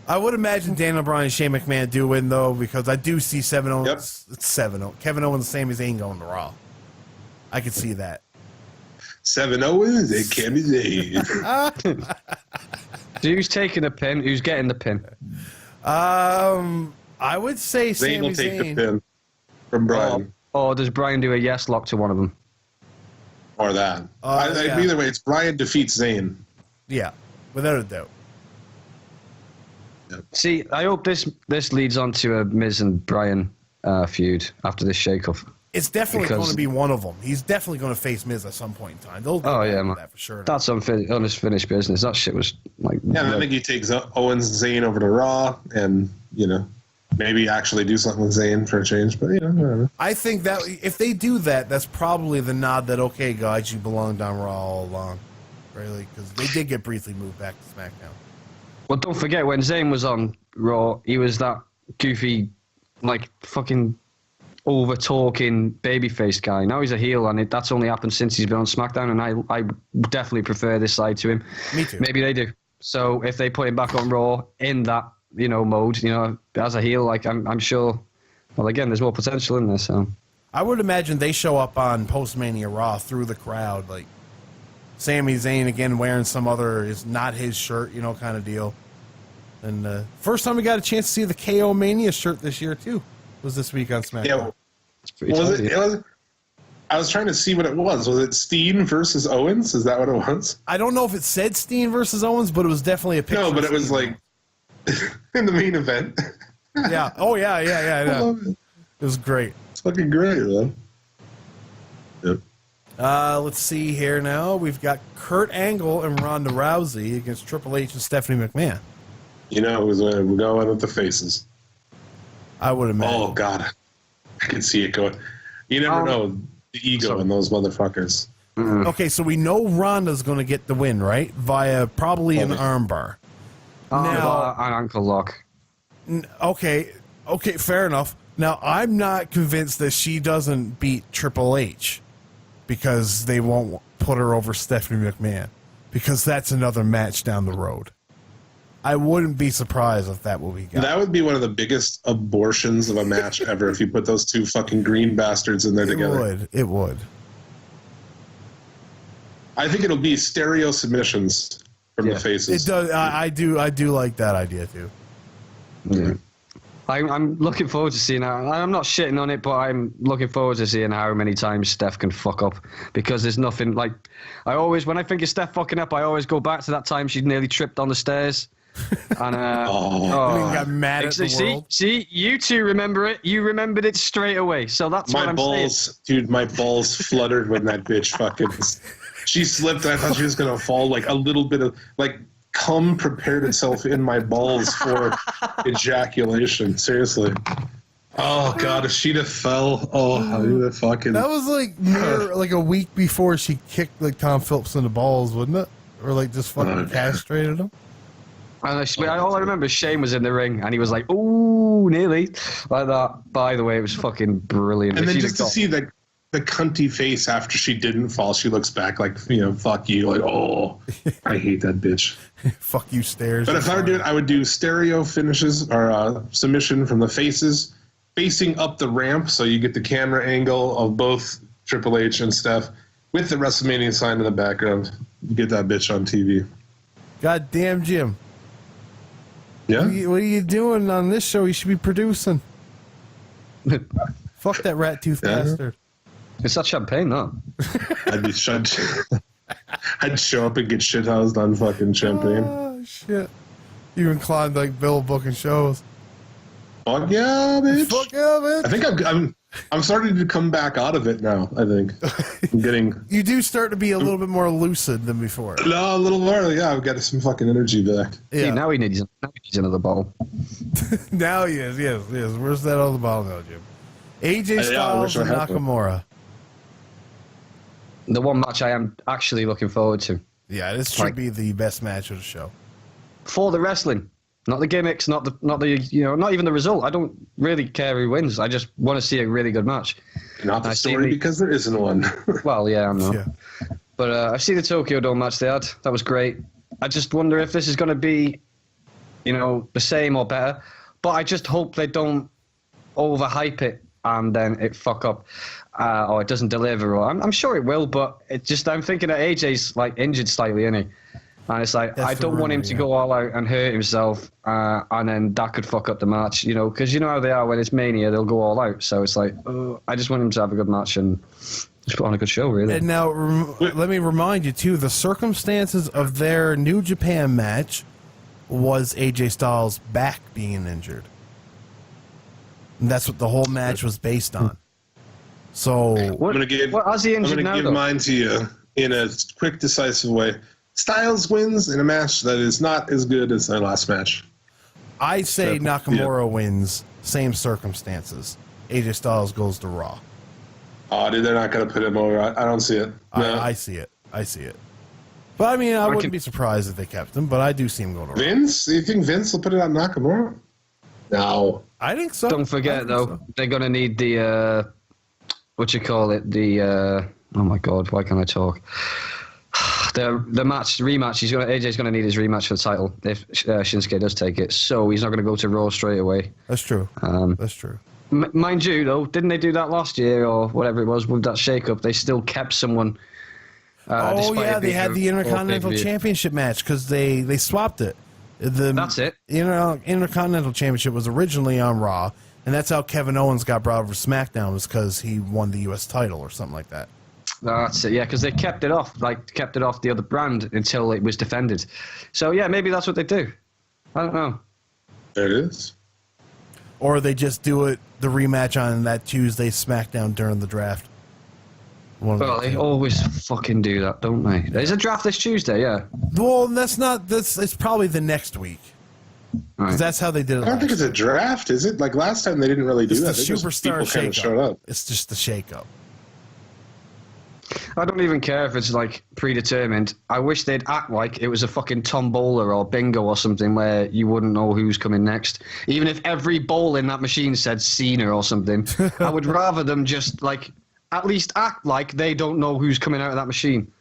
I would imagine Daniel Bryan and Shane McMahon do win, though, because I do see Kevin Owens and Sami Zayn going to Raw. I could see that. 7 Owens and Sami Zayn. Who's taking the pin? Who's getting the pin? I would say Zayn will take Zayn. the pin from Bryan. Or does Bryan do a yes lock to one of them? Or that. Yeah. Either way, it's Bryan defeats Zayn. Yeah, without a doubt. Yep. See, I hope this leads on to a Miz and Bryan feud after this shake-off. It's definitely going to be one of them. He's definitely going to face Miz at some point in time. Man. That for sure. That's unfinished business. That shit was like... Yeah, I think he takes Owens and Zayn over to Raw and, maybe actually do something with Zayn for a change. But, whatever. I think that if they do that, that's probably the nod that, okay, guys, you belonged on Raw all along. Really, because they did get briefly moved back to SmackDown. Well, don't forget, when Zayn was on Raw, he was that goofy, like, fucking over-talking babyface guy. Now he's a heel, and that's only happened since he's been on SmackDown, and I definitely prefer this side to him. Me too. Maybe they do. So if they put him back on Raw in that, mode, as a heel, like, I'm sure, well, again, there's more potential in there, so. I would imagine they show up on Post-Mania Raw through the crowd, like, Sami Zayn again wearing some other is not his shirt, kind of deal. And first time we got a chance to see the KO Mania shirt this year too was this week on SmackDown. Yeah, I was trying to see what it was. Was it Steen versus Owens? Is that what it was? I don't know if it said Steen versus Owens, but it was definitely a picture. No, but it was like in the main event. Yeah. Oh yeah. I love it. It was great. It's fucking great, man. Yep. Let's see here now. We've got Kurt Angle and Ronda Rousey against Triple H and Stephanie McMahon. Who's going to go in with the faces? I would imagine. Oh, God. I can see it going. You never know the ego in those motherfuckers. Okay, so we know Ronda's going to get the win, right? Via probably an armbar. Now, an ankle lock. Okay, fair enough. Now, I'm not convinced that she doesn't beat Triple H. Because they won't put her over Stephanie McMahon. Because that's another match down the road. I wouldn't be surprised if that will be got. That would be one of the biggest abortions of a match ever if you put those two fucking green bastards in there together. It would. I think it'll be stereo submissions from the faces. It does. I do like that idea too. Yeah. I'm looking forward to seeing how. I'm not shitting on it, but I'm looking forward to seeing how many times Steph can fuck up. Because there's nothing like. When I think of Steph fucking up, I always go back to that time she nearly tripped on the stairs. And got mad at the world. See, you two remember it. You remembered it straight away. So that's what I'm saying. Dude, my balls fluttered when that bitch fucking. She slipped. And I thought she was gonna fall. Like a little bit of cum prepared itself in my balls for ejaculation. Seriously. Oh God, if she'd have fell, I would have fucking. That was like a week before she kicked Tom Phillips in the balls, wouldn't it? Or just fucking castrated him. And all I remember is Shane was in the ring and he was like, "Ooh, nearly," like that. By the way, it was fucking brilliant. And then just to see the cunty face after she didn't fall, she looks back like, fuck you. I hate that bitch. Fuck you, stairs. But if I were doing it, I would do stereo finishes or submission from the faces facing up the ramp, so you get the camera angle of both Triple H and Steph with the WrestleMania sign in the background. You get that bitch on TV. God damn, Jim. Yeah. What are you doing on this show? You should be producing. Fuck that rat tooth bastard. It's that champagne, though. I'd show up and get shithoused on fucking champagne. Oh, shit. You inclined like Bill booking shows. Fuck yeah, bitch. Fuck yeah, bitch. I think I'm starting to come back out of it now, I think. I'm getting... You do start to be a little bit more lucid than before. No, a little more. Yeah, I've got some fucking energy back. Yeah. See, now he needs another bottle. Now he is, yes. Where's that other bottle now, Jim? AJ Styles and Nakamura. The one match I am actually looking forward to. Yeah, this should be the best match of the show. For the wrestling. Not the gimmicks, not even the result. I don't really care who wins. I just want to see a really good match. Not the story because there isn't one. Well, yeah, I know. Yeah. But I've seen the Tokyo Dome match they had. That was great. I just wonder if this is going to be, the same or better. But I just hope they don't overhype it and then it fuck up, or it doesn't deliver. Or I'm sure it will, but I'm thinking that AJ's like injured slightly, isn't he? And it's like, I don't want him to go all out and hurt himself, and then that could fuck up the match, because you know how they are when it's Mania, they'll go all out. So it's like, I just want him to have a good match and just put on a good show, really. And now, let me remind you, too, the circumstances of their New Japan match was AJ Styles' back being injured. And that's what the whole match was based on. So, I'm going to give mine to you in a quick, decisive way. Styles wins in a match that is not as good as their last match. I say Nakamura wins, same circumstances. AJ Styles goes to Raw. Oh, dude, they're not going to put him over. I don't see it. No. I see it. But, I mean, I wouldn't be surprised if they kept him, but I do see him going to Raw. Vince? You think Vince will put it on Nakamura? No. I think so. Don't forget, though, they're going to need the, oh my God, why can't I talk? The rematch. AJ's going to need his rematch for the title if Shinsuke does take it. So he's not going to go to Raw straight away. That's true. That's true. Mind you, though, didn't they do that last year or whatever it was with that shake-up? They still kept someone. They had the Intercontinental Championship match because they swapped it. That's it. Intercontinental Championship was originally on Raw, and that's how Kevin Owens got brought over to SmackDown, was because he won the U.S. title or something like that. That's it, yeah, because they kept it off the other brand until it was defended. So, yeah, maybe that's what they do. I don't know. There it is. Or they just do the rematch on that Tuesday SmackDown during the draft. Well, they always fucking do that, don't they? There's a draft this Tuesday, yeah. Well, it's probably the next week. Because that's how they did it. I don't think it's a draft, is it? Like last time they didn't really do that. It's the superstar shake-up. It's just the shake-up. I don't even care if it's like predetermined. I wish they'd act like it was a fucking tombola or bingo or something where you wouldn't know who's coming next. Even if every ball in that machine said Cena or something, I would rather them just like at least act like they don't know who's coming out of that machine.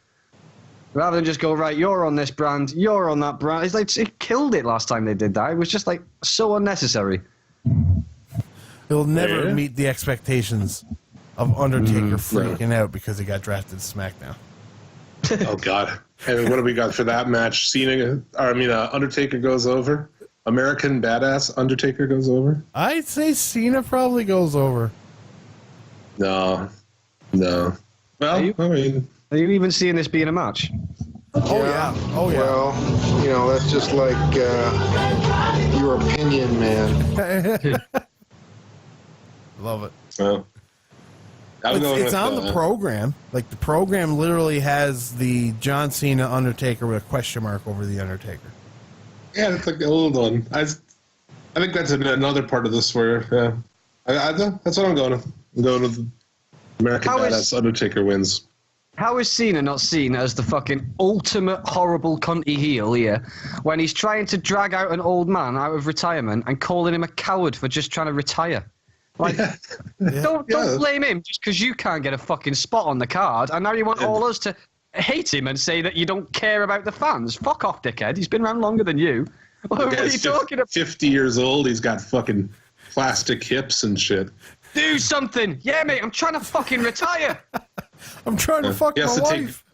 Rather than just go, right, you're on this brand, you're on that brand. It's like it killed it last time they did that. It was just like so unnecessary. It'll never meet the expectations of Undertaker freaking out because he got drafted to SmackDown. Oh, God. And what do we got for that match? Undertaker goes over. American Badass Undertaker goes over. I'd say Cena probably goes over. No. Well, are you even seeing this being a match? Oh, yeah. Well, that's just like your opinion, man. Love it. Well, it's on the program. Like, the program literally has the John Cena Undertaker with a question mark over the Undertaker. Yeah, it's like the old one. I think that's another part of this where, that's what I'm going to. I'm going to the American Badass Undertaker wins. How is Cena not seen as the fucking ultimate horrible cunty heel here when he's trying to drag out an old man out of retirement and calling him a coward for just trying to retire? Like, don't blame him just because you can't get a fucking spot on the card, and now you want all us to hate him and say that you don't care about the fans. Fuck off, dickhead. He's been around longer than you. What are you talking about? 50 years old. He's got fucking plastic hips and shit. Do something. Yeah, mate, I'm trying to fucking retire. I'm trying to fuck my wife.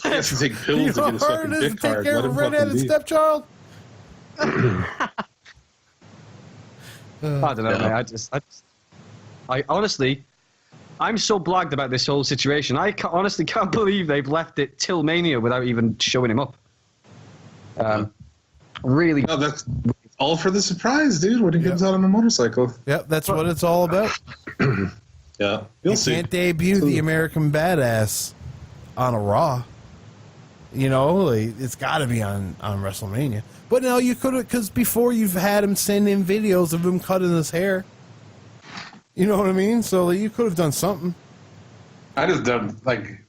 He has to take pills to get his fucking dick hard. Take care of a red-headed stepchild? I don't know, mate. I honestly, I'm so blagged about this whole situation. I honestly can't believe they've left it till Mania without even showing him up. Really. No, that's all for the surprise, dude, when he comes out on a motorcycle. Yep, that's what it's all about. Yeah, you'll see. Can't debut the American Badass on a Raw. You know, like, it's got to be on WrestleMania. But no, you could have, because before you've had him send in videos of him cutting his hair. You know what I mean? So you could have done something. I just don't, like,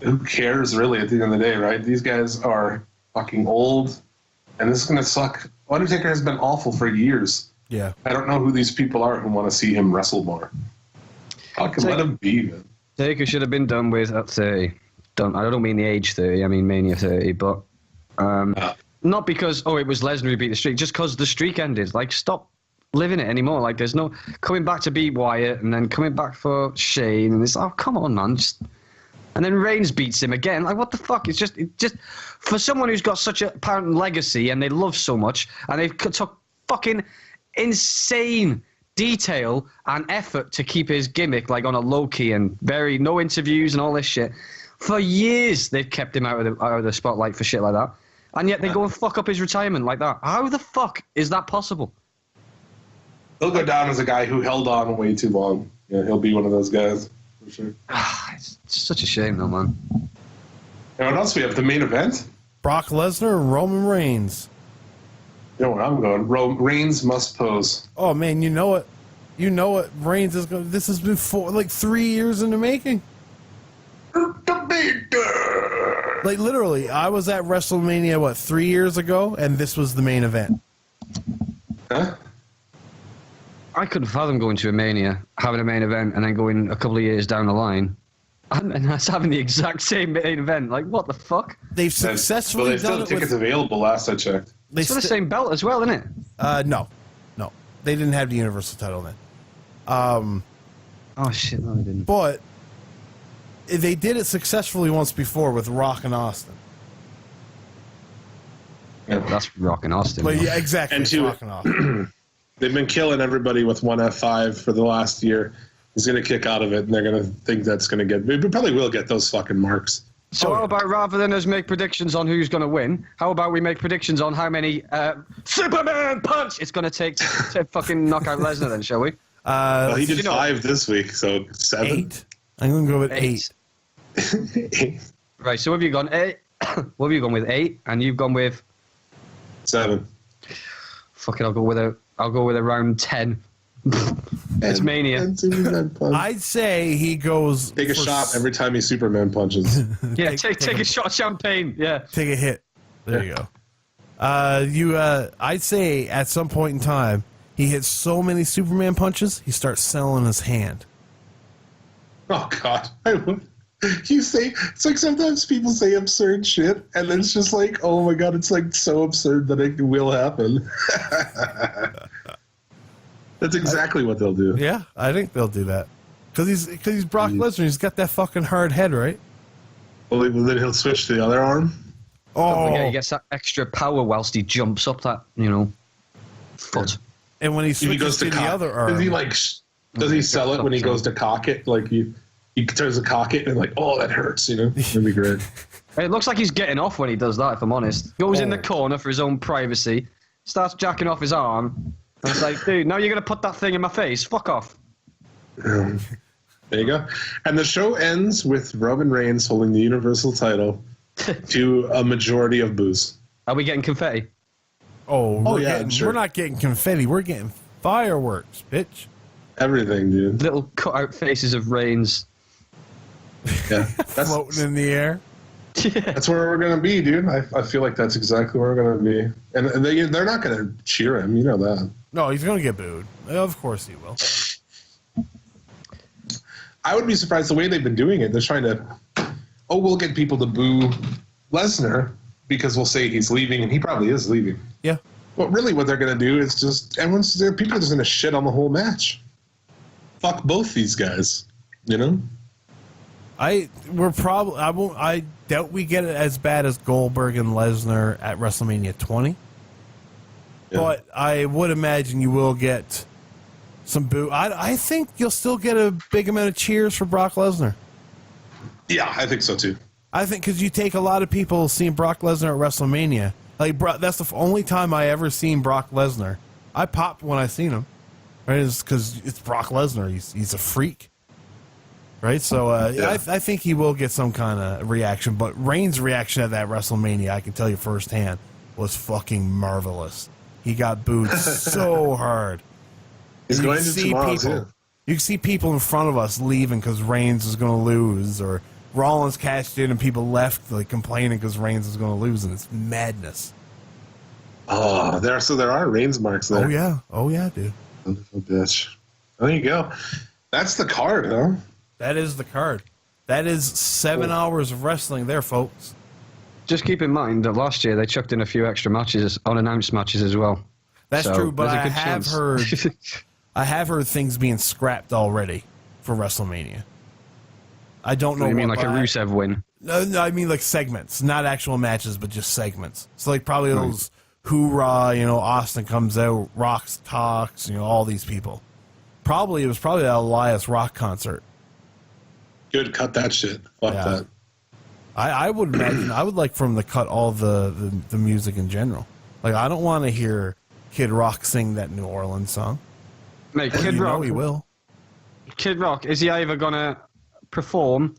who cares really at the end of the day, right? These guys are fucking old, and this is going to suck. Undertaker has been awful for years. Yeah. I don't know who these people are who want to see him wrestle more. Fucking let him be, man. Taker should have been done with at 30. I don't mean the age 30, I mean Mania 30, but not because, it was Lesnar who beat the streak, just because the streak ended. Like, stop living it anymore. Like, there's no coming back to beat Wyatt and then coming back for Shane, and it's, come on, man. And then Reigns beats him again. Like, what the fuck? It's just for someone who's got such a apparent legacy and they love so much, and they've took fucking insane detail and effort to keep his gimmick, like, on a low key and no interviews and all this shit. For years, they've kept him out of the spotlight for shit like that. And yet they go and fuck up his retirement like that. How the fuck is that possible? He'll go down as a guy who held on way too long. Yeah, he'll be one of those guys, for sure. It's such a shame, though, man. And what else we have? The main event? Brock Lesnar and Roman Reigns. You know where I'm going. Reigns must pose. Oh, man, you know what? You know what Reigns is going to... This has been 3 years in the making. Like, literally, I was at WrestleMania, 3 years ago, and this was the main event. Huh? I couldn't fathom going to a Mania, having a main event, and then going a couple of years down the line, and that's having the exact same main event. Like, what the fuck? They've successfully they've still done it tickets with... available last I checked. It's the same belt as well, isn't it? No. They didn't have the Universal title then. Oh, shit, no, they didn't. But they did it successfully once before with Rock and Austin. Yeah, that's Rock and Austin. But yeah, exactly. And Rock and Austin. They've been killing everybody with one F5 for the last year. He's going to kick out of it, and they're going to think that's going to get... We probably will get those fucking marks. So how about, rather than us make predictions on who's going to win, how about we make predictions on how many Superman punch it's going to take to fucking knock out Lesnar then, shall we? Well, he did 5 this week, so 7. 8. I'm going to go with 8. 8. Right, so what have you gone? 8? What have you gone with? 8, and you've gone with 7. Fuck it, I'll go with around 10. It's Mania. I'd say he goes. Take a shot every time he Superman punches. Yeah, take a shot of champagne. Yeah, take a hit. There you go. I'd say at some point in time he hits so many Superman punches he starts selling his hand. Oh God! You say it's like sometimes people say absurd shit, and then it's just like, oh my God, it's like so absurd that it will happen. That's exactly what they'll do. Yeah, I think they'll do that because he's Brock Lesnar. He's got that fucking hard head, right? Well, then he'll switch to the other arm. Oh, yeah, he gets that extra power whilst he jumps up that foot. And when he switches to the other arm, does he sell it when he goes to cock it? Like he turns to cock it and like, oh, that hurts. That'd be great. It looks like he's getting off when he does that. If I'm honest, goes in the corner for his own privacy, starts jacking off his arm. And it's like, dude, now you're gonna put that thing in my face. Fuck off. There you go. And the show ends with Roman Reigns holding the Universal title to a majority of boos. Are we getting confetti? We're not getting confetti. We're getting fireworks, bitch. Everything, dude. Little cutout faces of Reigns. Yeah, floating in the air. That's where we're gonna be, dude. I feel like that's exactly where we're gonna be. And they're not gonna cheer him, you know that. No, he's gonna get booed. Of course he will. I would be surprised the way they've been doing it. They're trying to, we'll get people to boo Lesnar because we'll say he's leaving, and he probably is leaving. Yeah. But really, what they're gonna do is just people are just gonna shit on the whole match. Fuck both these guys, I doubt we get it as bad as Goldberg and Lesnar at WrestleMania 20. Yeah. But I would imagine you will get some boo. I think you'll still get a big amount of cheers for Brock Lesnar. Yeah, I think so too. I think because you take a lot of people seeing Brock Lesnar at WrestleMania. Like, that's the only time I ever seen Brock Lesnar. I popped when I seen him. Right? It's because it's Brock Lesnar. He's a freak. Right? So I think he will get some kind of reaction. But Reigns' reaction at that WrestleMania, I can tell you firsthand, was fucking marvelous. He got booed so hard. He's going to tomorrow, too. You can see people in front of us leaving because Reigns is going to lose, or Rollins cashed in and people left like complaining because Reigns is going to lose, and it's madness. Oh, there are Reigns marks there. Oh yeah, dude. Wonderful bitch. There you go. That's the card, huh? That is the card. That is 7 hours of wrestling there, folks. Just keep in mind that last year they chucked in a few extra matches, unannounced matches as well. That's so true, but I have heard things being scrapped already for WrestleMania. I don't know. You mean like a Rusev win? No, I mean like segments, not actual matches, but just segments. So like probably those hoorah, Austin comes out, Rock talks, all these people. It was probably that Elias Rock concert. Good, cut that shit. Fuck that. I would imagine I would like for him to cut all the music in general. Like I don't want to hear Kid Rock sing that New Orleans song. Mate, Kid Rock. He will. Kid Rock, is he either gonna perform,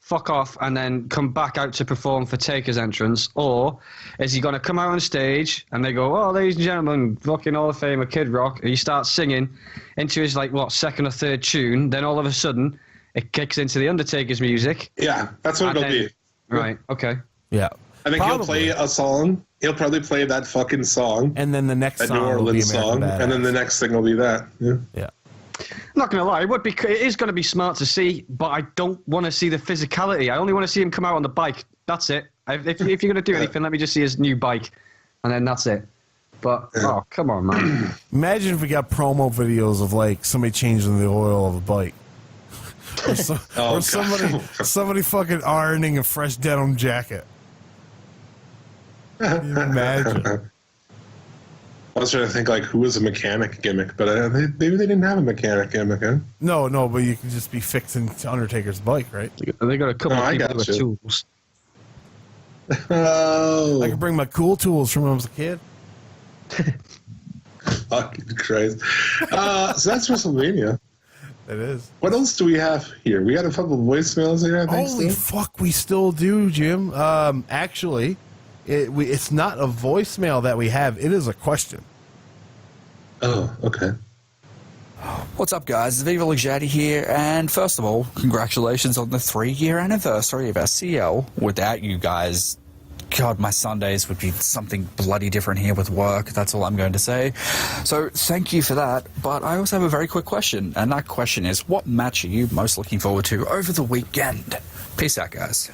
fuck off, and then come back out to perform for Taker's entrance, or is he gonna come out on stage and they go, "Oh, ladies and gentlemen, fucking Hall of Famer Kid Rock," and he starts singing into his second or third tune, then all of a sudden it kicks into the Undertaker's music. Yeah, that's what it'll be. Right. Okay. Yeah. I think he'll play a song. He'll probably play that fucking song, and then the next that song New Orleans song, and then the next thing will be that. Yeah. I'm not going to lie, it is going to be smart to see, but I don't want to see the physicality. I only want to see him come out on the bike. That's it. If you're going to do anything, let me just see his new bike, and then that's it. But, oh, come on, man. Imagine if we got promo videos of, somebody changing the oil of a bike. Or somebody fucking ironing a fresh denim jacket. Can you imagine? I was trying to think who was a mechanic gimmick, but maybe they didn't have a mechanic gimmick, huh? No, but you can just be fixing Undertaker's bike, right? They got a couple of people with tools. Oh. I can bring my cool tools from when I was a kid. Fucking Christ. So that's WrestleMania. It is. What else do we have here? We got a couple of voicemails here, I think. Holy fuck, we still do, Jim. Actually, it's not a voicemail that we have. It is a question. Oh, okay. What's up, guys? Viva Legati here, and first of all, congratulations on the 3-year anniversary of SCL. Without you guys, God, my Sundays would be something bloody different here with work. That's all I'm going to say. So thank you for that. But I also have a very quick question, and that question is, what match are you most looking forward to over the weekend? Peace out, guys.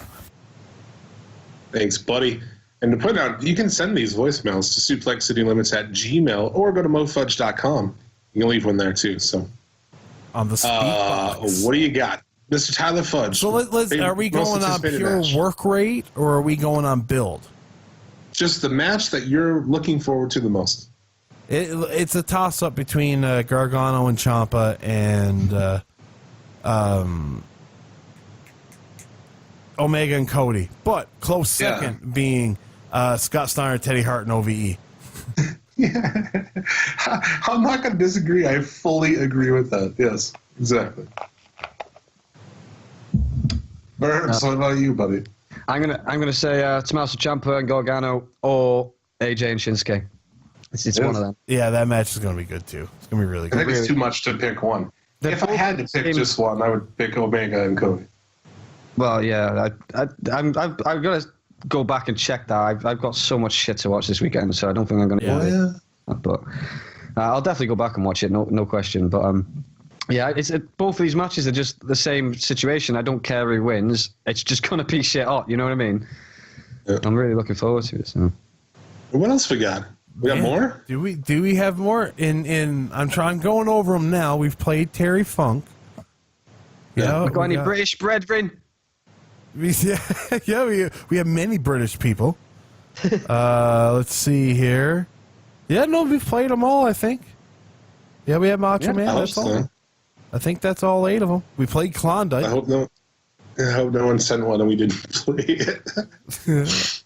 Thanks, buddy. And to point out, you can send these voicemails to suplexcitylimits@gmail.com or go to mofudge.com. You can leave one there, too. So, on the speed box. What do you got? Mr. Tyler Fudge. So are we going on pure work rate, or are we going on build? Just the match that you're looking forward to the most. It's a toss-up between Gargano and Ciampa and Omega and Cody. But close second being Scott Steiner, Teddy Hart, and OVE. Yeah. I'm not going to disagree. I fully agree with that. Yes, exactly. Burns, what about you, buddy? I'm gonna say Tommaso Ciampa and Gargano or AJ and Shinsuke. It's one of them. Yeah, that match is gonna be good tui. It's gonna be really good. I think it's too much to pick one. If I had to pick just one, I would pick Omega and Cody. Well, yeah, I'm gonna go back and check that. I've got so much shit to watch this weekend, so I don't think I'm gonna. Yeah. But I'll definitely go back and watch it. No question. But yeah, both of these matches are just the same situation. I don't care who wins. It's just gonna be shit hot. You know what I mean? Yeah. I'm really looking forward to it. So. What else we got? We got more? Do we have more? I'm going over them now. We've played Terry Funk. We got any British brethren? We have many British people. Let's see here. Yeah, no, we've played them all, I think. Yeah, we had Macho Man. I hope That's all. so. I think that's all 8 of them. We played Klondike. I hope no one sent one and we didn't play it.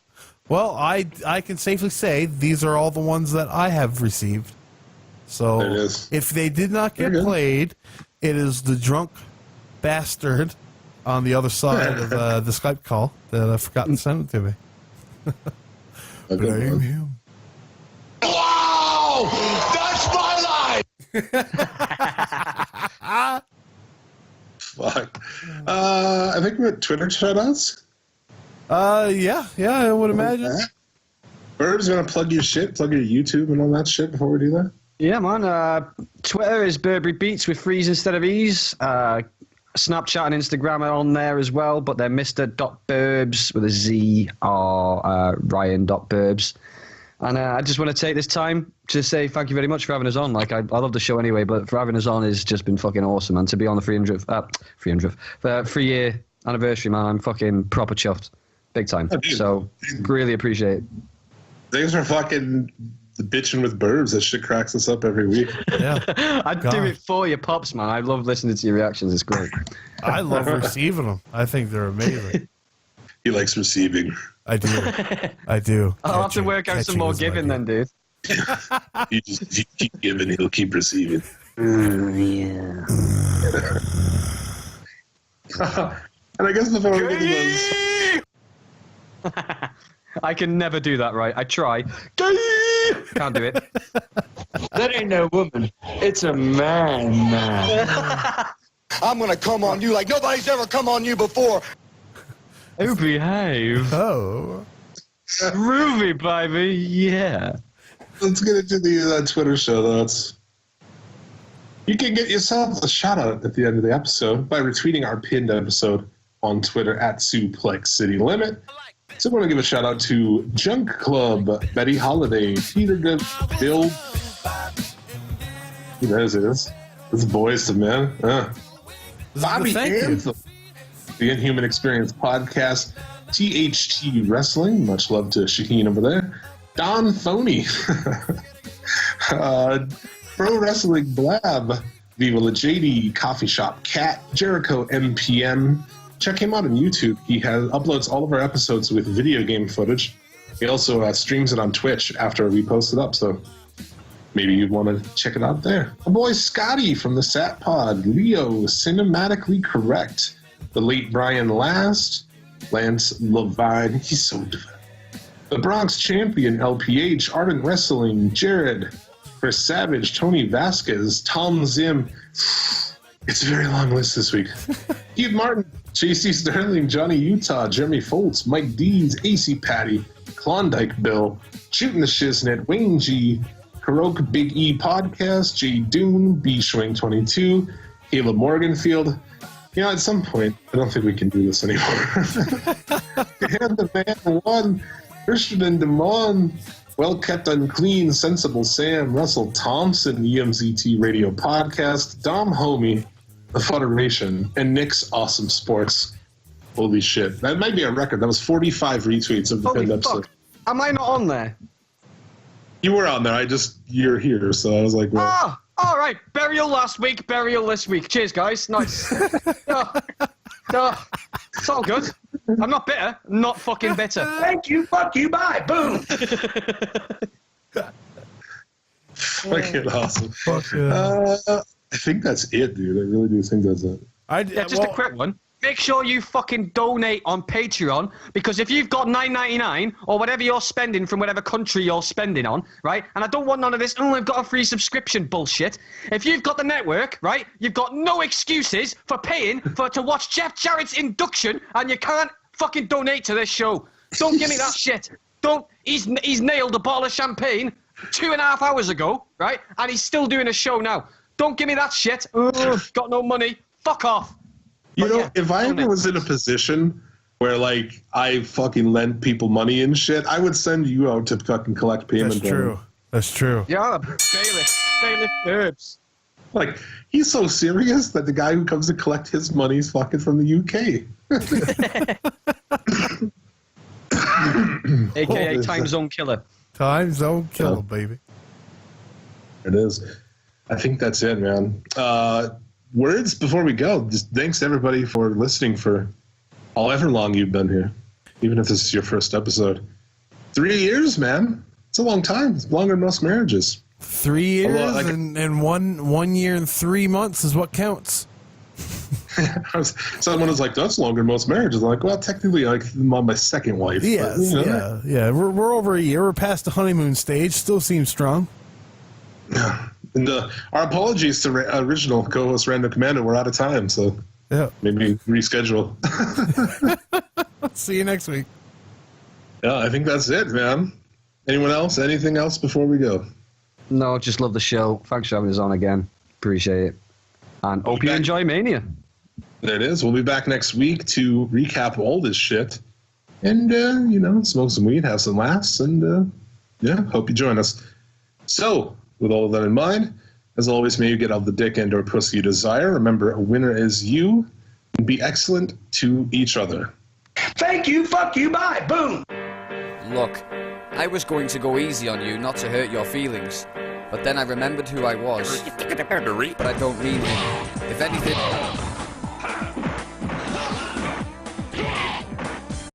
Well, I can safely say these are all the ones that I have received. So There it is. if they did not get Very good. played, it is the drunk bastard on the other side of the Skype call that I forgot to send it to me. Blame him. Wow! That's my life! Fuck. I think we're at Twitter shoutouts. Yeah, I would imagine. Burbs, you want to plug your shit, plug your YouTube and all that shit before we do that? Yeah, man. Twitter is Burberry Beats with freeze instead of ease. Snapchat and Instagram are on there as well, but they're Mr.Burbs with a Z or Ryan.Burbs. And I just want to take this time to say thank you very much for having us on. Like, I love the show anyway, but for having us on has just been fucking awesome. And to be on the 3-year anniversary, man, I'm fucking proper chuffed. Big time. So, really appreciate it. Thanks for fucking bitching with Burbs. That shit cracks us up every week. Yeah. I'd do it for your pops, man. I love listening to your reactions. It's great. I love receiving them. I think they're amazing. He likes receiving. I do. I'll have to work out some more giving then, dude. You keep giving, he'll keep receiving. Yeah. And I guess before we get to those... I can never do that right. I try. Can't do it. That ain't no woman. It's a man. I'm gonna come on you like nobody's ever come on you before. Oh, behave. Oh. Groovy, baby. Yeah. Let's get into the Twitter shoutouts. You can get yourself a shout out at the end of the episode by retweeting our pinned episode on Twitter at Suplex City Limit. So I want to give a shout out to Junk Club, Betty Holiday, Peter Bill. Who knows it is? It's Boys to Men. Bobby Anthem, the Inhuman Experience Podcast, THT Wrestling. Much love to Shaheen over there. Don Phoney, Pro Wrestling Blab, Viva La JD, Coffee Shop Cat, Jericho MPM. Check him out on YouTube. He uploads all of our episodes with video game footage. He also streams it on Twitch after we post it up, so maybe you'd want to check it out there. My boy Scotty from the Sat Pod, Leo, Cinematically Correct, the late Brian Last, Lance Levine, he's so divine. The Bronx Champion, LPH, Ardent Wrestling, Jared, Chris Savage, Tony Vasquez, Tom Zim. It's a very long list this week. Keith Martin, JC Sterling, Johnny Utah, Jeremy Foltz, Mike Deeds, AC Patty, Klondike Bill, Shooting the Shiznit, Wayne G, Karoke Big E Podcast, Jay Dune, B Schwing 22, Caleb Morganfield. You know, at some point, I don't think we can do this anymore. And the Man One, Christian and Demond, Well Kept Unclean, Sensible Sam, Russell Thompson, EMZT Radio Podcast, Dom Homie, The Federation, and Nick's Awesome Sports. Holy shit. That might be a record. That was 45 retweets of the pinned episode. Am I not on there? You were on there. You're here, so I was like, well. Ah, all right. Burial last week, burial this week. Cheers, guys. Nice. It's all good. I'm not bitter. I'm not fucking bitter. Thank you. Fuck you. Bye. Boom. Fucking awesome. Fuck yeah. I think that's it, dude. I really do think that's it. Just a quick one. Make sure you fucking donate on Patreon, because if you've got $9.99 or whatever you're spending from whatever country you're spending on, right? And I don't want none of this, I've got a free subscription bullshit. If you've got the network, right, you've got no excuses for paying to watch Jeff Jarrett's induction, and you can't fucking donate to this show. Don't give me that shit. He's nailed a bottle of champagne 2.5 hours ago, right? And he's still doing a show now. Don't give me that shit. Got no money. Fuck off. You know, if I ever was in a position where, like, I fucking lent people money and shit, I would send you out to fucking collect payment. That's true. Yeah, Bailiff Herbs. Like, he's so serious that the guy who comes to collect his money is fucking from the UK. AKA Time Zone Killer. Time Zone Killer, baby. It is. I think that's it, man. Words before we go. Just thanks everybody for listening for however long you've been here, even if this is your first episode. 3 years, man. It's a long time. It's longer than most marriages. 3 years and 1 year and 3 months is what counts. Someone was like, "That's longer than most marriages." I'm like, well, technically, like, I'm on my second wife. Yes, but, yeah. We're over a year. We're past the honeymoon stage. Still seems strong. And our apologies to original co-host Random Commando. We're out of time, so maybe reschedule. See you next week. Yeah, I think that's it, man. Anyone else? Anything else before we go? No, just love the show. Thanks for having us on again. Appreciate it. And hope you enjoy Mania. There it is. We'll be back next week to recap all this shit. And, smoke some weed, have some laughs, and, hope you join us. So, with all of that in mind, as always, may you get all the dick and or pussy you desire. Remember, a winner is you. And be excellent to each other. Thank you, fuck you, bye, boom. Look, I was going to go easy on you, not to hurt your feelings. But then I remembered who I was. But I don't mean it. If anything...